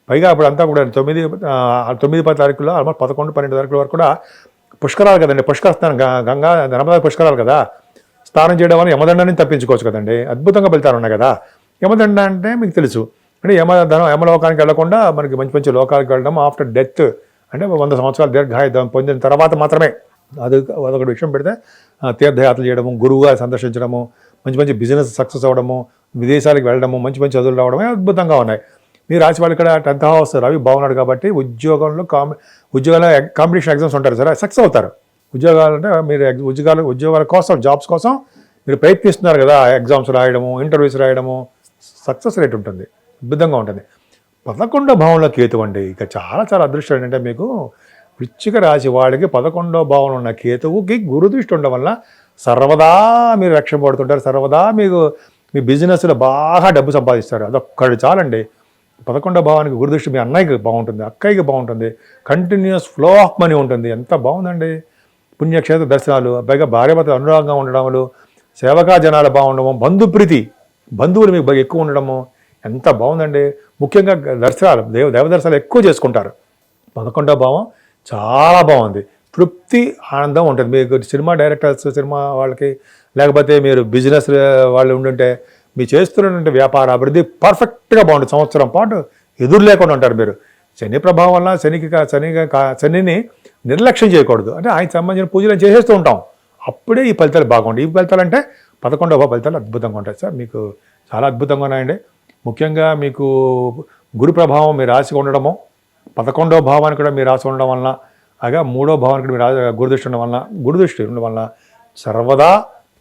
పైగా ఇప్పుడు అంతా కూడా 9-10 తారీఖుల్లో ఆల్మోస్ట్ 11-12 తారీఖుల వరకు కూడా పుష్కరాలు కదండి, పుష్కర స్నానం, గంగా నర్మదా పుష్కరాలు కదా, స్నానం చేయడం వల్ల యమదండాన్ని తప్పించుకోవచ్చు కదండి. అద్భుతంగా ఫలితాలు ఉన్నాయి కదా. యమదండ అంటే మీకు తెలుసు, అంటే యమలోకానికి వెళ్లకుండా మనకి మంచి మంచి లోకాలకు వెళ్ళడం ఆఫ్టర్ డెత్, అంటే 100 సంవత్సరాలు దీర్ఘాయుధం పొందిన తర్వాత మాత్రమే. అదొక విషయం పెడితే తీర్థయాత్రలు చేయడము, గురువుగా సందర్శించడము, మంచి మంచి బిజినెస్ సక్సెస్ అవ్వడము, విదేశాలకు వెళ్ళడము, మంచి మంచి చదువులు రావడమే అద్భుతంగా ఉన్నాయి. మీ రాశి వాళ్ళు ఇక్కడ 10th హౌస్ రవి బాగున్నాడు కాబట్టి ఉద్యోగంలో కాంపిటీషన్ ఎగ్జామ్స్ ఉంటారు సరే, సక్సెస్ అవుతారు. ఉద్యోగాలు అంటే మీరు ఉద్యోగాల కోసం, జాబ్స్ కోసం మీరు ప్రయత్నిస్తున్నారు కదా, ఎగ్జామ్స్ రాయడము, ఇంటర్వ్యూస్ రాయడము, సక్సెస్ రేట్ ఉంటుంది, అద్భుతంగా ఉంటుంది. 11వ భావంలో కేతు అండి. ఇక చాలా చాలా అదృష్టం ఏంటంటే మీకు వృశ్చిక రాశి వాళ్ళకి 11వ భావంలో ఉన్న కేతువుకి గురుదృష్టి ఉండడం వల్ల సర్వదా మీరు రక్షణ పడుతుంటారు, సర్వదా మీకు మీ బిజినెస్లో బాగా డబ్బు సంపాదిస్తారు. అదొక్కడు చాలండి. 11వ భావానికి గురుదృష్టి మీ అన్నయ్యకి బాగుంటుంది, అక్కయ్యకి బాగుంటుంది, కంటిన్యూస్ ఫ్లో ఆఫ్ మనీ ఉంటుంది. ఎంత బాగుందండి. పుణ్యక్షేత్ర దర్శనాలు, పైగా భార్యాభర్తలు అనురాగంగా ఉండడములు, సేవకా జనాలు బాగుండము, బంధుప్రీతి, బంధువులు మీకు బాగా ఎక్కువ ఉండడము, ఎంత బాగుందండి. ముఖ్యంగా దర్శనాలు, దేవ దర్శనాలు ఎక్కువ చేసుకుంటారు. 11వ భావం చాలా బాగుంది. తృప్తి, ఆనందం ఉంటుంది. మీకు సినిమా డైరెక్టర్స్, సినిమా వాళ్ళకి, లేకపోతే మీరు బిజినెస్ వాళ్ళు ఉండుంటే మీ చేస్తున్నటువంటి వ్యాపార అభివృద్ధి పర్ఫెక్ట్గా బాగుంటుంది. సంవత్సరం పాటు ఎదురు లేకుండా ఉంటారు మీరు. శని ప్రభావం వల్ల శనిని నిర్లక్ష్యం చేయకూడదు. అంటే ఆయనకు సంబంధించిన పూజలు చేసేస్తూ ఉంటాం, అప్పుడే ఈ ఫలితాలు బాగుంటాయి. ఈ ఫలితాలు అంటే 11వ ఫలితాలు అద్భుతంగా ఉంటాయి సార్. మీకు చాలా అద్భుతంగా ఉన్నాయండి. ముఖ్యంగా మీకు గురు ప్రభావం మీ రాశిగా ఉండడము, 11వ భావానికి కూడా మీ రాశి ఉండడం వలన, అలాగే 3వ భావానికి కూడా మీ గురుదృష్టి ఉండడం వలన సర్వదా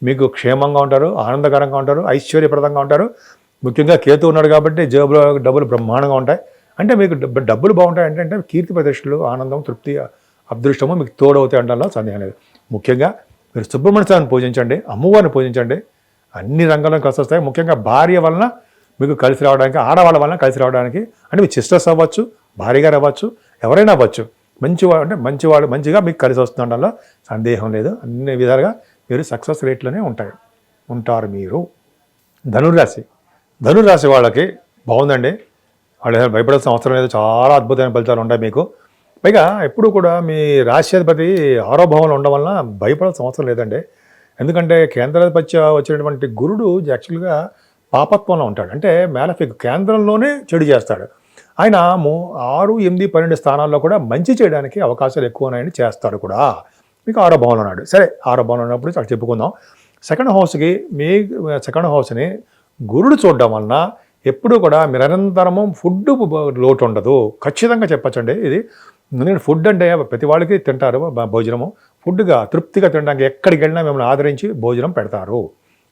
మీకు క్షేమంగా ఉంటారు, ఆనందకరంగా ఉంటారు, ఐశ్వర్యప్రదంగా ఉంటారు. ముఖ్యంగా కేతు ఉన్నాడు కాబట్టి జేబులో డబ్బులు బ్రహ్మాండంగా ఉంటాయి. అంటే మీకు డబ్బులు బాగుంటాయి అంటే కీర్తి ప్రతిష్టలు, ఆనందం, తృప్తి, అదృష్టము మీకు తోడవుతాయి అనడంలో సందేహం లేదు. ముఖ్యంగా మీరు సుబ్రహ్మణ్య స్వామిని పూజించండి, అమ్మవారిని పూజించండి, అన్ని రంగాల్లో కలిసి వస్తాయి. ముఖ్యంగా భార్య వలన మీకు కలిసి రావడానికి, ఆడవాళ్ళ వలన కలిసి రావడానికి, అంటే మీ సిస్టర్స్ అవ్వచ్చు, భార్య గారు అవ్వచ్చు, ఎవరైనా అవ్వచ్చు, మంచివాడు అంటే మంచివాడు మంచిగా మీకు కలిసి వస్తుండడంలో సందేహం లేదు. అన్ని విధాలుగా మీరు సక్సెస్ రేట్లోనే ఉంటారు మీరు. ధనురాశి వాళ్ళకి బాగుందండి. వాళ్ళు భయపడాల్సిన అవసరం లేదు. చాలా అద్భుతమైన ఫలితాలు ఉంటాయి మీకు. పైగా ఎప్పుడు కూడా మీ రాశ్యాధిపతి 6వ భావంలో ఉండడం వలన భయపడాల్సిన అవసరం లేదండి. ఎందుకంటే కేంద్రాధిపత్య వచ్చినటువంటి గురుడు యాక్చువల్గా పాపత్వంలో ఉంటాడు. అంటే మ్యాలఫిక్, కేంద్రంలోనే చెడు చేస్తాడు. ఆయన 6, 8, 12 స్థానాల్లో కూడా మంచి చేయడానికి అవకాశాలు ఎక్కువ ఉన్నాయని చేస్తాడు కూడా. మీకు 6వ భావంలో ఉన్నాడు. సరే, 6వ భావంలో ఉన్నప్పుడు అక్కడ చెప్పుకుందాం. సెకండ్ హౌస్ని గురుడు చూడడం వలన ఎప్పుడు కూడా నిరంతరము ఫుడ్ లోటు ఉండదు. ఖచ్చితంగా చెప్పచ్చండి ఇది. ఎందుకంటే ఫుడ్ అంటే ప్రతి వాళ్ళకి తింటారు భోజనము. ఫుడ్గా తృప్తిగా తినడానికి ఎక్కడికి వెళ్ళినా మిమ్మల్ని ఆదరించి భోజనం పెడతారు.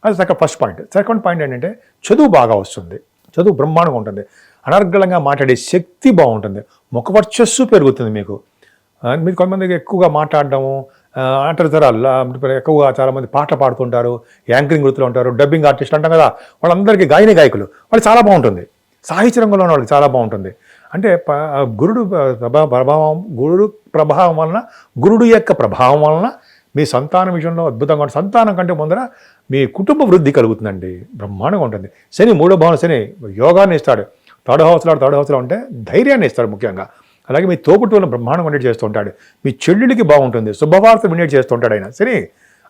అది ఫస్ట్ పాయింట్. సెకండ్ పాయింట్ ఏంటంటే చదువు బాగా వస్తుంది. చదువు బ్రహ్మాండంగా ఉంటుంది. అనర్గళంగా మాట్లాడే శక్తి బాగుంటుంది. ముఖవర్చస్సు పెరుగుతుంది మీకు. మీరు కొంతమందికి ఎక్కువగా మాట్లాడడము అంటారు తరాలు, ఎక్కువగా చాలామంది పాటలు పాడుతుంటారు, యాంకరింగ్ వృత్తిలో ఉంటారు, డబ్బింగ్ ఆర్టిస్ట్ అంటాం కదా, వాళ్ళందరికీ గాయకులు వాళ్ళు చాలా బాగుంటుంది. సాహిత్య రంగంలో ఉన్న వాళ్ళకి చాలా బాగుంటుంది. అంటే గురుడు ప్రభావం వలన, గురుడు యొక్క ప్రభావం వలన మీ సంతానం విషయంలో అద్భుతంగా ఉంటుంది. సంతానం కంటే ముందర మీ కుటుంబ వృద్ధి కలుగుతుందండి. బ్రహ్మాండంగా ఉంటుంది. శని 3వ భావం, శని యోగాన్ని ఇస్తాడు. థర్డ్ హౌస్లో ఉంటే ధైర్యాన్ని ఇస్తాడు ముఖ్యంగా. అలాగే మీ తోబుట్టువులను బ్రహ్మాండం వినేట్ చేస్తూ ఉంటాడు. మీ చెల్లెలికి బాగుంటుంది. శుభవార్త వినేట్ చేస్తూ ఉంటాడు ఆయన. సరే,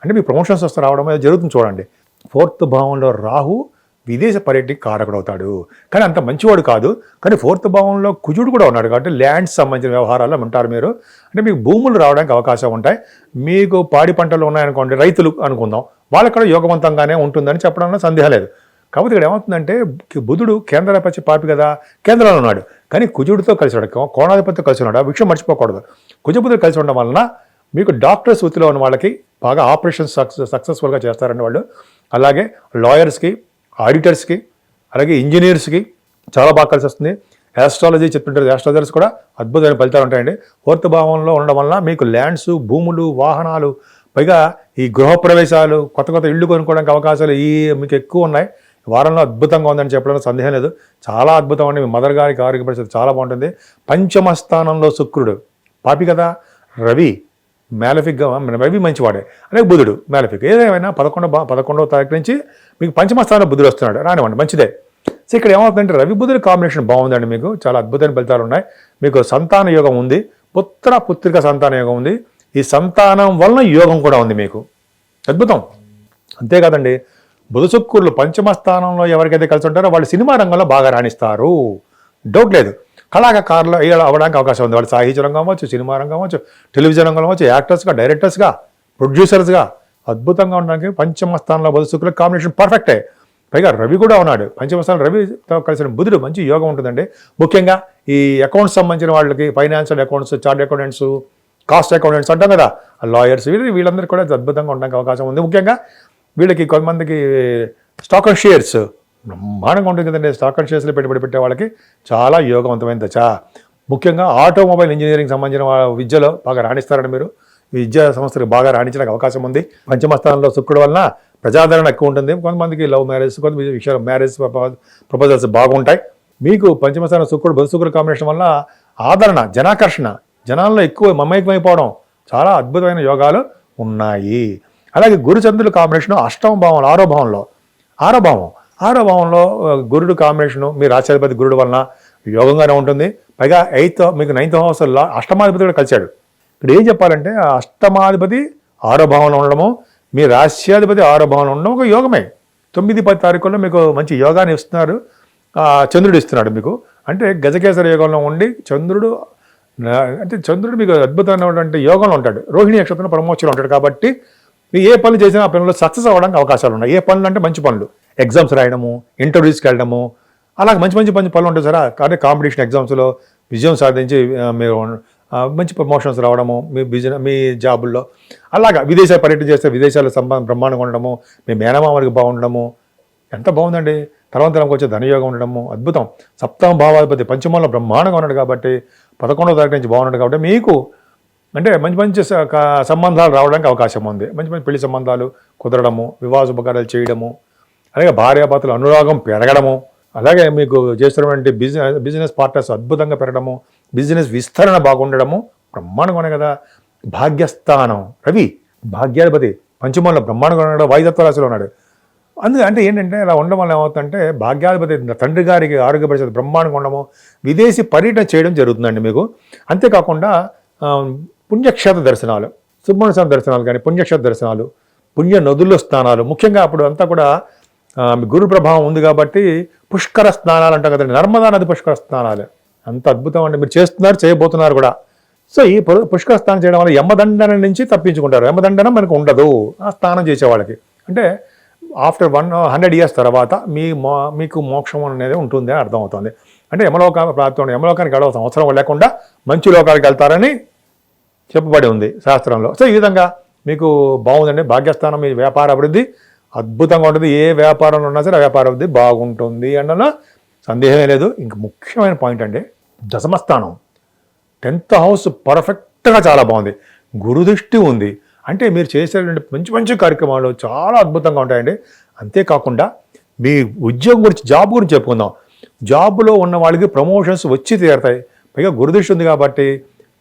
అంటే మీ ప్రమోషన్స్ వస్తూ రావడం అనేది జరుగుతుంది చూడండి. 4th భావంలో రాహు విదేశ పర్యటనకి కారకుడు అవుతాడు. కానీ అంత మంచివాడు కాదు. కానీ 4th భావంలో కుజుడు కూడా ఉన్నాడు కాబట్టి ల్యాండ్స్ సంబంధించిన వ్యవహారాల్లో ఉంటారు మీరు. అంటే మీకు భూములు రావడానికి అవకాశం ఉంటాయి. మీకు పాడి పంటలు ఉన్నాయనుకోండి, రైతులు అనుకుందాం, వాళ్ళకి కూడా యోగవంతంగానే ఉంటుందని చెప్పడంలో సందేహం లేదు. కాబట్టి ఇక్కడ ఏమవుతుందంటే బుధుడు కేంద్రాధిపతి పాపి కదా, కేంద్రంలో ఉన్నాడు. కానీ కుజుడితో కలిసి ఉన్నాడు, కోణాధిపతితో కలిసి ఉన్నాడు. ఆ విషయం మర్చిపోకూడదు. కుజబుధుడు కలిసి ఉండడం వలన మీకు డాక్టర్స్ వృత్తిలో ఉన్న వాళ్ళకి బాగా ఆపరేషన్స్ సక్సెస్ఫుల్గా చేస్తారండి వాళ్ళు. అలాగే లాయర్స్కి, ఆడిటర్స్కి, అలాగే ఇంజనీర్స్కి చాలా బాగా కలిసి వస్తుంది. ఆస్ట్రాలజీ చెప్తుంటారు, ఆస్ట్రాలజర్స్ కూడా అద్భుతమైన ఫలితాలు ఉంటాయండి. 4th భావంలో ఉండడం వలన మీకు ల్యాండ్స్, భూములు, వాహనాలు, పైగా ఈ గృహప్రవేశాలు, కొత్త ఇళ్ళు కొనుక్కోవడానికి అవకాశాలు మీకు ఎక్కువ ఉన్నాయి. వారంలో అద్భుతంగా ఉందని చెప్పడంలో సందేహం లేదు. చాలా అద్భుతం అండి. మీ మదర్ గారికి ఆరోగ్య పరిస్థితి చాలా బాగుంటుంది. 5వ స్థానంలో శుక్రుడు పాపి కదా, రవి మ్యాలఫిక్గా, రవి మంచివాడే, అలాగే బుధుడు మ్యాలఫిక్. ఏదేమైనా 11వ తారీఖు నుంచి మీకు 5వ స్థానంలో బుధుడు వస్తున్నాడు. రానివ్వండి, మంచిదే. సో ఇక్కడ ఏమవుతుందంటే రవి బుధుడు కాంబినేషన్ బాగుందండి. మీకు చాలా అద్భుతమైన ఫలితాలు ఉన్నాయి. మీకు సంతాన యోగం ఉంది, పుత్రిక సంతాన యోగం ఉంది. ఈ సంతానం వలన యోగం కూడా ఉంది మీకు. అద్భుతం. అంతేకాదండి, బుధ శుక్రులు 5వ స్థానంలో ఎవరికైతే కలిసి ఉంటారో వాళ్ళు సినిమా రంగంలో బాగా రాణిస్తారు. డౌట్ లేదు. కళాకారులు అవ్వడానికి అవకాశం ఉంది. వాళ్ళు సాహిత్య రంగం అవ్వచ్చు, సినిమా రంగం అవ్వచ్చు, టెలివిజన్ రంగం అవ్వచ్చు, యాక్టర్స్గా, డైరెక్టర్స్గా, ప్రొడ్యూసర్స్గా అద్భుతంగా ఉండడానికి 5వ స్థానంలో బుధ శుక్రుల కాంబినేషన్ పర్ఫెక్టే. పైగా రవి కూడా ఉన్నాడు. 5వ స్థానంలో రవితో కలిసిన బుధుడు మంచి యోగం ఉంటుందండి. ముఖ్యంగా ఈ అకౌంట్స్ సంబంధించిన వాళ్ళకి, financial accounts, chart accountants, cost accountants అంటాం కదా, లాయర్స్, వీళ్ళందరికీ కూడా అద్భుతంగా ఉండడానికి అవకాశం ఉంది. ముఖ్యంగా వీళ్ళకి కొంతమందికి స్టాక్ అండ్ షేర్స్ బ్రహ్మాండంగా ఉంటుంది కదండి. స్టాక్ అండ్ షేర్స్లో పెట్టుబడి పెట్టే వాళ్ళకి చాలా యోగవంతమైన దశ. ముఖ్యంగా ఆటోమొబైల్ ఇంజనీరింగ్ సంబంధించిన విద్యలో బాగా రాణిస్తారని మీరు. విద్యా సంస్థలకు బాగా రాణించడానికి అవకాశం ఉంది. 5వ స్థానంలో శుక్రుడు వలన ప్రజాదరణ ఎక్కువ ఉంటుంది. కొంతమందికి లవ్ మ్యారేజ్, కొంతమంది విషయాలు మ్యారేజ్ ప్రపోజల్స్ బాగుంటాయి. మీకు 5వ స్థానం బుధ శుక్రుడు కాంబినేషన్ వల్ల ఆదరణ, జనాకర్షణ, జనాల్లో ఎక్కువ మమైకమైపోవడం, చాలా అద్భుతమైన యోగాలు ఉన్నాయి. అలాగే గురుచంద్రుల కాంబినేషన్ 8వ భావంలో, 6వ భావంలో గురుడు కాంబినేషను మీ రాశ్యాధిపతి గురుడు వలన యోగంగానే ఉంటుంది. పైగా మీకు 9th హౌస్లో అష్టమాధిపతి కూడా కలిశాడు. ఇక్కడ ఏం చెప్పాలంటే అష్టమాధిపతి 6వ భావంలో ఉండడము, మీ రాశ్యాధిపతి 6వ భావంలో ఉండడం ఒక యోగమే. 9, 10 తారీఖుల్లో మీకు మంచి యోగాన్ని ఇస్తున్నారు. చంద్రుడు ఇస్తున్నాడు మీకు. అంటే గజకేసర యోగంలో ఉండి చంద్రుడు మీకు అద్భుతమైనటువంటి యోగంలో ఉంటాడు. రోహిణి నక్షత్రంలో ప్రమోషన్లో ఉంటాడు. కాబట్టి మీరు ఏ పనులు చేసినా ఆ పనుల్లో సక్సెస్ అవ్వడానికి అవకాశాలు ఉన్నాయి. ఏ పనులు అంటే మంచి పనులు, ఎగ్జామ్స్ రాయడము, ఇంటర్వ్యూస్కి వెళ్ళడము, అలాగే మంచి పనులు ఉంటాయి సార్. అంటే కాంపిటీషన్ ఎగ్జామ్స్లో విజయం సాధించి మీరు మంచి ప్రమోషన్స్ రావడము, మీ జాబుల్లో, అలాగా విదేశాలు పర్యటన చేస్తే విదేశాల సంబంధం బ్రహ్మాండంగా ఉండడము, మీ మేనమామరికి బాగుండడము, ఎంత బాగుందండి. తరంతరంకి వచ్చే ధనయోగం ఉండడము అద్భుతం. సప్తమ భావాధిపతి పంచమంలో బ్రహ్మాండంగా ఉన్నాడు కాబట్టి 11వ తారీఖు నుంచి బాగున్నాడు కాబట్టి మీకు అంటే మంచి మంచి సంబంధాలు రావడానికి అవకాశం ఉంది. మంచి మంచి పెళ్లి సంబంధాలు కుదరడము, వివాహ శుభకార్యాలు చేయడము, అలాగే భార్యాభర్తల అనురాగం పెరగడము, అలాగే మీకు చేస్తున్నటువంటి బిజినెస్ పార్ట్నర్స్ అద్భుతంగా పెరగడము, బిజినెస్ విస్తరణ బాగుండడము బ్రహ్మాండంగా ఉన్నాయి కదా. భాగ్యస్థానం రవి భాగ్యాధిపతి పంచమంలో బ్రహ్మాండంగా ఉన్నాడు, వాయుతత్వ రాశిలో ఉన్నాడు. అంటే ఏంటంటే అలా ఉండడం వల్ల ఏమవుతుందంటే భాగ్యాధిపతి తండ్రి గారికి ఆరోగ్య పరిస్థితి బ్రహ్మాండంగా ఉండడము, విదేశీ పర్యటన చేయడం జరుగుతుందండి మీకు. అంతేకాకుండా పుణ్యక్షేత్ర దర్శనాలు, సుబ్రహ్మణ్య స్వామి దర్శనాలు కానీ పుణ్యక్షేత్ర దర్శనాలు, పుణ్య నదుల్లో స్నానాలు, ముఖ్యంగా అప్పుడు అంతా కూడా గురు ప్రభావం ఉంది కాబట్టి పుష్కర స్నానాలు అంటాం కదండి, నర్మదా నది పుష్కర స్నానాలు అంత అద్భుతం అండి. మీరు చేస్తున్నారు, చేయబోతున్నారు కూడా. సో ఈ పుష్కర స్నానం చేయడం వల్ల యమదండన నుంచి తప్పించుకుంటారు. యమదండన మనకు ఉండదు ఆ స్నానం చేసే వాళ్ళకి. అంటే ఆఫ్టర్ 100 years తర్వాత మీకు మోక్షం అనేది ఉంటుంది అని అర్థమవుతుంది. అంటే యమలోకానికి వెళ్ళవలసిన అవసరం లేకుండా మంచి లోకాలకు వెళ్తారని చెప్పబడి ఉంది శాస్త్రంలో. సో ఈ విధంగా మీకు బాగుందండి. భాగ్యస్థానం మీ వ్యాపార అభివృద్ధి అద్భుతంగా ఉంటుంది. ఏ వ్యాపారంలో ఉన్నా సరే వ్యాపార అభివృద్ధి బాగుంటుంది అన్న సందేహమే లేదు. ఇంక ముఖ్యమైన పాయింట్ అండి దశమస్థానం 10th house పర్ఫెక్ట్గా చాలా బాగుంది. గురుదృష్టి ఉంది. అంటే మీరు చేసేటువంటి మంచి మంచి కార్యక్రమాలు చాలా అద్భుతంగా ఉంటాయండి. అంతేకాకుండా మీ ఉద్యోగం గురించి, జాబ్ గురించి చెప్పుకుందాం. జాబ్లో ఉన్న వాళ్ళకి ప్రమోషన్స్ వచ్చి తీరుతాయి. పైగా గురుదృష్టి ఉంది కాబట్టి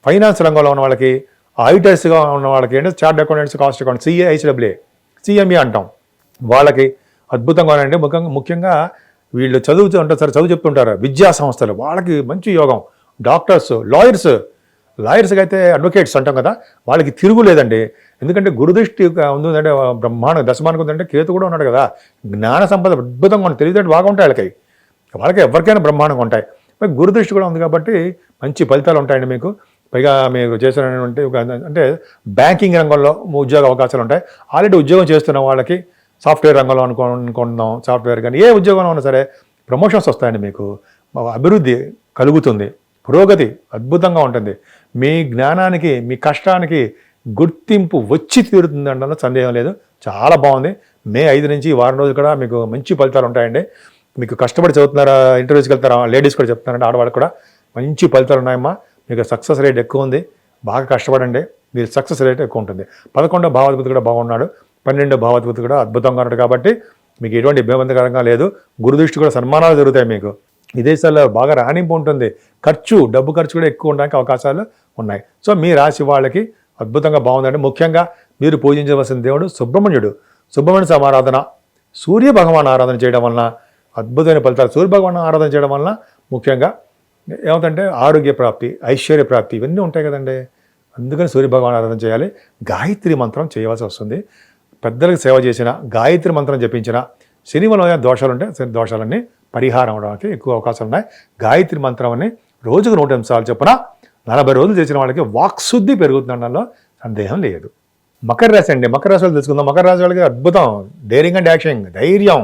ఫైనాన్స్ రంగంలో ఉన్న వాళ్ళకి, ఆడిటర్స్గా ఉన్న వాళ్ళకి, అంటే chart accountants, cost account, CA, HWA, CME అంటాం, వాళ్ళకి అద్భుతంగా ఉన్నాయండి. ముఖ్యంగా వీళ్ళు చదువు చెప్తుంటారు విద్యా సంస్థలు, వాళ్ళకి మంచి యోగం. డాక్టర్స్, లాయర్స్కి అయితే అడ్వకేట్స్ అంటాం కదా, వాళ్ళకి తిరుగులేదండి. ఎందుకంటే గురుదృష్టి ఉందంటే బ్రహ్మాండ దశమానికి ఉందంటే కేతు కూడా ఉన్నాడు కదా, జ్ఞాన సంపద అద్భుతంగా ఉంటుంది, తెలివితేటలు బాగా ఉంటాయి వాళ్ళకి ఎవరికైనా బ్రహ్మాండంగా ఉంటాయి. గురుదృష్టి కూడా ఉంది కాబట్టి మంచి ఫలితాలు ఉంటాయండి మీకు. పైగా మీరు చేసినటువంటి అంటే బ్యాంకింగ్ రంగంలో ఉద్యోగ అవకాశాలు ఉంటాయి. ఆల్రెడీ ఉద్యోగం చేస్తున్న వాళ్ళకి సాఫ్ట్వేర్ రంగంలో అనుకుంటున్నాం, సాఫ్ట్వేర్ కానీ ఏ ఉద్యోగంలో ఉన్నా సరే ప్రమోషన్స్ వస్తాయండి. మీకు అభివృద్ధి కలుగుతుంది, పురోగతి అద్భుతంగా ఉంటుంది. మీ జ్ఞానానికి, మీ కష్టానికి గుర్తింపు వచ్చి తీరుతుంది అనడంలో సందేహం లేదు. చాలా బాగుంది. May 5 నుంచి ఈ వారం రోజులు కూడా మీకు మంచి ఫలితాలు ఉంటాయండి. మీకు కష్టపడి చదువుతున్నారా, ఇంటర్వ్యూస్కి వెళ్తారా, లేడీస్ కూడా చెప్తున్నారంటే ఆడవాళ్ళకి కూడా మంచి ఫలితాలు ఉన్నాయమ్మా. మీకు సక్సెస్ రేట్ ఎక్కువ ఉంది. బాగా కష్టపడండి, మీరు సక్సెస్ రేట్ ఎక్కువ ఉంటుంది. 11వ భావాధిపతి కూడా బాగున్నాడు, 12వ భావాధిపతి కూడా అద్భుతంగా ఉన్నాడు కాబట్టి మీకు ఎటువంటి ఇబ్బందికరంగా లేదు. గురుదృష్టి కూడా సన్మానాలు జరుగుతాయి. మీకు విదేశాల్లో బాగా రాణింపు ఉంటుంది. డబ్బు ఖర్చు కూడా ఎక్కువ ఉండడానికి అవకాశాలు ఉన్నాయి. సో మీ రాశి వాళ్ళకి అద్భుతంగా బాగుందండి. ముఖ్యంగా మీరు పూజించవలసిన దేవుడు సుబ్రహ్మణ్య సమారాధన, సూర్య భగవాన్ ఆరాధన చేయడం వలన అద్భుతమైన ఫలితాలు. సూర్య భగవాన్ ఆరాధన చేయడం వలన ముఖ్యంగా ఏమిటంటే ఆరోగ్య ప్రాప్తి, ఐశ్వర్య ప్రాప్తి ఇవన్నీ ఉంటాయి కదండి. అందుకని సూర్య భగవాన్ ఆరాధన చేయాలి. గాయత్రి మంత్రం చేయవలసి వస్తుంది. పెద్దలకు సేవ చేసిన, గాయత్రి మంత్రం జపించిన, శనివలో దోషాలు ఉంటే దోషాలన్నీ పరిహారం అవడానికి ఎక్కువ అవకాశాలు ఉన్నాయి. గాయత్రి మంత్రాన్ని రోజుకు 100 నిమిషాలు చొప్పున 40 రోజులు చేసిన వాళ్ళకి వాక్శుద్ధి పెరుగుతుండడంలో సందేహం లేదు. మకర రాశి అండి, మకర రాశి వాళ్ళు తెలుసుకుందాం. మకర రాశి వాళ్ళకి అద్భుతం, డేరింగ్ అండ్ యాక్షన్, ధైర్యం.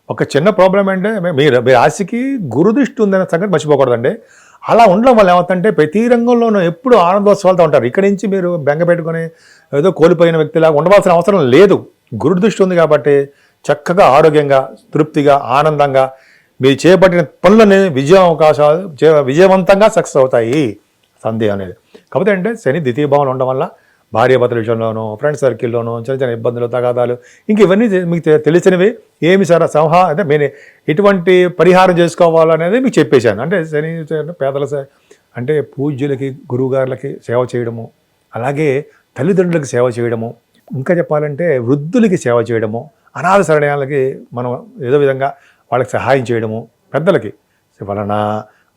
ఒక చిన్న ప్రాబ్లం అంటే మీ రాశికి గురుదృష్టి ఉందనే సంగతి మర్చిపోకూడదండి. అలా ఉండడం వల్ల ఏమవుతుందంటే ప్రతి రంగంలోనూ ఎప్పుడు ఆనందోత్సవాలతో ఉంటారు. ఇక్కడి నుంచి మీరు బెంగ పెట్టుకుని ఏదో కోల్పోయిన వ్యక్తిలాగా ఉండవలసిన అవసరం లేదు. గురుదృష్టి ఉంది కాబట్టి చక్కగా ఆరోగ్యంగా, తృప్తిగా, ఆనందంగా మీరు చేపట్టిన పనులని విజయవంతంగా సక్సెస్ అవుతాయి, సందేహం లేదు. కాకపోతే అంటే శని ద్వితీయ భావంలో ఉండడం వల్ల భార్యాభర్తల విషయంలోనూ, ఫ్రెండ్ సర్కిల్లోనూ చిన్న చిన్న ఇబ్బందులు, తగాదాలు, ఇంక ఇవన్నీ మీకు తెలిసినవి. ఏమి సార్ అంటే మీరు ఎటువంటి పరిహారం చేసుకోవాలనేది మీకు చెప్పేశాను. అంటే శని పేదల అంటే పూజ్యులకి, గురువుగారులకి సేవ చేయడము, అలాగే తల్లిదండ్రులకి సేవ చేయడము, ఇంకా చెప్పాలంటే వృద్ధులకి సేవ చేయడము, అనాథ శరణాలకి మనం ఏదో విధంగా వాళ్ళకి సహాయం చేయడము, పెద్దలకి వలన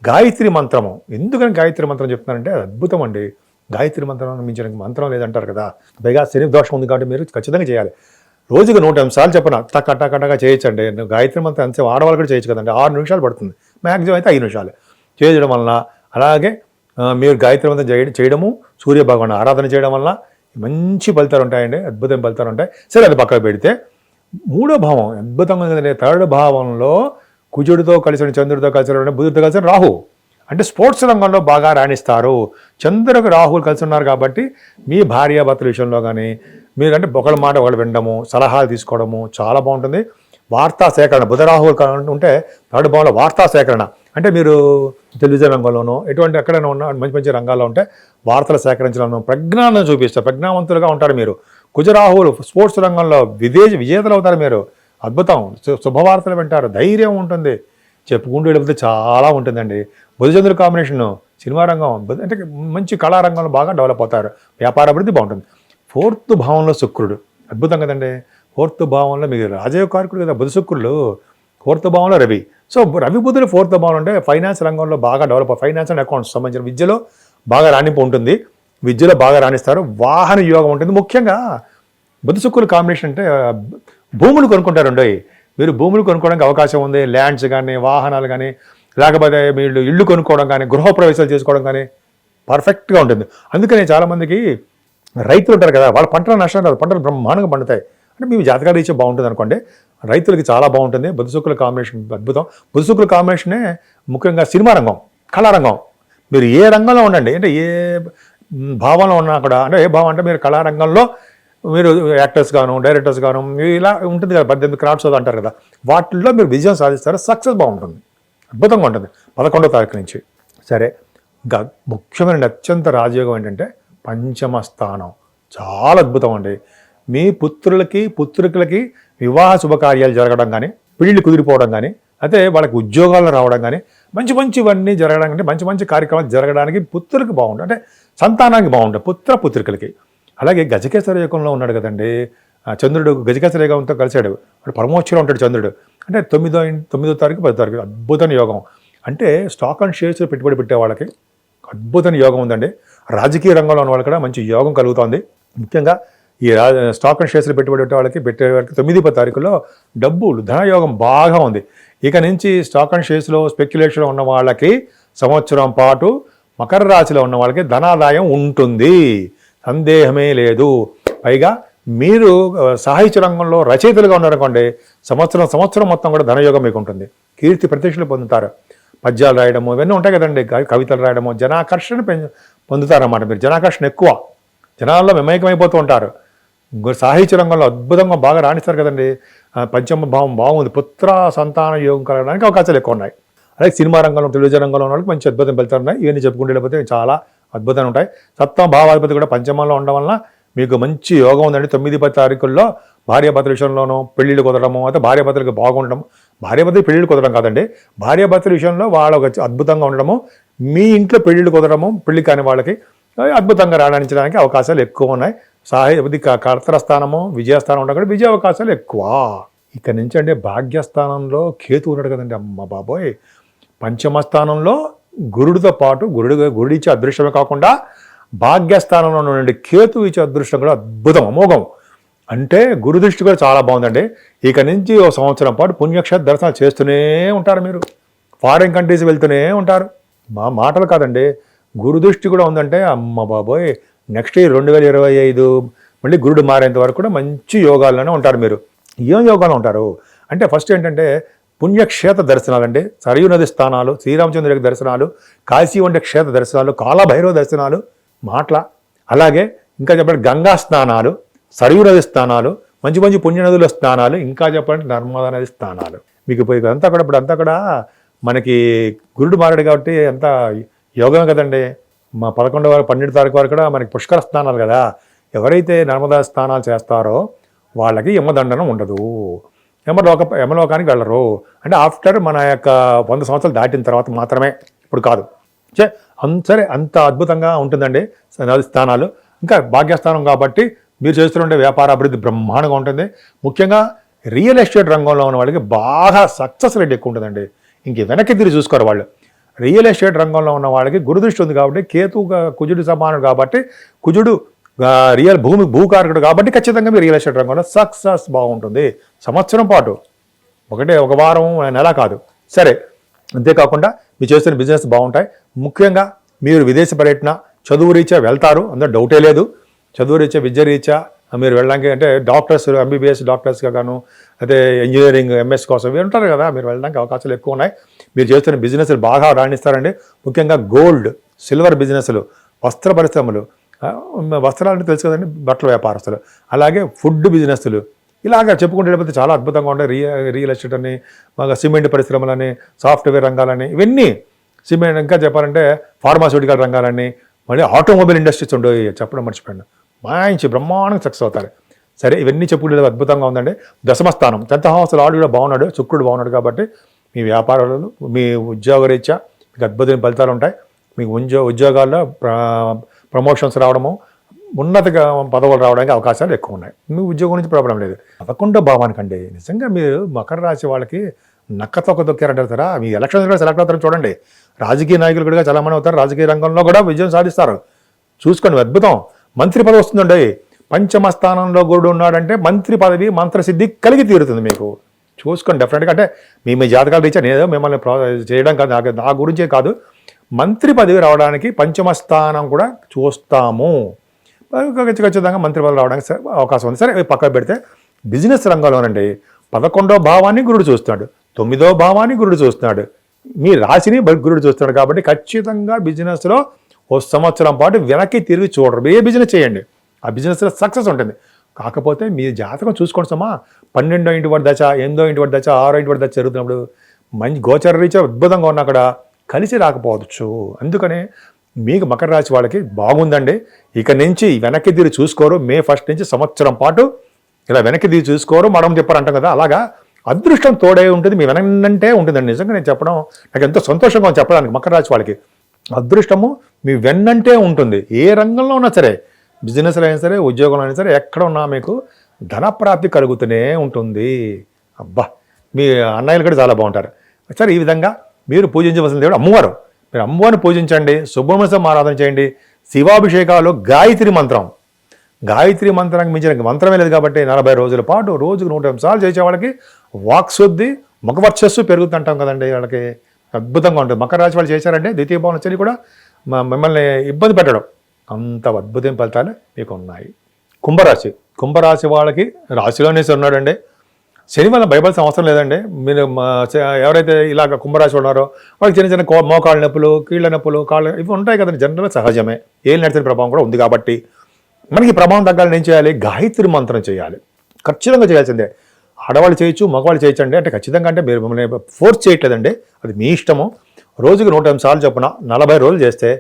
గాయత్రి మంత్రము. ఎందుకని గాయత్రి మంత్రం చెప్తున్నానంటే అద్భుతం అండి. గాయత్రి మంత్రం మించిన మంత్రం లేదంటారు కదా. పైగా శని దోషం ఉంది కాబట్టి మీరు ఖచ్చితంగా చేయాలి. రోజుకు 100 నిమిషాలు చెప్పిన టక్కగా చేయొచ్చండి. గాయత్రి మంత్రం అంతే ఆడవాళ్ళు కూడా చేయొచ్చు కదండి. 6 నిమిషాలు పడుతుంది, మ్యాక్సిమం అయితే 5 నిమిషాలు చేయడం వలన. అలాగే మీరు గాయత్రి మంత్రం చేయడము, సూర్య భగవాన్ ఆరాధన చేయడం వలన మంచి ఫలితాలు ఉంటాయండి, అద్భుతమైన ఫలితాలు ఉంటాయి. సరే, అది పక్కకు పెడితే 3వ భావం అద్భుతంగా ఉందండి. 3rd భావంలో కుజుడితో కలిసి, చంద్రుడితో కలిసి, బుధుడితో కలిసి రాహు, అంటే స్పోర్ట్స్ రంగంలో బాగా రాణిస్తారు. చంద్రుడికి రాహులు కలిసి ఉన్నారు కాబట్టి మీ భార్యాభర్తల విషయంలో కానీ మీరు అంటే ఒకళ్ళ మాట ఒకళ్ళు వినడము, సలహాలు తీసుకోవడము చాలా బాగుంటుంది. వార్తా సేకరణ, బుధరాహువులు ఉంటే థర్డ్ భావంలో వార్తా సేకరణ అంటే మీరు టెలివిజన్ రంగంలోనూ ఎటువంటి ఎక్కడైనా ఉన్న మంచి మంచి రంగాల్లో ఉంటే వార్తలు సేకరించడం, ప్రజ్ఞానం చూపిస్తారు, ప్రజ్ఞావంతులుగా ఉంటారు మీరు. కుజరాహువులు స్పోర్ట్స్ రంగంలో విజేతలు అవుతారు మీరు. అద్భుతం, శుభవార్తలు వింటారు, ధైర్యం ఉంటుంది, చెప్పుకుంటూ వెళ్ళిపోతే చాలా ఉంటుందండి. బుధచంద్రుల కాంబినేషన్ సినిమా రంగం అంటే మంచి కళారంగంలో బాగా డెవలప్ అవుతారు, వ్యాపార అభివృద్ధి బాగుంటుంది. 4th భావంలో శుక్రుడు అద్భుతం కదండి. 4th భావంలో మీకు రాజయోగకారకుడు కదా బుధ శుక్రులు. 4th భావంలో రవి. సో రవి బుధులు 4th భావం అంటే ఫైనాన్స్ రంగంలో బాగా డెవలప్, ఫైనాన్స్ అండ్ అకౌంట్స్ సంబంధించిన విద్యలో బాగా రాణింపు ఉంటుంది, విద్యలో బాగా రాణిస్తారు, వాహన యోగం ఉంటుంది. ముఖ్యంగా బుధ శుక్రుల కాంబినేషన్ అంటే భూములు కొనుక్కుంటారండి. మీరు భూములు కొనుక్కోవడానికి అవకాశం ఉంది, ల్యాండ్స్ కానీ వాహనాలు కానీ, లేకపోతే మీరు ఇల్లు కొనుక్కోవడం కానీ, గృహప్రవేశాలు చేసుకోవడం కానీ పర్ఫెక్ట్గా ఉంటుంది. అందుకని చాలామందికి రైతులు ఉంటారు కదా, వాళ్ళ పంటల నష్టం రాదు, పంటలు బ్రహ్మాండంగా పండుతాయి. అంటే మీ జాతకాలు ఇచ్చే బాగుంటుంది అనుకోండి, రైతులకి చాలా బాగుంటుంది. బుధ శుక్రుల కాంబినేషన్ అద్భుతం. బుధ శుక్రుల కాంబినేషనే ముఖ్యంగా సినిమా రంగం, కళారంగం. మీరు ఏ రంగంలో ఉండండి, అంటే ఏ భావంలో ఉన్నా కూడా, అంటే ఏ భావం అంటే మీరు కళారంగంలో మీరు యాక్టర్స్ గాను, డైరెక్టర్స్ గాను, ఇలా ఉంటుంది కదా, 18 క్రాఫ్ట్స్ అంటారు కదా, వాటిల్లో మీరు విజయం సాధిస్తారు, సక్సెస్ బాగుంటుంది, అద్భుతంగా ఉంటుంది 11వ తారీఖు నుంచి. సరే, ఇంకా ముఖ్యమైన అత్యంత రాజయోగం ఏంటంటే పంచమ స్థానం. చాలా అద్భుతం అండి. మీ పుత్రికలకి వివాహ శుభకార్యాలు జరగడం కానీ, పెళ్ళిళ్ళు కుదిరిపోవడం కానీ, అయితే వాళ్ళకి ఉద్యోగాలు రావడం కానీ, మంచి మంచివన్నీ జరగడం అంటే మంచి మంచి కార్యక్రమాలు జరగడానికి పుత్రులకు బాగుంటుంది, అంటే సంతానానికి బాగుంటుంది, పుత్రికలకి. అలాగే గజకేసర యోగంలో ఉన్నాడు కదండి చంద్రుడు, గజకేసర యోగంతో కలిశాడు, వాడు పరమోచ్చలో ఉంటాడు చంద్రుడు. అంటే 9వ తారీఖు 10వ తారీఖు అద్భుతమైన యోగం. అంటే స్టాక్ అండ్ షేర్స్ పెట్టుబడి పెట్టే వాళ్ళకి అద్భుతమైన యోగం ఉందండి. రాజకీయ రంగంలో ఉన్న వాళ్ళకి కూడా మంచి యోగం కలుగుతుంది. ముఖ్యంగా ఈ స్టాక్ అండ్ షేర్స్లో పెట్టుబడి పెట్టే వాళ్ళకి 9-10 తారీఖుల్లో డబ్బులు ధనయోగం బాగా ఉంది. ఇక నుంచి స్టాక్ అండ్ షేర్స్లో స్పెక్యులేషన్ ఉన్న వాళ్ళకి సంవత్సరం పాటు మకర రాశిలో ఉన్న వాళ్ళకి ధనాదాయం ఉంటుంది, సందేహమే లేదు. పైగా మీరు సాహిత్య రంగంలో రచయితలుగా ఉన్నారనుకోండి, సంవత్సరం మొత్తం కూడా ధనయోగం మీకు ఉంటుంది, కీర్తి ప్రతిష్టలు పొందుతారు. పద్యాలు రాయడము ఇవన్నీ ఉంటాయి కదండి, కవితలు రాయడము, జనాకర్షణ పొందుతారన్నమాట. మీరు జనాకర్షణ ఎక్కువ, జనాల్లో మమేకమైపోతూ ఉంటారు. సాహిత్య రంగంలో అద్భుతంగా బాగా రాణిస్తారు కదండి. పంచమ భావం బాగుంది, పుత్ర సంతాన యోగం కలగడానికి అవకాశాలు ఎక్కువ ఉన్నాయి. అలాగే సినిమా రంగంలో, టెలివిజన్ రంగంలో ఉన్న వాళ్ళకి మంచి అద్భుతం ఫలితాలు ఉన్నాయి. ఇవన్నీ చెప్పుకుంటూ వెళ్ళిపోతే చాలా అద్భుతంగా ఉంటాయి. సప్తమ భావాధిపతి కూడా పంచమంలో ఉండడం వలన మీకు మంచి యోగం ఉందండి. 9-10 తారీఖుల్లో భార్యాభర్తల విషయంలోనూ పెళ్లిళ్ళు కుదరడము, అయితే భార్యాభర్తలకు బాగుండడం, భార్యాభర్తలు పెళ్లిళ్ళు కుదరడం కాదండి, భార్యాభర్తల విషయంలో వాళ్ళకి అద్భుతంగా ఉండడము, మీ ఇంట్లో పెళ్లిళ్ళు కుదరడము, పెళ్లి కాని వాళ్ళకి అద్భుతంగా రాణించడానికి అవకాశాలు ఎక్కువ ఉన్నాయి. కర్తర స్థానము విజయస్థానం ఉండడం కూడా విజయ అవకాశాలు ఎక్కువ. ఇక్కడ నుంచి అంటే భాగ్యస్థానంలో కేతు ఉన్నాడు కదండి, అమ్మ బాబోయ్. పంచమ స్థానంలో గురుడితో పాటు గురుడు ఇచ్చే అదృష్టమే కాకుండా భాగ్యస్థానంలో నుండి కేతు ఇచ్చే అదృష్టం కూడా అద్భుతం, అమోఘం. అంటే గురు దృష్టి కూడా చాలా బాగుందండి. ఇక నుంచి ఒక సంవత్సరం పాటు పుణ్యక్షేత్ర దర్శనాలు చేస్తూనే ఉంటారు, మీరు ఫారిన్ కంట్రీస్ వెళ్తూనే ఉంటారు. మా మాటలు కాదండి, గురు దృష్టి కూడా ఉందంటే అమ్మ బాబోయ్. నెక్స్ట్ ఇయర్ 2025 మళ్ళీ గురుడు మారేంత వరకు కూడా మంచి యోగాల్లోనే ఉంటారు మీరు. ఏం యోగాలు ఉంటారు అంటే ఫస్ట్ ఏంటంటే పుణ్యక్షేత్ర దర్శనాలు అండి, సరయూ నది స్థానాలు, శ్రీరామచంద్రుడి దర్శనాలు, కాశీ వంటి క్షేత్ర దర్శనాలు, కాలభైరవ దర్శనాలు మాటల. అలాగే ఇంకా చెప్పండి గంగా స్నానాలు, సరయూ నది స్థానాలు, మంచి మంచి పుణ్యనదుల స్థానాలు, ఇంకా చెప్పండి నర్మదా నది స్థానాలు. మీకు పోయి ఇప్పుడంతా కూడా మనకి గురుడు మారాడు కాబట్టి అంతా యోగమే కదండి. మా 12 తారీఖు వరకు కూడా మనకి పుష్కర స్థానాలు కదా. ఎవరైతే నర్మదా స్నానాలు చేస్తారో వాళ్ళకి యమదండనం ఉండదు, యమలోకానికి వెళ్ళరు. అంటే ఆఫ్టర్ మన యొక్క 100 సంవత్సరాలు దాటిన తర్వాత మాత్రమే, ఇప్పుడు కాదు. సరే, అంత అద్భుతంగా ఉంటుందండి నది స్థానాలు. ఇంకా భాగ్యస్థానం కాబట్టి మీరు చేస్తుండే వ్యాపార అభివృద్ధి బ్రహ్మాండంగా ఉంటుంది. ముఖ్యంగా రియల్ ఎస్టేట్ రంగంలో ఉన్న వాళ్ళకి బాగా సక్సెస్ రేట్ ఎక్కువ ఉంటుందండి. ఇంక వెనక్కి తిరిగి చూసుకోరు వాళ్ళు. రియల్ ఎస్టేట్ రంగంలో ఉన్న వాళ్ళకి గురుదృష్టి ఉంది కాబట్టి, కేతు కుజుడు సమానుడు కాబట్టి, కుజుడు భూకారకుడు కాబట్టి ఖచ్చితంగా మీరు రియల్ ఎస్టేట్ రంగంలో సక్సెస్ బాగుంటుంది సంవత్సరం పాటు, ఒక వారం నెల కాదు. సరే, అంతేకాకుండా మీరు చేస్తున్న బిజినెస్ బాగుంటాయి. ముఖ్యంగా మీరు విదేశీ పర్యటన, చదువు రీత్యా వెళ్తారు, అందులో డౌటే లేదు. చదువు రీత్యా, విద్య రీత్యా మీరు వెళ్ళడానికి, అంటే డాక్టర్స్, ఎంబీబీఎస్ డాక్టర్స్గా గాను, అయితే ఇంజనీరింగ్ ఎంఎస్ కోసం ఉంటారు కదా, మీరు వెళ్ళడానికి అవకాశాలు ఎక్కువ ఉన్నాయి. మీరు చేస్తున్న బిజినెస్లు బాగా రాణిస్తారండి. ముఖ్యంగా గోల్డ్, సిల్వర్ బిజినెస్లు, వస్త్ర పరిశ్రమలు, వస్త్రాలు అంటే తెలుసు కదండి, బట్టల వ్యాపారస్తులు, అలాగే ఫుడ్ బిజినెస్లు, ఇలాగ చెప్పుకుంటే వెళ్ళిపోతే చాలా అద్భుతంగా ఉంటాయి. రియల్ ఎస్టేట్ అని, బాగా సిమెంట్ పరిశ్రమలని, సాఫ్ట్వేర్ రంగాలని, ఇవన్నీ సిమెంట్, ఇంకా చెప్పాలంటే ఫార్మాస్యూటికల్ రంగాలని, మళ్ళీ ఆటోమొబైల్ ఇండస్ట్రీస్ ఉండవు, చెప్పడం మర్చిపోయాను. మంచి బ్రహ్మాండంగా సక్సెస్ అవుతారు. సరే, ఇవన్నీ చెప్పుకుంటే అద్భుతంగా ఉందండి. దశమస్థానం 10th హౌస్లో ఆడు కూడా బాగున్నాడు, శుక్రుడు బాగున్నాడు కాబట్టి మీ వ్యాపారాలు, మీ ఉద్యోగరీత్యా మీకు అద్భుతమైన ఫలితాలు ఉంటాయి. మీకు ఉద్యోగాల్లో ప్రమోషన్స్ రావడము, ఉన్నతగా పదవులు రావడానికి అవకాశాలు ఎక్కువ ఉన్నాయి. మీ ఉద్యోగం నుంచి ప్రాబ్లం లేదు. 11వ భావానికండి నిజంగా మీరు మకర రాశి వాళ్ళకి నక్క తొక్క తొక్కారంటారా? మీ ఎలక్షన్స్ కూడా సెలెక్ట్ అవుతారని చూడండి. రాజకీయ నాయకులు కూడా చాలామంది అవుతారు, రాజకీయ రంగంలో కూడా విజయం సాధిస్తారు. చూసుకోండి, అద్భుతం. మంత్రి పదవి వస్తుందండి. పంచమ స్థానంలో గురుడు ఉన్నాడంటే మంత్రి పదవి, మంత్రసిద్ధి కలిగి తీరుతుంది మీకు. చూసుకోండి డెఫినెట్గా. అంటే మీ జాతకాలు రీచ్ నేదో మిమ్మల్ని చేయడం కాదు, నా గురించే కాదు, మంత్రి పదవి రావడానికి పంచమ స్థానం కూడా చూస్తాము. ఖచ్చితంగా మంత్రి పదవి రావడానికి అవకాశం ఉంది. సరే, పక్కన పెడితే బిజినెస్ రంగంలోనండి 11వ భావాన్ని గురుడు చూస్తున్నాడు, 9వ భావాన్ని గురుడు చూస్తున్నాడు, మీ రాశిని గురుడు చూస్తున్నాడు. కాబట్టి ఖచ్చితంగా బిజినెస్లో ఓ సంవత్సరం పాటు వెనక్కి తిరిగి చూడరు. ఏ బిజినెస్ చేయండి, ఆ బిజినెస్లో సక్సెస్ ఉంటుంది. కాకపోతే మీ జాతకం చూసుకోండి సమా. 12వ ఇంటి వాడి దశ, 8వ ఇంటి వాడి దశ, 6వ ఇంటి వాడి దశ జరుగుతున్నప్పుడు మంచి గోచర రీత్యా అద్భుతంగా ఉన్న అక్కడ కలిసి రాకపోవచ్చు. అందుకనే మీకు మకర రాశి వాళ్ళకి బాగుందండి. ఇక నుంచి వెనక్కి తిరిగి చూసుకోరు. మే 1 నుంచి సంవత్సరం పాటు ఇలా వెనక్కి తిరిగి చూసుకోరు, మనం చెప్పారంటాం కదా, అలాగా అదృష్టం తోడే ఉంటుంది. మీ వెనంటే ఉంటుందండి. నిజంగా నేను చెప్పడం నాకు ఎంతో సంతోషంగా ఉంది చెప్పడానికి. మకర రాశి వాళ్ళకి అదృష్టము మీ వెన్నంటే ఉంటుంది. ఏ రంగంలో ఉన్నా సరే, బిజినెస్లో అయినా సరే, ఉద్యోగంలో అయినా సరే, ఎక్కడ ఉన్నా మీకు ధనప్రాప్తి కలుగుతూనే ఉంటుంది. అబ్బా, మీ అన్నయ్యలు కూడా చాలా బాగుంటారు. సరే, ఈ విధంగా మీరు పూజించవలసిన దేవుడు అమ్మవారు. మీరు అమ్మవారిని పూజించండి, సుబ్రహ్మణ్యం ఆరాధన చేయండి, శివాభిషేకాలు, గాయత్రి మంత్రం. గాయత్రి మంత్రానికి మించిన మంత్రమే లేదు కాబట్టి 40 రోజుల పాటు రోజుకు 108 సార్లు చేసే వాళ్ళకి వాక్శుద్ధి, ముఖవర్చస్సు పెరుగుతుంటాం కదండి. వాళ్ళకి అద్భుతంగా ఉంటుంది. మకర రాశి వాళ్ళు చేశారంటే ద్వితీయ భావం వచ్చి కూడా మిమ్మల్ని ఇబ్బంది పెట్టడం, అంత అద్భుతమైన ఫలితాలు మీకు ఉన్నాయి. కుంభరాశి వాళ్ళకి రాశిలోనే ఉన్నాడండి. శని వల్ల భయపడాల్సిన అవసరం లేదండి. మీరు ఎవరైతే ఇలాగ కుంభరాశి ఉన్నారో వాళ్ళకి చిన్న చిన్న మోకాళ్ళ నొప్పులు, కీళ్ళ నొప్పులు, కాళ్ళు ఇవి ఉంటాయి కదండి. జనరల్గా సహజమే. ఏళ్ళు నడిచిన ప్రభావం కూడా ఉంది కాబట్టి మనకి ప్రభావం తగ్గాలని ఏం చేయాలి? గాయత్రి మంత్రం చేయాలి. ఖచ్చితంగా చేయాల్సిందే. ఆడవాళ్ళు చేయొచ్చు, మగవాళ్ళు చేయొచ్చు అండి. అంటే ఖచ్చితంగా అంటే మీరు మిమ్మల్ని ఫోర్స్ చేయట్లేదండి, అది మీ ఇష్టము. రోజుకి 108 సార్లు చొప్పున 40 రోజులు చేస్తే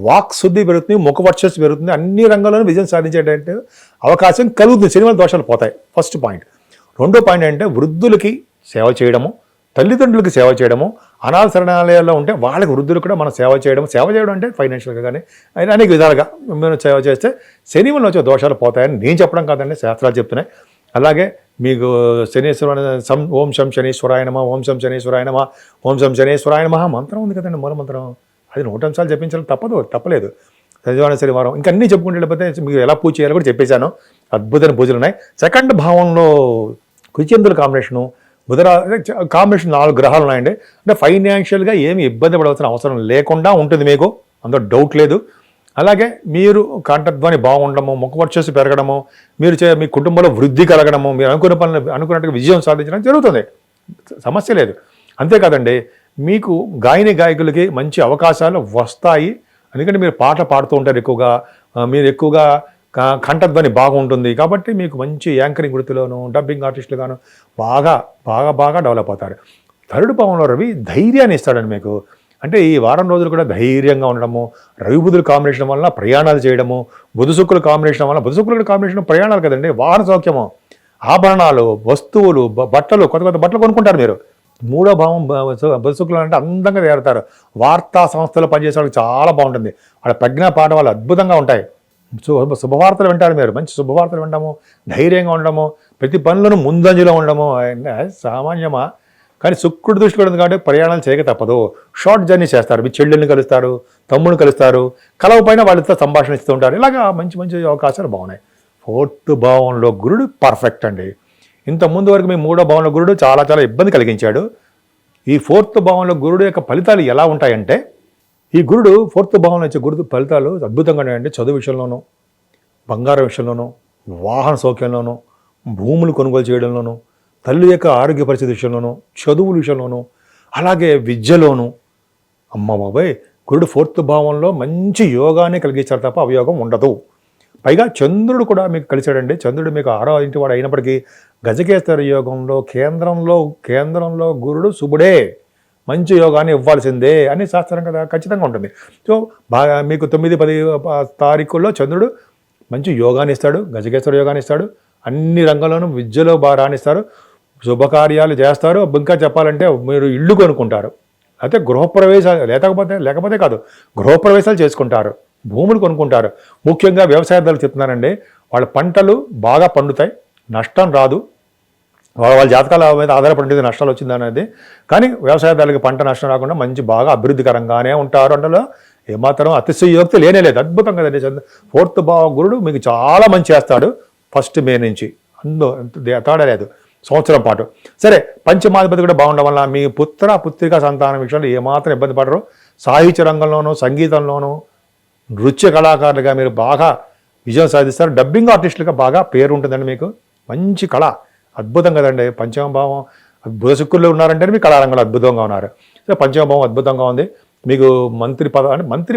వాక్ శుద్ధి పెరుగుతుంది, ముఖవర్చస్సు పెరుగుతుంది, అన్ని రంగాల్లోనూ విజయం సాధించేటట్టు అవకాశం కలుగుతుంది. శనివారం దోషాలు పోతాయి. First point. రెండో పాయింట్ ఏంటంటే వృద్ధులకి సేవ చేయడము, తల్లిదండ్రులకి సేవ చేయడము, అనాథ శరణాలయాల్లో ఉంటే వాళ్ళకి వృద్ధులు కూడా మనం సేవ చేయడం అంటే ఫైనాన్షియల్గా కానీ అనేక విధాలుగా మేము సేవ చేస్తే శనివారం వచ్చే దోషాలు పోతాయని నేను చెప్పడం కాదండి, శాస్త్రాలు చెప్తున్నాయి. అలాగే మీకు శనీశ్వర ఓం శం శనీశ్వరాయ నమః, ఓం శం శనీశ్వరాయ నమః, ఓం శం శనీశ్వరాయ నమః మంత్రం ఉంది కదండి, మూల మంత్రం. అది 108 సార్లు జపించాలి, తప్పలేదు. శనివారం శనివారం ఇంకా అన్నీ చెప్పుకుంటే వెళ్ళిపోతే మీకు ఎలా పూజ చేయాలో కూడా చెప్పేశాను. అద్భుతమైన పూజలు ఉన్నాయి. సెకండ్ భావంలో కుచంద్రుల కాంబినేషను, కాంబినేషన్ 4 గ్రహాలు ఉన్నాయండి. అంటే ఫైనాన్షియల్గా ఏమి ఇబ్బంది పడవలసిన అవసరం లేకుండా ఉంటుంది మీకు, అందులో డౌట్ లేదు. అలాగే మీరు కంఠధ్వని బాగుండడము, ముఖవర్చస్సు పెరగడము, మీ కుటుంబంలో వృద్ధి కలగడము, మీరు అనుకున్న పనులు అనుకున్నట్టుగా విజయం సాధించడం జరుగుతుంది, సమస్య లేదు. అంతేకాదండి, మీకు గాయకులకి మంచి అవకాశాలు వస్తాయి. ఎందుకంటే మీరు పాటలు పాడుతూ ఉంటారు ఎక్కువగా, మీరు ఎక్కువగా కంఠధ్వని బాగుంటుంది కాబట్టి మీకు మంచి యాంకరింగ్ వృత్తిలోను, డబ్బింగ్ ఆర్టిస్టులుగాను బాగా డెవలప్ అవుతారు. థర్డ్ భావంలో రవి ధైర్యాన్ని ఇస్తాడండి మీకు. అంటే ఈ వారం రోజులు కూడా ధైర్యంగా ఉండడము, రవి బుధుల కాంబినేషన్ వల్ల ప్రయాణాలు చేయడము, బుధ శుక్రుల కాంబినేషన్ వల్ల, బుధ శుక్రుల కాంబినేషన్ ప్రయాణాలు కదండి, వాహన సౌఖ్యము, ఆభరణాలు, వస్తువులు, బట్టలు, కొత్త బట్టలు కొనుక్కుంటారు మీరు. మూడో భావం బుధ శుక్రులు అంటే అందంగా తయారుతారు. వార్తా సంస్థలో పనిచేసే వాళ్ళకి చాలా బాగుంటుంది. వాళ్ళ ప్రజ్ఞా పాఠవాలు అద్భుతంగా ఉంటాయి. శుభవార్తలు వింటారు మీరు, మంచి శుభవార్తలు వినడము, ధైర్యంగా ఉండడము, ప్రతి పనులను ముందంజలో ఉండడము సామాన్యమా. కానీ శుక్రుడు దృష్టి కూడా ఉంది కాబట్టి ప్రయాణాలు చేయక తప్పదు. షార్ట్ జర్నీ చేస్తారు, మీ చెల్లెల్ని కలుస్తారు, తమ్ముడిని కలుస్తారు, కలవ పైన వాళ్ళతో సంభాషణ ఇస్తూ ఉంటారు. ఇలాగా మంచి అవకాశాలు బాగున్నాయి. ఫోర్త్ భావంలో గురుడు పర్ఫెక్ట్ అండి. ఇంతకుముందు వరకు మీ మూడో భావంలో గురుడు చాలా ఇబ్బంది కలిగించాడు. ఈ ఫోర్త్ భావంలో గురుడు యొక్క ఫలితాలు ఎలా ఉంటాయంటే, ఈ గురుడు ఫోర్త్ భావంలో వచ్చే గురుడు ఫలితాలు అద్భుతంగా ఉన్నాయండి. చదువు విషయంలోనూ, బంగారం విషయంలోనూ, వాహన సౌఖ్యంలోనూ, భూములు కొనుగోలు చేయడంలోనూ, తల్లి యొక్క ఆరోగ్య పరిస్థితి విషయంలోనూ, చదువుల విషయంలోనూ, అలాగే విద్యలోనూ. అమ్మ బాబాయ్, గురుడు ఫోర్త్ భావంలో మంచి యోగాన్ని కలిగించారు తప్ప అవయోగం ఉండదు. పైగా చంద్రుడు కూడా మీకు కలిశాడండి. చంద్రుడు మీకు 6వ ఇంటి వాడు అయినప్పటికీ గజకేసరి యోగంలో కేంద్రంలో గురుడు శుభుడే, మంచి యోగాన్ని ఇవ్వాల్సిందే అని శాస్త్రం కదా ఖచ్చితంగా ఉంటుంది. సో బాగా మీకు 9-10 తారీఖుల్లో చంద్రుడు మంచి యోగాన్ని ఇస్తాడు, గజకేశ్వర యోగాన్ని ఇస్తాడు. అన్ని రంగంలోనూ విద్యలో బాగా రాణిస్తారు, శుభకార్యాలు చేస్తారు. ఇంకా చెప్పాలంటే మీరు ఇల్లు కొనుక్కుంటారు, అయితే గృహప్రవేశాలు లేకపోతే కాదు గృహప్రవేశాలు చేసుకుంటారు, భూములు కొనుక్కుంటారు. ముఖ్యంగా వ్యవసాయదారులు చెప్తున్నారండి, వాళ్ళ పంటలు బాగా పండుతాయి, నష్టం రాదు. వాళ్ళ జాతకాల మీద ఆధారపడి నష్టాలు వచ్చిందనేది. కానీ వ్యవసాయదారులకి పంట నష్టం రాకుండా మంచి బాగా అభివృద్ధికరంగానే ఉంటారు. అందులో ఏమాత్రం అతిశయోక్తి లేనేలేదు. అద్భుతం కదండి. 4th భావ గురుడు మీకు చాలా మంచి చేస్తాడు 1st మే నుంచి. తేడాలేదు సంవత్సరం పాటు. సరే, పంచమాధిపతి కూడా బాగుండడం వల్ల మీ పుత్రికా సంతానం విషయంలో ఏమాత్రం ఇబ్బంది పడరు. సాహిత్య రంగంలోనూ, సంగీతంలోనూ, నృత్య కళాకారులుగా మీరు బాగా విజయం సాధిస్తారు. డబ్బింగ్ ఆర్టిస్టులుగా బాగా పేరు ఉంటుందండి మీకు. మంచి కళ, అద్భుతం కదండి. పంచమ భావం బుధ శుక్రులు ఉన్నారంటే మీ కళారంగంలో అద్భుతంగా ఉన్నారు. సో పంచమ భావం అద్భుతంగా ఉంది మీకు. మంత్రి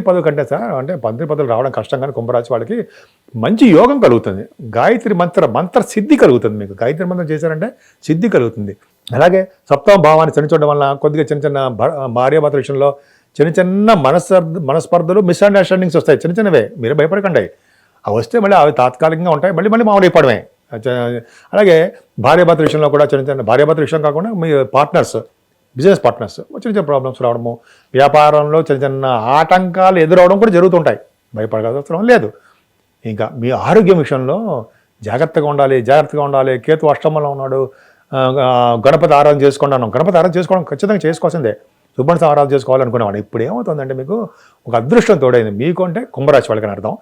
పదవి కంటే సార్ అంటే మంత్రి పదవులు రావడం కష్టం, కానీ కుంభరాశి వాళ్ళకి మంచి యోగం కలుగుతుంది. గాయత్రి మంత్ర సిద్ధి కలుగుతుంది మీకు. గాయత్రి మంత్రం చేశారంటే సిద్ధి కలుగుతుంది. అలాగే 7వ భావాన్ని శని చూడడం వల్ల కొద్దిగా చిన్న భార్యాభర్తల విషయంలో చిన్న మనస్పర్ధలు, మిస్అండర్స్టాండింగ్స్ వస్తాయి. చిన్నవే, మీరు భయపడకండి. అవి వస్తే మళ్ళీ అవి తాత్కాలికంగా ఉంటాయి, మళ్ళీ మామూలు అయిపోవడమే. అలాగే భార్యాభర్తల విషయంలో కూడా చిన్న భార్యాభర్తల విషయం కాకుండా మీ బిజినెస్ పార్ట్నర్స్ చిన్న ప్రాబ్లమ్స్ రావడము, వ్యాపారంలో చిన్న ఆటంకాలు ఎదురవడం కూడా జరుగుతుంటాయి. భయపడాల్సిన లేదు. ఇంకా మీ ఆరోగ్యం విషయంలో జాగ్రత్తగా ఉండాలి. కేతు అష్టమంలో ఉన్నాడు. గణపతి ఆరాధన చేసుకుంటాను. గణపతి ఆరాధన చేసుకోవడం ఖచ్చితంగా చేసుకోవాల్సిందే. సుబ్రహ్మణ్య ఆరాధన చేసుకోవాలనుకునేవాడు. ఇప్పుడు ఏమవుతుందంటే మీకు ఒక అదృష్టం తోడైంది. మీకు అంటే కుంభరాశి వాళ్ళకని అర్థం.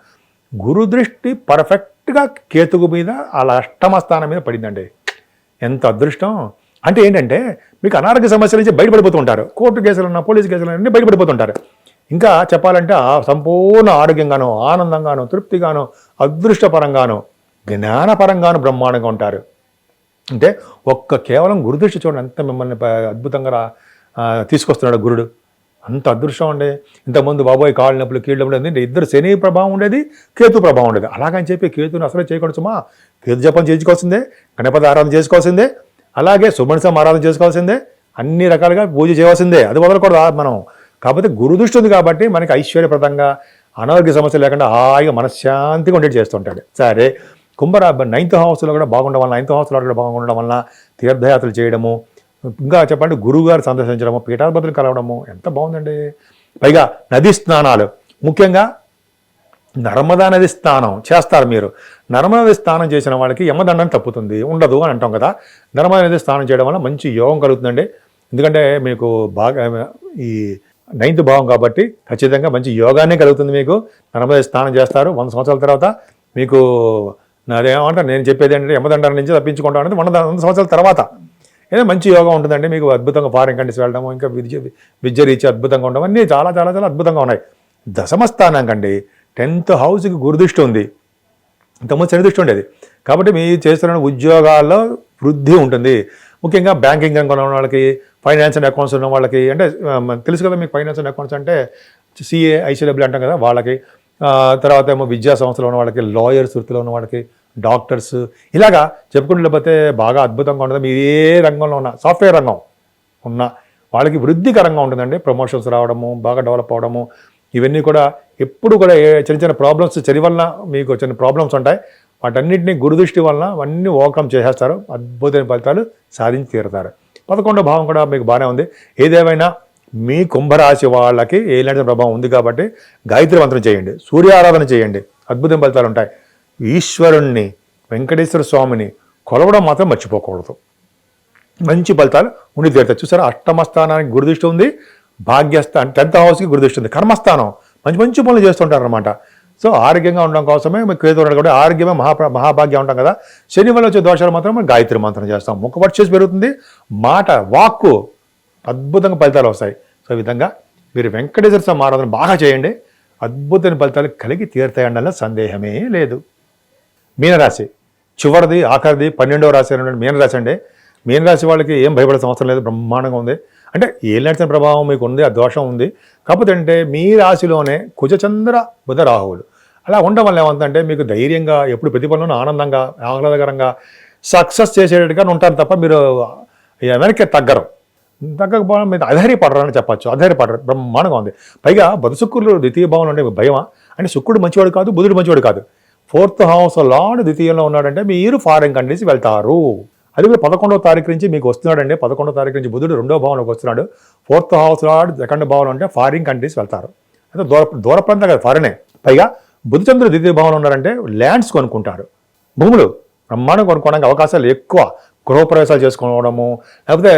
గురు దృష్టి పర్ఫెక్ట్గా కేతుకు మీద అలా అష్టమ స్థానం మీద పడిందండి. ఎంత అదృష్టం అంటే ఏంటంటే మీకు అనారోగ్య సమస్యల నుంచి బయటపడిపోతుంటారు. కోర్టు కేసులన్నా, పోలీసు కేసులన్నీ బయటపడిపోతుంటారు. ఇంకా చెప్పాలంటే సంపూర్ణ ఆరోగ్యంగాను, ఆనందంగాను, తృప్తిగాను, అదృష్టపరంగాను, జ్ఞానపరంగాను బ్రహ్మాండంగా ఉంటారు. అంటే కేవలం గురుదృష్టి చూడండి ఎంత మిమ్మల్ని అద్భుతంగా తీసుకొస్తున్నాడు గురుడు. అంత అదృష్టం ఉండే. ఇంతకుముందు బాబోయ్ కాళ్ళు నొప్పులు, కీళ్ళ నొప్పులు అంటే ఇద్దరు శని ప్రభావం ఉండేది, కేతు ప్రభావం ఉండేది. అలాగని చెప్పి కేతుని అసలే చేయకూడదు సుమా. కేతు జపం చేసుకోవాల్సిందే, గణపతి ఆరాధన చేసుకోవాల్సిందే, అలాగే సుబ్రహ్మణ్య ఆరాధన చేసుకోవాల్సిందే, అన్ని రకాలుగా పూజ చేయవలసిందే. అది వదలకూడదు మనం. కాకపోతే గురుదృష్టి ఉంది కాబట్టి మనకి ఐశ్వర్యప్రదంగా, అనారోగ్య సమస్యలు లేకుండా హాయిగా మనశ్శాంతిగా ఉండేది చేస్తుంటాడు. సరే, 9th హౌస్లో కూడా బాగుండడం వల్ల, 9th హౌస్లో కూడా బాగుండడం వల్ల తీర్థయాత్రలు చేయడము, ఇంకా చెప్పండి గురువు గారు సందర్శించడము, పీఠాధిపతులు కలవడము ఎంత బాగుందండి. పైగా నదీ స్నానాలు, ముఖ్యంగా నర్మదా నది స్నానం చేస్తారు మీరు. నర్మదా నది స్నానం చేసిన వాళ్ళకి యమదండం తప్పుతుంది, ఉండదు అని అంటాం కదా. నర్మదా నది స్నానం చేయడం వల్ల మంచి యోగం కలుగుతుందండి. ఎందుకంటే మీకు బాగా ఈ 9th భావం కాబట్టి ఖచ్చితంగా మంచి యోగానే కలుగుతుంది మీకు. నర్మదా స్నానం చేస్తారు 100 సంవత్సరాల తర్వాత. మీకు నాదేమంటే నేను చెప్పేది ఏంటంటే యమదండం నుంచి తప్పించుకుంటాం అనేది 100 సంవత్సరాల తర్వాత ఏదో మంచి యోగం ఉంటుందండి మీకు. అద్భుతంగా ఫారిన్ కంట్రీస్ వెళ్ళడము, ఇంకా విద్య రీచి అద్భుతంగా ఉండడం అన్నీ చాలా చాలా చాలా అద్భుతంగా ఉన్నాయి. దశమ స్థానం కండి 10th హౌస్కి గురుదృష్టి ఉంది, ఇంతకుముందు శని దృష్టి ఉండేది. కాబట్టి మీరు చేస్తున్న ఉద్యోగాల్లో వృద్ధి ఉంటుంది. ముఖ్యంగా బ్యాంకింగ్ రంగంలో ఉన్న వాళ్ళకి, ఫైనాన్స్ అండ్ అకౌంట్స్ ఉన్న వాళ్ళకి, అంటే తెలుసు కదా మీకు ఫైనాన్స్ అండ్ అకౌంట్స్ అంటే CA ICW అంటాం కదా వాళ్ళకి. తర్వాత ఏమో విద్యా సంస్థలో ఉన్న వాళ్ళకి, లాయర్స్ వృత్తిలో ఉన్న వాళ్ళకి, డాక్టర్స్, ఇలాగా చెప్పుకుంటూ లేకపోతే బాగా అద్భుతంగా ఉంటుంది. మీరు ఏ రంగంలో ఉన్న, సాఫ్ట్వేర్ రంగం ఉన్న వాళ్ళకి వృద్ధికరంగా ఉంటుందండి. ప్రమోషన్స్ రావడము, బాగా డెవలప్ అవడము, ఇవన్నీ కూడా ఎప్పుడు కూడా చిన్న ప్రాబ్లమ్స్ చలి వలన మీకు చిన్న ప్రాబ్లమ్స్ ఉంటాయి. వాటన్నింటినీ గురుదృష్టి వలన అవన్నీ ఓవర్కమ్ చేసేస్తారు, అద్భుతమైన ఫలితాలు సాధించి తీరుతారు. 11వ భావం కూడా మీకు బాగానే ఉంది. ఏదేమైనా మీ కుంభరాశి వాళ్ళకి ఏలాంటి ప్రభావం ఉంది కాబట్టి గాయత్రి మంత్రం చేయండి, సూర్య ఆరాధన చేయండి, అద్భుతమైన ఫలితాలు ఉంటాయి. ఈశ్వరుణ్ణి, వెంకటేశ్వర స్వామిని కొలవడం మాత్రం మర్చిపోకూడదు, మంచి ఫలితాలు ఉండి తీరుతాయి. చూసారా, అష్టమ స్థానానికి గురుదృష్టి ఉంది, భాగ్యస్థానం 10th హౌస్కి గురుదృష్టి ఉంది, కర్మస్థానం. మంచి పనులు చేస్తుంటారు అనమాట. సో ఆరోగ్యంగా ఉండడం కోసమే మీకు కేతు ఉన్నాడు కాబట్టి ఆరోగ్యమే మహాభాగ్యం ఉంటాం కదా. శని వల్ల వచ్చే దోషాలు మాత్రం మనం గాయత్రి మంత్రం చేస్తాం. ముఖ చేసి పెరుగుతుంది, మాట వాక్కు అద్భుతంగా ఫలితాలు వస్తాయి. సో ఈ విధంగా మీరు వెంకటేశ్వర స్వామి ఆరాధన బాగా చేయండి, అద్భుతమైన ఫలితాలు కలిగి తీరుతాయండి, సందేహమే లేదు. మీనరాశి చివరిది ఆఖరిది 12వ రాశి అయినటువంటి మీనరాశి అండి. మీనరాశి వాళ్ళకి ఏం భయపడాల్సిన అవసరం లేదు, బ్రహ్మాండంగా ఉంది. అంటే ఏలినాటి ప్రభావం మీకు ఉంది, ఆ దోషం ఉంది. కాకపోతే అంటే మీ రాశిలోనే కుజచంద్ర బుధ రాహువులు, అలా ఉండడం వల్ల ఏమంటే మీకు ధైర్యంగా ఎప్పుడు ప్రతి పనులను ఆనందంగా ఆహ్లాదకరంగా సక్సెస్ చేసేటట్టుగా ఉంటారు తప్ప మీరు వెనక్కి తగ్గకపోవడం మీద అధైర్యపడరు అని చెప్పచ్చు. అధైర్యపడరు, బ్రహ్మాండంగా ఉంది. పైగా బుధ శుక్రులు ద్వితీయ భావంలో అంటే భయమా అంటే శుక్రుడు మంచివాడు కాదు, బుధుడు మంచివాడు కాదు. 4th house లార్డ్ ద్వితీయంలో ఉన్నాడంటే మీరు ఫారిన్ కంట్రీస్ వెళ్తారు. అది కూడా 11వ తారీఖు నుంచి మీకు వస్తున్నాడండి. 11వ తారీఖు నుంచి బుధుడు 2వ భావంలోకి వస్తున్నాడు. 4th house లార్డ్ 2nd భావంలో అంటే ఫారిన్ కంట్రీస్ వెళ్తారు. అయితే దూర ప్రాంతం కదా, ఫారినే. పైగా బుధచంద్రుడు ద్వితీయ భావంలో ఉన్నారంటే ల్యాండ్స్ కొనుక్కుంటారు, భూములు బ్రహ్మాండం కొనుక్కోవడానికి అవకాశాలు ఎక్కువ. గృహప్రవేశాలు చేసుకోవడము, లేకపోతే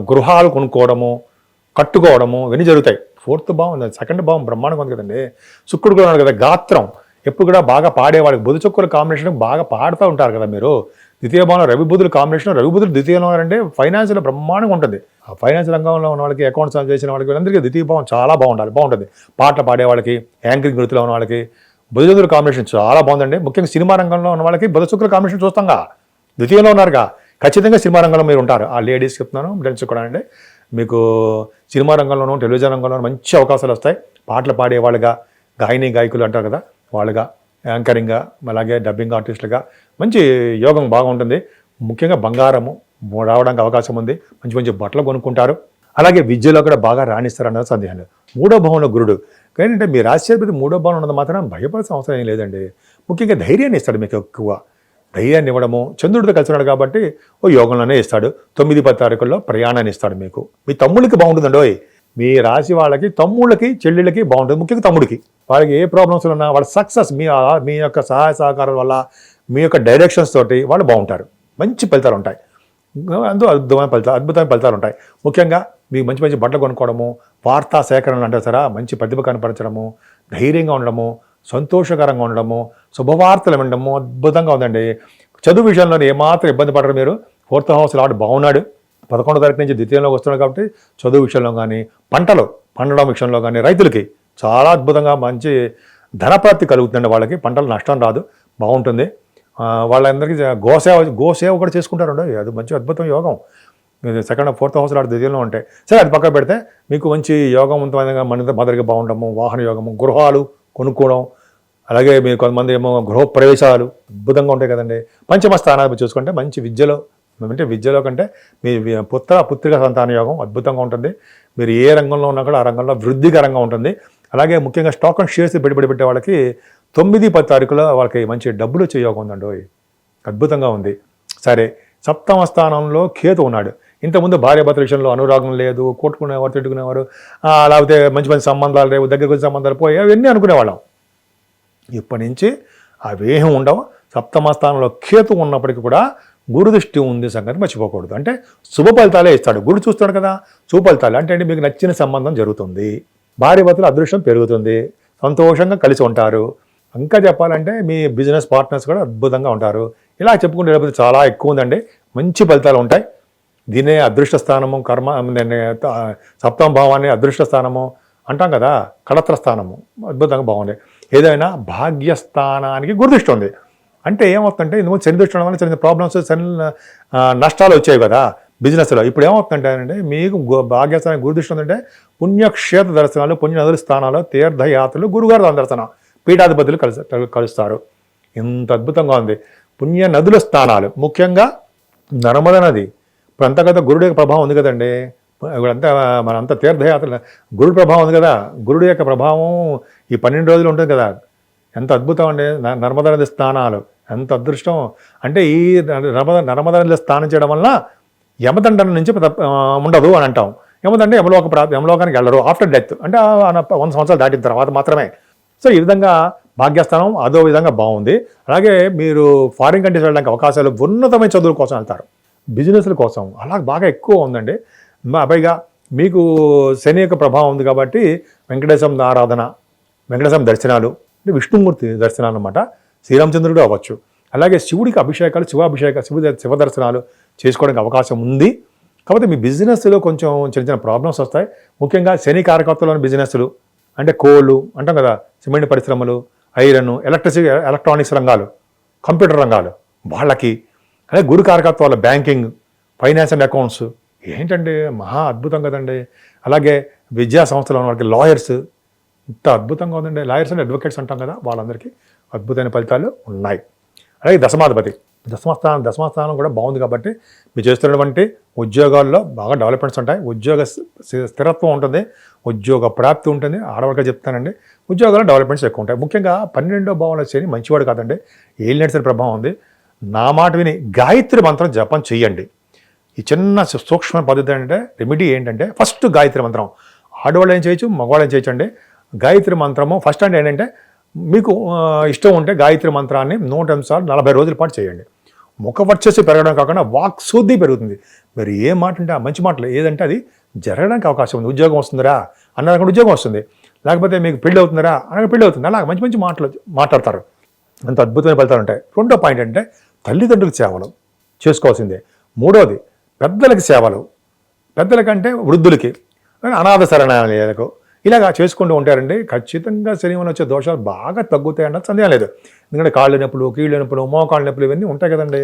గృహాలు కొనుక్కోవడము, కట్టుకోవడము ఇవన్నీ జరుగుతాయి. 4th భావం 2nd భావం బ్రహ్మాండంగా ఉంది కదండి. శుక్రుడు కూడా ఉన్నాడు కదా, గాత్రం ఎప్పుడు కూడా బాగా పాడేవాళ్ళకి బుధ చుక్కల కాంబినేషన్ బాగా పాడుతూ ఉంటారు కదా మీరు. ద్వితీయ భావంలో రవి బుధుల కాంబినేషన్, రవి బుధులు ద్వితీయంలో ఉన్నారంటే ఫైనాన్షియల్ బ్రహ్మాండంగా ఉంటుంది. ఆ ఫైనాన్స్ రంగంలో ఉన్న వాళ్ళకి, అకౌంట్స్ చేసిన వాళ్ళకి అందరికీ ద్వితీయ భావం చాలా బాగుంటుంది. పాటలు పాడే వాళ్ళకి, యాంకరింగ్ వృత్తిలో ఉన్న వాళ్ళకి బుధ కాంబినేషన్ చాలా బాగుందండి. ముఖ్యంగా సినిమా రంగంలో ఉన్న వాళ్ళకి బుధ శుక్రుల కాంబినేషన్ చూస్తాంగా, ద్వితీయంలో ఉన్నారుగా, ఖచ్చితంగా సినిమా రంగంలో మీరు ఉంటారు. ఆ లేడీస్ చెప్తున్నాను, జెంట్స్ కూడా అండి. మీకు సినిమా రంగంలోనూ టెలివిజన్ రంగంలోనూ మంచి అవకాశాలు వస్తాయి. పాటలు పాడేవాళ్ళుగా, గాయకులు అంటారు కదా వాళ్ళుగా, యాంకరింగ్గా, అలాగే డబ్బింగ్ ఆర్టిస్టులుగా మంచి యోగం బాగుంటుంది. ముఖ్యంగా బంగారము రావడానికి అవకాశం ఉంది. మంచి మంచి బట్టలు కొనుక్కుంటారు. అలాగే విద్యలో కూడా బాగా రాణిస్తారన్నది సందేహం లేదు. 3వ భావంలో గురుడు ఏంటంటే మీ రాశ్యాధిపతి 3వ భావం ఉన్నది మాత్రం భయపడాల్సిన అవసరం ఏం లేదండి. ముఖ్యంగా ధైర్యాన్ని ఇస్తాడు మీకు, ఎక్కువ ధైర్యాన్ని ఇవ్వడము. చంద్రుడితో కలిసి ఉన్నాడు కాబట్టి యోగంలోనే ఇస్తాడు. 9-10 తారీఖుల్లో ప్రయాణాన్ని ఇస్తాడు మీకు. మీ తమ్ముళ్ళకి బాగుంటుందండి. మీ రాశి వాళ్ళకి, తమ్ముళ్ళకి, చెల్లెళ్ళకి బాగుంటుంది. ముఖ్యంగా తమ్ముడికి, వాళ్ళకి ఏ ప్రాబ్లమ్స్ ఉన్నా వాళ్ళ సక్సెస్ మీ యొక్క సహాయ సహకారాల వల్ల, మీ యొక్క డైరెక్షన్స్ తోటి వాళ్ళు బాగుంటారు. మంచి ఫలితాలు ఉంటాయి. అందులో అద్భుతమైన ఫలితాలు ఉంటాయి. ముఖ్యంగా మీకు మంచి మంచి బట్టలు కొనుక్కోవడము, వార్తా సేకరణలు అంటారు సరే, మంచి ప్రతిభ కనపరచడము, ధైర్యంగా ఉండడము, సంతోషకరంగా ఉండడము, శుభవార్తలు వినడము అద్భుతంగా ఉందండి. చదువు విషయంలో ఏమాత్రం ఇబ్బంది పడరు మీరు. 4th house లార్డ్ బాగున్నాడు. 11వ తారీఖు నుంచి ద్వితీయంలోకి వస్తున్నాడు కాబట్టి చదువు విషయంలో కానీ, పండడం విషయంలో కానీ రైతులకి చాలా అద్భుతంగా మంచి ధనప్రాప్తి కలుగుతుందండి. వాళ్ళకి పంటలు నష్టం రాదు, బాగుంటుంది. వాళ్ళందరికీ గోసేవ కూడా చేసుకుంటారండి. అది మంచి అద్భుతం యోగం. 2nd 4th house లార్డ్ ద్వితీయంలో ఉంటాయి. సరే, అది పక్కన పెడితే మీకు మంచి యోగవంతమైన మదరిగా బాగుండము, వాహన యోగము, గృహాలు కొనుక్కోవడం, అలాగే మీరు కొంతమంది ఏమో గృహప్రవేశాలు అద్భుతంగా ఉంటాయి కదండి. పంచమ స్థానాలు చూసుకుంటే మంచి విద్యలో కంటే మీ పుత్రిక సంతాన యోగం అద్భుతంగా ఉంటుంది. మీరు ఏ రంగంలో ఉన్నా కూడా ఆ రంగంలో వృద్ధికరంగా ఉంటుంది. అలాగే ముఖ్యంగా స్టాక్ అండ్ షేర్స్ పెట్టుబడి పెట్టే వాళ్ళకి 9-10 తారీఖులో వాళ్ళకి మంచి డబ్బులు వచ్చే యోగం ఉందండి. అద్భుతంగా ఉంది. సరే, 7వ స్థానంలో కేతు ఉన్నాడు. ఇంతకుముందు భార్యాభర్తల విషయంలో అనురాగం లేదు, కొట్టుకునేవారు, తిట్టుకునేవారు, లేకపోతే మంచి మంచి సంబంధాలు లేవు, దగ్గరికి వచ్చే సంబంధాలు పోయి అవన్నీ అనుకునేవాళ్ళం. ఇప్పటి నుంచి అవేం ఉండవు. 7వ స్థానంలో కేతు ఉన్నప్పటికీ కూడా గురు దృష్టి ఉంది సంగతి మర్చిపోకూడదు. అంటే శుభ ఫలితాలే ఇస్తాడు. గురు చూస్తాడు కదా, శుభ ఫలితాలు అంటే మీకు నచ్చిన సంబంధం జరుగుతుంది, భార్యాభర్తల అదృష్టం పెరుగుతుంది, సంతోషంగా కలిసి ఉంటారు. ఇంకా చెప్పాలంటే మీ బిజినెస్ పార్ట్నర్స్ కూడా అద్భుతంగా ఉంటారు. ఇలా చెప్పుకుంటే లేకపోతే చాలా ఎక్కువ ఉందండి. మంచి ఫలితాలు ఉంటాయి. దీనే అదృష్ట స్థానము, 7వ భావాన్ని అదృష్ట స్థానము అంటాం కదా, కళత్ర స్థానము అద్భుతంగా బాగుంది. ఏదైనా భాగ్యస్థానానికి గురుదృష్టి ఉంది. అంటే ఏమవుతుందంటే ఇందుకు శని దృష్టి వల్ల చిన్న ప్రాబ్లమ్స్, నష్టాలు వచ్చాయి కదా బిజినెస్లో. ఇప్పుడు ఏమవుతుందంటే మీకు భాగ్యస్థానానికి గురుదృష్టి ఉందంటే పుణ్యక్షేత్ర దర్శనాలు, పుణ్యనదుల స్థానాలు, తీర్థయాత్రలు, గురుగారు దర్శనం, పీఠాధిపతులు కలుస్తారు. ఇంత అద్భుతంగా ఉంది. పుణ్య నదుల స్థానాలు, ముఖ్యంగా నర్మదా నది ఇప్పుడు అంతా కదా గురుడు యొక్క ప్రభావం ఉంది కదండి. ఇప్పుడంతా మనంతా తీర్థయాత్ర, గురుడు ప్రభావం ఉంది కదా. గురుడు యొక్క ప్రభావం ఈ 12 రోజులు ఉంటుంది కదా. ఎంత అద్భుతం అండి. నర్మదా నది స్థానాలు ఎంత అదృష్టం. అంటే ఈ నర్మదా నదిలో స్నానం చేయడం వల్ల యమదండన నుంచి ఉండదు అని అంటాం. యమదండ యమలోకానికి వెళ్ళరు ఆఫ్టర్ డెత్, అంటే 100 సంవత్సరాలు దాటిన తర్వాత మాత్రమే. సో ఈ విధంగా భాగ్యస్థానం అదో విధంగా బాగుంది. అలాగే మీరు ఫారిన్ కంట్రీస్ వెళ్ళడానికి అవకాశాలు, ఉన్నతమైన చదువుల కోసం వెళ్తారు, బిజినెస్ల కోసం అలా బాగా ఎక్కువ ఉందండి. పైగా మీకు శని యొక్క ప్రభావం ఉంది కాబట్టి వెంకటేశ్వర ఆరాధన, వెంకటేశ్వర దర్శనాలు, అంటే విష్ణుమూర్తి దర్శనాలు అన్నమాట. శ్రీరామచంద్రుడు అవ్వచ్చు. అలాగే శివుడికి అభిషేకాలు, శివ దర్శనాలు చేసుకోవడానికి అవకాశం ఉంది. కాకపోతే మీ బిజినెస్లో కొంచెం చిన్న చిన్న ప్రాబ్లమ్స్ వస్తాయి. ముఖ్యంగా శని కారకత్వంలోని బిజినెస్లు అంటే కోళ్ళు అంటాం కదా, సిమెంట్ పరిశ్రమలు, ఐరన్, ఎలక్ట్రానిక్స్ రంగాలు, కంప్యూటర్ రంగాలు వాళ్ళకి, అలాగే గురు కారకత్వాలు, బ్యాంకింగ్, ఫైనాన్స్ అండ్ అకౌంట్స్ ఏంటండి మహా అద్భుతం కదండి. అలాగే విద్యా సంస్థలో ఉన్న వాళ్ళకి, లాయర్స్, ఇంత అద్భుతంగా ఉందండి. లాయర్స్ అండ్ అడ్వకేట్స్ అంటాం కదా, వాళ్ళందరికీ అద్భుతమైన ఫలితాలు ఉన్నాయి. అలాగే దశమాధిపతి, దశమస్థానం కూడా బాగుంది కాబట్టి మీరు చేస్తున్నటువంటి ఉద్యోగాల్లో బాగా డెవలప్మెంట్స్ ఉంటాయి. ఉద్యోగ స్థిరత్వం ఉంటుంది, ఉద్యోగ ప్రాప్తి ఉంటుంది. ఆడవాళ్ళకి చెప్తానండి, ఉద్యోగాల్లో డెవలప్మెంట్స్ ఎక్కువ ఉంటాయి. ముఖ్యంగా 12వ భావంలో శని మంచివాడు కాదండి, ఏలినట్స్ ప్రభావం ఉంది. నా మాట విని గాయత్రి మంత్రం జపం చెయ్యండి. ఈ చిన్న సూక్ష్మ పద్ధతి అంటే రెమెడీ ఏంటంటే, ఫస్ట్ గాయత్రి మంత్రం ఆడవాళ్ళు ఏం చేయొచ్చు, మగవాళ్ళు ఏం చేయొచ్చు అండి. గాయత్రి మంత్రము ఫస్ట్ అంటే ఏంటంటే, మీకు ఇష్టం ఉంటే గాయత్రి మంత్రాన్ని 108 సార్లు 40 రోజుల పాటు చేయండి. ముఖ వర్చస్సు పెరగడం కాకుండా వాక్ శుద్ధి పెరుగుతుంది. మీరు ఏ మాట అంటే ఆ మంచి మాటలు ఏదంటే అది జరగడానికి అవకాశం ఉంది. ఉద్యోగం వస్తుందిరా అన్నది ఉద్యోగం వస్తుంది, లేకపోతే మీకు పెళ్ళి అవుతుందిరా అనగా పెళ్ళి అవుతుంది. అలా మంచి మంచి మాటలు మాట్లాడతారు, అంత అద్భుతమైన ఫలితాలు ఉంటాయి. రెండో పాయింట్ అంటే తల్లిదండ్రులకు సేవలు చేసుకోవాల్సిందే. మూడోది పెద్దలకి సేవలు, పెద్దలకంటే వృద్ధులకి, అనాథ శరణాలయాలకు ఇలాగా చేసుకుంటూ ఉంటారండి. ఖచ్చితంగా శరీరంలో వచ్చే దోషాలు బాగా తగ్గుతాయి అన్నది సందేహం లేదు. ఎందుకంటే కాళ్ళు నొప్పులు, కీళ్ళ నొప్పులు, మోకాళ్ళ నొప్పులు ఇవన్నీ ఉంటాయి కదండి.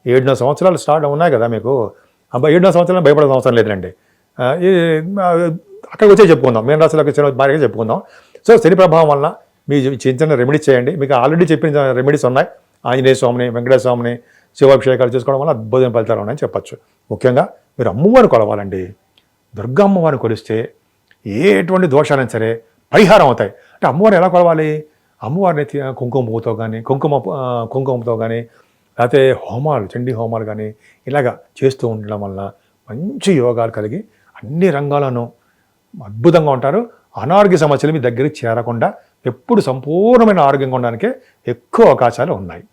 7 సంవత్సరాలు స్టార్ట్ ఉన్నాయి కదా మీకు. 7 సంవత్సరాలు భయపడాల్సిన అవసరం లేదండి. అక్కడికి వచ్చే చెప్పుకుందాం, మీన రాశిలోకి వచ్చిన భారీగా చెప్పుకుందాం. సో శని ప్రభావం వల్ల మీ చిన్న చిన్న రెమెడీస్ చేయండి. మీకు ఆల్రెడీ చెప్పిన రెమెడీస్ ఉన్నాయి. ఆంజనేయ స్వామిని, వెంకటేశ్వర స్వామిని శివాభిషేకాలు చేసుకోవడం వల్ల అద్భుతమైన ఫలితాలు ఉన్నాయని చెప్పచ్చు. ముఖ్యంగా మీరు అమ్మవారిని కొలవాలండి. దుర్గా అమ్మవారిని కొలిస్తే ఎటువంటి దోషాలైనా సరే పరిహారం అవుతాయి. అంటే అమ్మవారిని ఎలా కొలవాలి? అమ్మవారిని కుంకుమతో కానీ కుంకుమతో కానీ, లేకపోతే హోమాలు, చండీ హోమాలు కానీ ఇలాగా చేస్తూ ఉండడం వల్ల మంచి యోగాలు కలిగి అన్ని రంగాలను అద్భుతంగా ఉంటారు. అనారోగ్య సమస్యలు మీ దగ్గరికి చేరకుండా ఎప్పుడు సంపూర్ణమైన ఆరోగ్యంగా ఉండడానికే ఎక్కువ అవకాశాలు ఉన్నాయి.